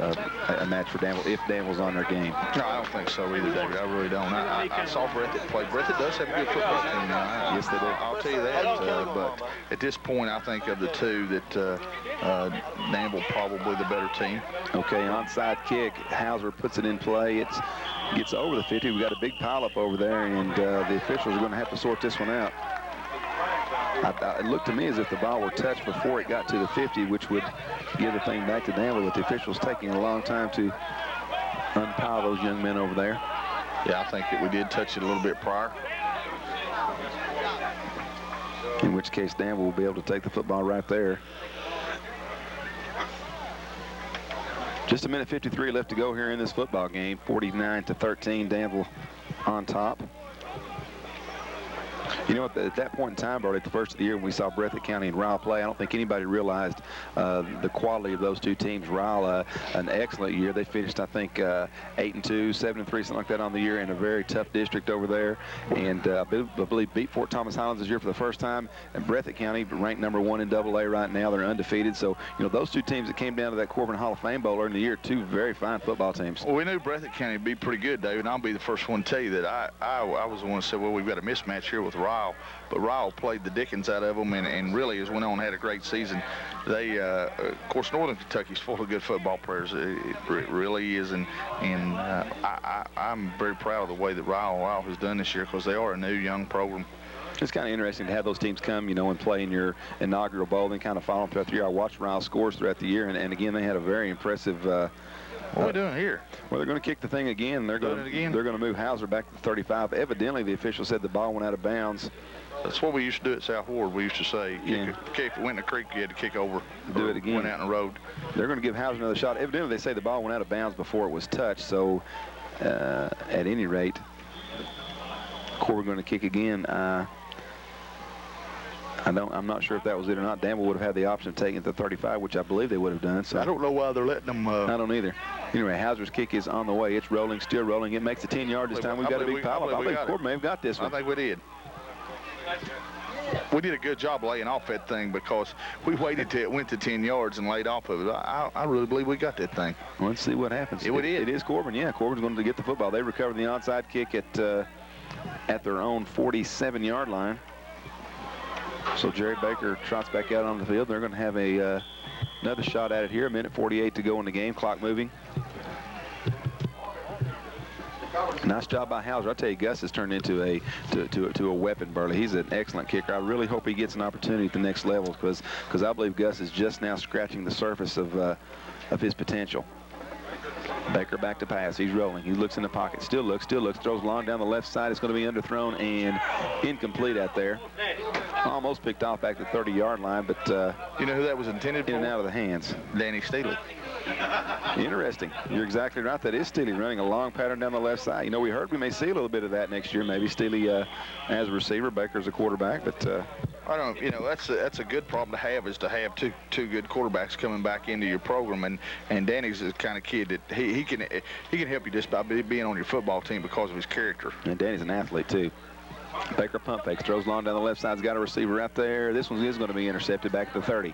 for Danville if Danville's on their game. No, I don't think so either, David. I really don't. I saw Brett that played. Brett does have a good football team now. Yes, they do. I'll tell you that. But at this point, I think of the two that Danville probably the better team. Okay, onside kick. Hauser puts it in play. It gets over the 50. We've got a big pileup over there, and the officials are going to have to sort this one out. It looked to me as if the ball were touched before it got to the 50, which would give the thing back to Danville, with the officials taking a long time to unpile those young men over there. Yeah, I think that we did touch it a little bit prior. In which case, Danville will be able to take the football right there. Just a minute 53 left to go here in this football game. 49-13, Danville on top. You know, at that point in time, Bart, at the first of the year when we saw Breathitt County and Ryle play, I don't think anybody realized the quality of those two teams. Ryle, an excellent year. They finished, I think, 8-2, 7-3, something like that on the year in a very tough district over there. And I believe beat Fort Thomas Highlands this year for the first time. And Breathitt County ranked #1 in AA right now. They're undefeated. So, you know, those two teams that came down to that Corbin Hall of Fame Bowl earlier in the year, two very fine football teams. Well, we knew Breathitt County would be pretty good, David, and I'll be the first one to tell you that I was the one that said, well, we've got a mismatch here with Ryle. But Ryle played the dickens out of them and really has went on and had a great season. They, of course, Northern Kentucky's full of good football players. It really is, and I'm very proud of the way that Ryle has done this year, because they are a new young program. It's kind of interesting to have those teams come, you know, and play in your inaugural bowl and kind of follow them throughout the year. I watched Ryle scores throughout the year, and again, they had a very impressive What are we doing here? Well, they're going to kick the thing again. They're going to move Hauser back to the 35. Evidently, the official said the ball went out of bounds. That's what we used to do at South Ward. We used to say, if it went in the creek, you had to kick over. Do it again. Went out in the road. They're going to give Hauser another shot. Evidently, they say the ball went out of bounds before it was touched. So, at any rate, Corbin going to kick again. I'm not sure if that was it or not. Danville would have had the option of taking it to 35, which I believe they would have done. So I don't know why they're letting them. I don't either. Anyway, Hauser's kick is on the way. It's rolling, still rolling. It makes the 10 yards this time. We've got a big pile up. I think Corbin may have got this one. I think we did. We did a good job laying off that thing because we waited till it went to 10 yards and laid off of it. I really believe we got that thing. Well, let's see what happens. It is Corbin. Yeah, Corbin's going to get the football. They recovered the onside kick at their own 47-yard line. So Jerry Baker trots back out on the field. They're going to have another shot at it here. 1:48 to go in the game. Clock moving. Nice job by Hauser. I tell you, Gus has turned into a weapon, Burley. He's an excellent kicker. I really hope he gets an opportunity at the next level because I believe Gus is just now scratching the surface of his potential. Baker back to pass. He's rolling. He looks in the pocket. Still looks. Throws long down the left side. It's going to be underthrown and incomplete out there. Almost picked off back to the 30-yard line, but you know who that was intended for? In and out of the hands. Danny Steele. Interesting. You're exactly right. That is Steele running a long pattern down the left side. You know, we heard we may see a little bit of that next year. Maybe Steele as a receiver, Baker as a quarterback, but. I don't. You know, that's a good problem to have, is to have two good quarterbacks coming back into your program, and Danny's the kind of kid that he can help you just by being on your football team because of his character. And Danny's an athlete too. Baker pump fakes, throws long down the left side's got a receiver out there. This one is going to be intercepted back to the 30.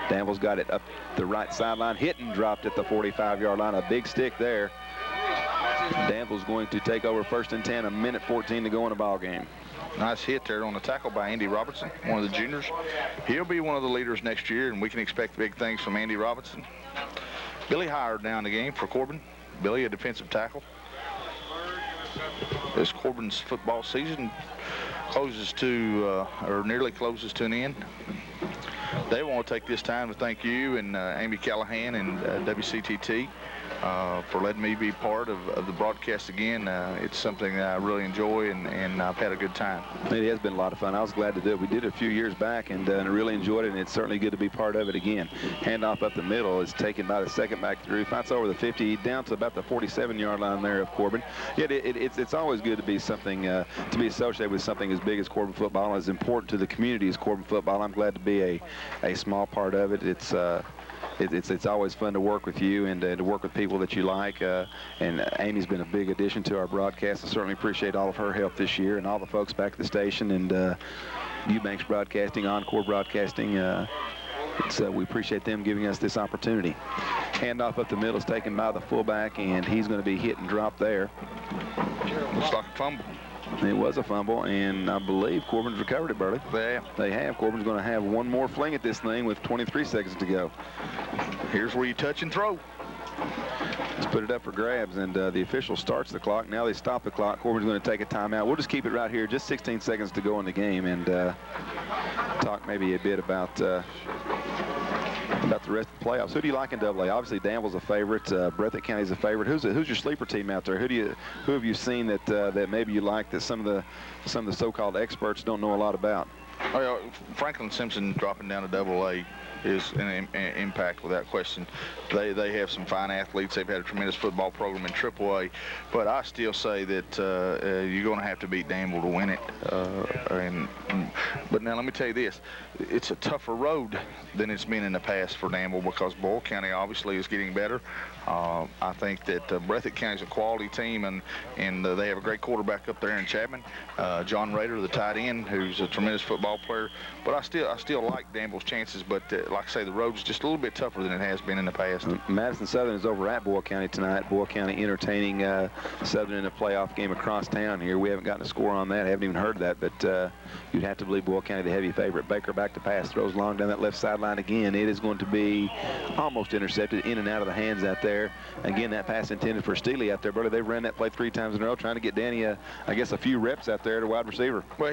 Danville's got it up the right sideline, hit and dropped at the 45-yard line. A big stick there. Danville's going to take over 1st and 10, 1:14 to go in the ball game. Nice hit there on the tackle by Andy Robinson, one of the juniors. He'll be one of the leaders next year, and we can expect big things from Andy Robinson. Billy Hire down the game for Corbin. Billy, a defensive tackle. This Corbin's football season closes to, or nearly closes to an end. They want to take this time to thank you and Amy Callahan and WCTT for letting me be part of the broadcast again. It's something that I really enjoy, and I've had a good time. It has been a lot of fun. I was glad to do it. We did it a few years back and really enjoyed it, and it's certainly good to be part of it again. Handoff up the middle is taken by the second back through. Fights over the 50, down to about the 47-yard line there of Corbin. Yet it's always good to be something, to be associated with something as big as Corbin football, as important to the community as Corbin football. I'm glad to be a small part of it. It's always fun to work with you and to work with people that you like. And Amy's been a big addition to our broadcast. I certainly appreciate all of her help this year, and all the folks back at the station and Eubanks Broadcasting, Encore Broadcasting. We appreciate them giving us this opportunity. Handoff up the middle is taken by the fullback, and he's going to be hit and dropped there. Looks like a fumble. It was a fumble, and I believe Corbin's recovered it, Burley. They have. Corbin's going to have one more fling at this thing with 23 seconds to go. Here's where you touch and throw. Let's put it up for grabs, and the official starts the clock. Now they stop the clock. Corbin's going to take a timeout. We'll just keep it right here. Just 16 seconds to go in the game, and talk maybe a bit about the rest of the playoffs. Who do you like in AA? Obviously, Danville's a favorite. Breathitt County's a favorite. Who's your sleeper team out there? Who have you seen that maybe you like that some of the so-called experts don't know a lot about? Oh, yeah, Franklin Simpson dropping down to AA is an impact without question. They have some fine athletes. They've had a tremendous football program in AAA, but I still say that you're going to have to beat Danville to win it. But now let me tell you this: it's a tougher road than it's been in the past for Danville because Boyle County obviously is getting better. I think that Breathitt County is a quality team, and they have a great quarterback up there in Chapman, John Rader, the tight end, who's a tremendous football player. But I still like Danville's chances, but like I say, the road's just a little bit tougher than it has been in the past. Madison Southern is over at Boyle County tonight. Boyle County entertaining Southern in a playoff game across town here. We haven't gotten a score on that. I haven't even heard that, but you'd have to believe Boyle County the heavy favorite. Baker back to pass, throws long down that left sideline again. It is going to be almost intercepted, in and out of the hands out there. Again, that pass intended for Steele out there, brother. They've run that play 3 times in a row, trying to get Danny, I guess, a few reps out there to wide receiver. Well,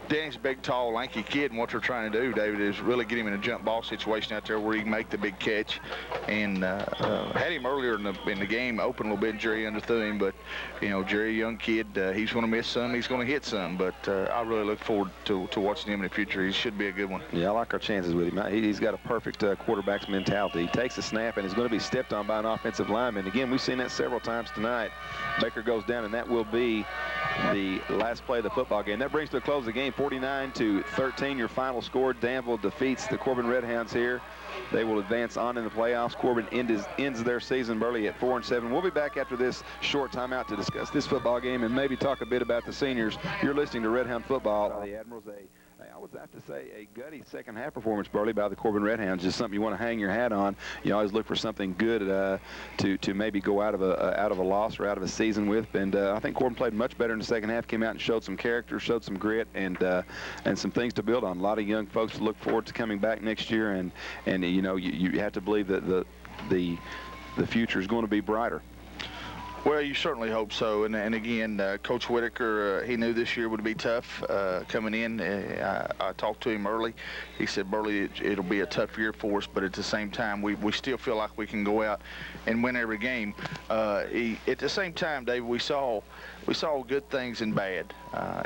Danny's a big, tall, lanky kid, and what they're trying to do, David, is really get him in a jump ball situation out there where he can make the big catch. and had him earlier in the game, open a little bit. Jerry underthrew him, but you know, Jerry, young kid, he's going to miss some, he's going to hit some, but I really look forward to watching him in the future. He should be a good one. Yeah, I like our chances with him. He's got a perfect quarterback's mentality. He takes a snap and is going to be stepped on by an offensive lineman. Again, we've seen that several times tonight. Baker goes down, and that will be the last play of the football game. That brings to a close the game, 49-13. Your final score. Danville defeats the Corbin Redhounds here. They will advance on in the playoffs. Corbin ends their season, Burley, at 4-7. We'll be back after this short timeout to discuss this football game and maybe talk a bit about the seniors. You're listening to Red Hound Football. The Admirals, I would have to say, a gutty second-half performance, Burley, by the Corbin Redhounds. Just something you want to hang your hat on. You always look for something good to maybe go out of a loss or out of a season with. And I think Corbin played much better in the second half. Came out and showed some character, showed some grit, and some things to build on. A lot of young folks to look forward to coming back next year. And you know, you have to believe that the future is going to be brighter. Well, you certainly hope so. And again, Coach Whitaker, he knew this year would be tough coming in. I talked to him early. He said, Burley, it'll be a tough year for us, but at the same time, we still feel like we can go out and win every game. At the same time, Dave, we saw good things and bad.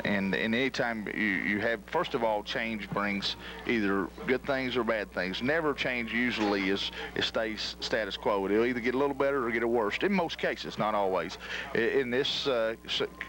And anytime you have, first of all, change brings either good things or bad things. Never change usually it stays status quo. It'll either get a little better or get worse. In most cases, not always. In this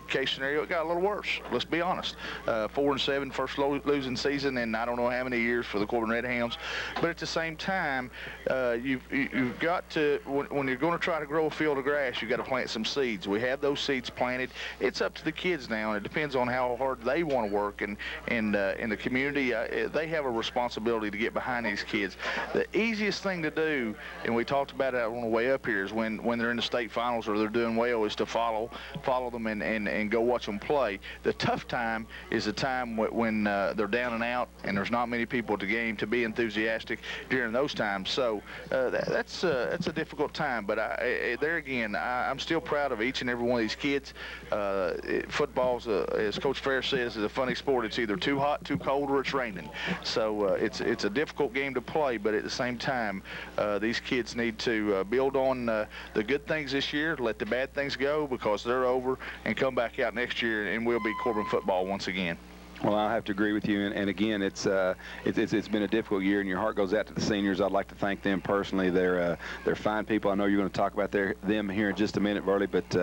case scenario, it got a little worse. Let's be honest. 4-7, first losing season in I don't know how many years for the Corbin Redhounds. But at the same time, you've got to, when you're going to try to grow a field of grass, you've got to plant some seeds. We have those seeds planted. It's up to the kids now, and it depends on how hard they want to work. And in the community, they have a responsibility to get behind these kids. The easiest thing to do, and we talked about it on the way up here, is when they're in the state finals or they're doing well, is to follow them and go watch them play. The tough time is the time when they're down and out and there's not many people at the game to be enthusiastic during those times. So that's a difficult time. But there again, I'm still proud of each and every one of these kids. Football's, as Coach Fair says, is a funny sport. It's either too hot, too cold, or it's raining. So it's a difficult game to play, but at the same time, these kids need to build on the good things this year, let the bad things go because they're over, and come back out next year and we'll be Corbin football once again. Well, I have to agree with you, and again, it's been a difficult year, and your heart goes out to the seniors. I'd like to thank them personally. They're fine people. I know you're going to talk about them here in just a minute, Burley, but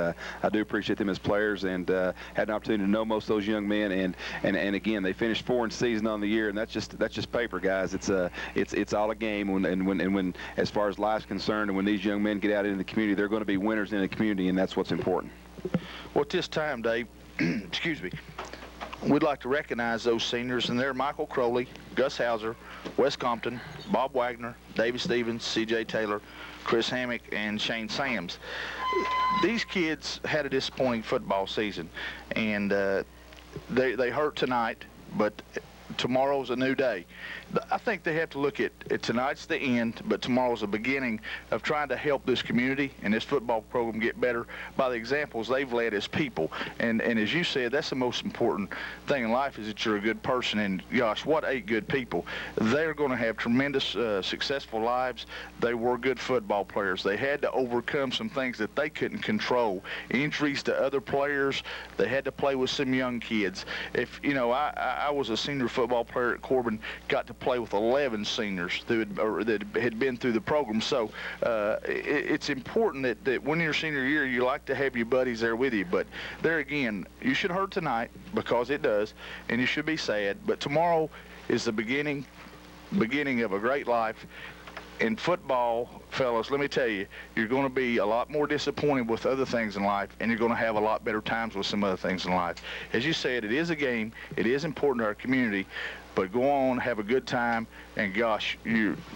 I do appreciate them as players, and had an opportunity to know most of those young men. And again, they finished 4 season on the year, and that's just paper, guys. It's all a game. When as far as life's concerned, and when these young men get out into the community, they're going to be winners in the community, and that's what's important. Well, at this time, Dave, excuse me. We'd like to recognize those seniors, and they're Michael Crowley, Gus Hauser, Wes Compton, Bob Wagner, David Stevens, C.J. Taylor, Chris Hammock, and Shane Sams. These kids had a disappointing football season, and they hurt tonight, but tomorrow's a new day. I think they have to look at tonight's the end, but tomorrow's the beginning of trying to help this community and this football program get better by the examples they've led as people. And as you said, that's the most important thing in life, is that you're a good person. And gosh, what 8 good people. They're going to have tremendous successful lives. They were good football players. They had to overcome some things that they couldn't control. Injuries to other players. They had to play with some young kids. If you know, I was a senior football player at Corbin, got to play with 11 seniors that had been through the program. So it's important that when your senior year, you like to have your buddies there with you. But there again, you should hurt tonight, because it does, and you should be sad. But tomorrow is the beginning of a great life. In football, fellas, let me tell you, you're going to be a lot more disappointed with other things in life, and you're going to have a lot better times with some other things in life. As you said, it is a game. It is important to our community. But go on, have a good time, and gosh,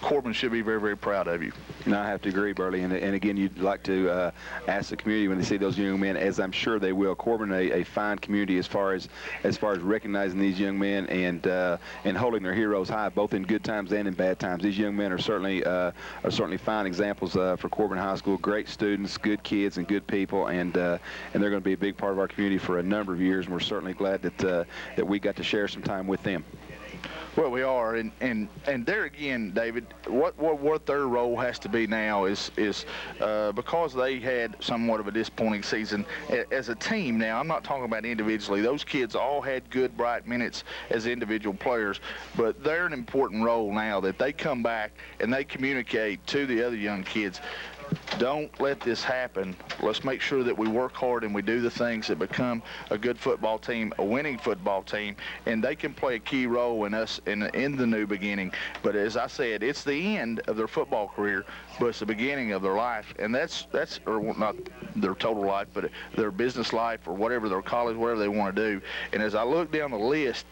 Corbin should be very, very proud of you. No, I have to agree, Burley. And again, you'd like to ask the community when they see those young men, as I'm sure they will. Corbin, a fine community as far as recognizing these young men and holding their heroes high, both in good times and in bad times. These young men are certainly fine examples for Corbin High School. Great students, good kids, and good people, and they're going to be a big part of our community for a number of years. And we're certainly glad that we got to share some time with them. Well, we are, and there again, David, what their role has to be now is because they had somewhat of a disappointing season as a team. Now, I'm not talking about individually. Those kids all had good, bright minutes as individual players, but they're an important role now that they come back and they communicate to the other young kids. Don't let this happen. Let's make sure that we work hard and we do the things that become a good football team, a winning football team, and they can play a key role in us in the new beginning. But as I said, it's the end of their football career, but it's the beginning of their life, and that's or not their total life, but their business life or whatever, their college, whatever they want to do. And as I look down the list,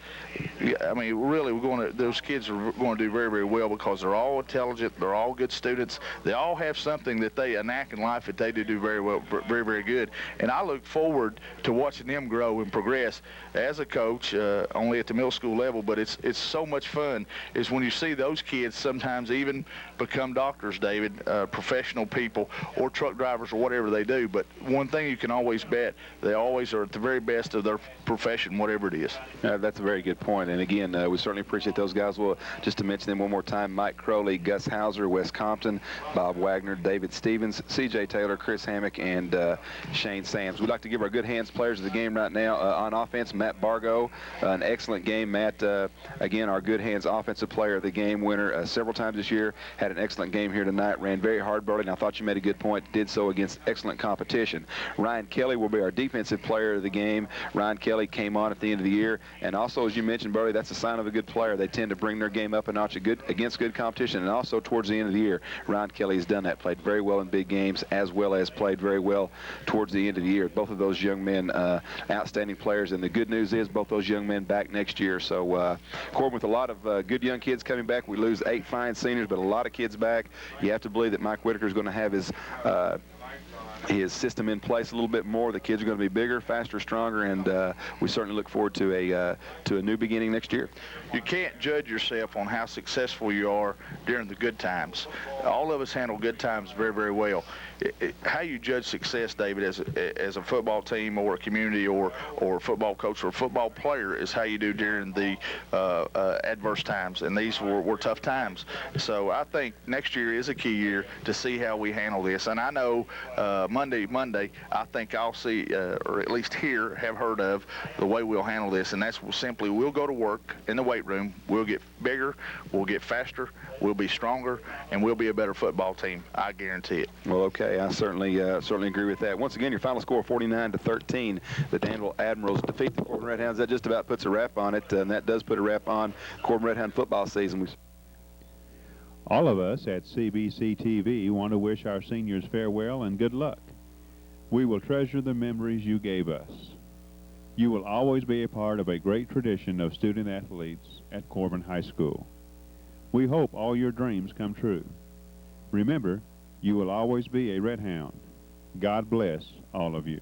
I mean, really, those kids are going to do very, very well because they're all intelligent, they're all good students, they all have something that they a knack in life that they do very well, very, very good. And I look forward to watching them grow and progress as a coach, only at the middle school level. But it's so much fun is when you see those kids sometimes even become doctors, David, professional people, or truck drivers, or whatever they do. But one thing you can always bet, they always are at the very best of their profession, whatever it is. That's a very good point. And again, we certainly appreciate those guys. Well, just to mention them one more time: Mike Crowley, Gus Hauser, Wes Compton, Bob Wagner, David Stevens, C.J. Taylor, Chris Hammock, and Shane Sams. We'd like to give our good hands players of the game right now. On offense, Matt Bargo, an excellent game. Matt, again, our good hands offensive player of the game, winner several times this year. Had an excellent game here tonight. Ran very hard, Burley, and I thought you made a good point. Did so against excellent competition. Ryan Kelly will be our defensive player of the game. Ryan Kelly came on at the end of the year, and also, as you mentioned, Burley, that's a sign of a good player. They tend to bring their game up a notch against good competition, and also towards the end of the year, Ryan Kelly has done that. Played very well in big games, as well as played very well towards the end of the year. Both of those young men, outstanding players, and the good news is both those young men back next year. So, Corbin, with a lot of good young kids coming back, we lose 8 fine seniors, but a lot of kids back. You have to believe that Mike Whitaker is going to have his system in place a little bit more. The kids are going to be bigger, faster, stronger, and we certainly look forward to a new beginning next year. You can't judge yourself on how successful you are during the good times. All of us handle good times very, very well. How you judge success, David, as a football team or a community or a football coach or a football player is how you do during the adverse times, and these were tough times. So I think next year is a key year to see how we handle this. And I know Monday, I think I'll see, or at least have heard of the way we'll handle this, and that's simply we'll go to work in the weight room, we'll get bigger, we'll get faster, we'll be stronger, and we'll be a better football team. I guarantee it. Well, okay, I certainly agree with that. Once again, your final score 49-13. The Danville Admirals defeat the Corbin Redhounds. That just about puts a wrap on it, and that does put a wrap on Corbin Redhound football season. All of us at CBC TV want to wish our seniors farewell and good luck. We will treasure the memories you gave us. You will always be a part of a great tradition of student athletes at Corbin High School. We hope all your dreams come true. Remember, you will always be a Red Hound. God bless all of you.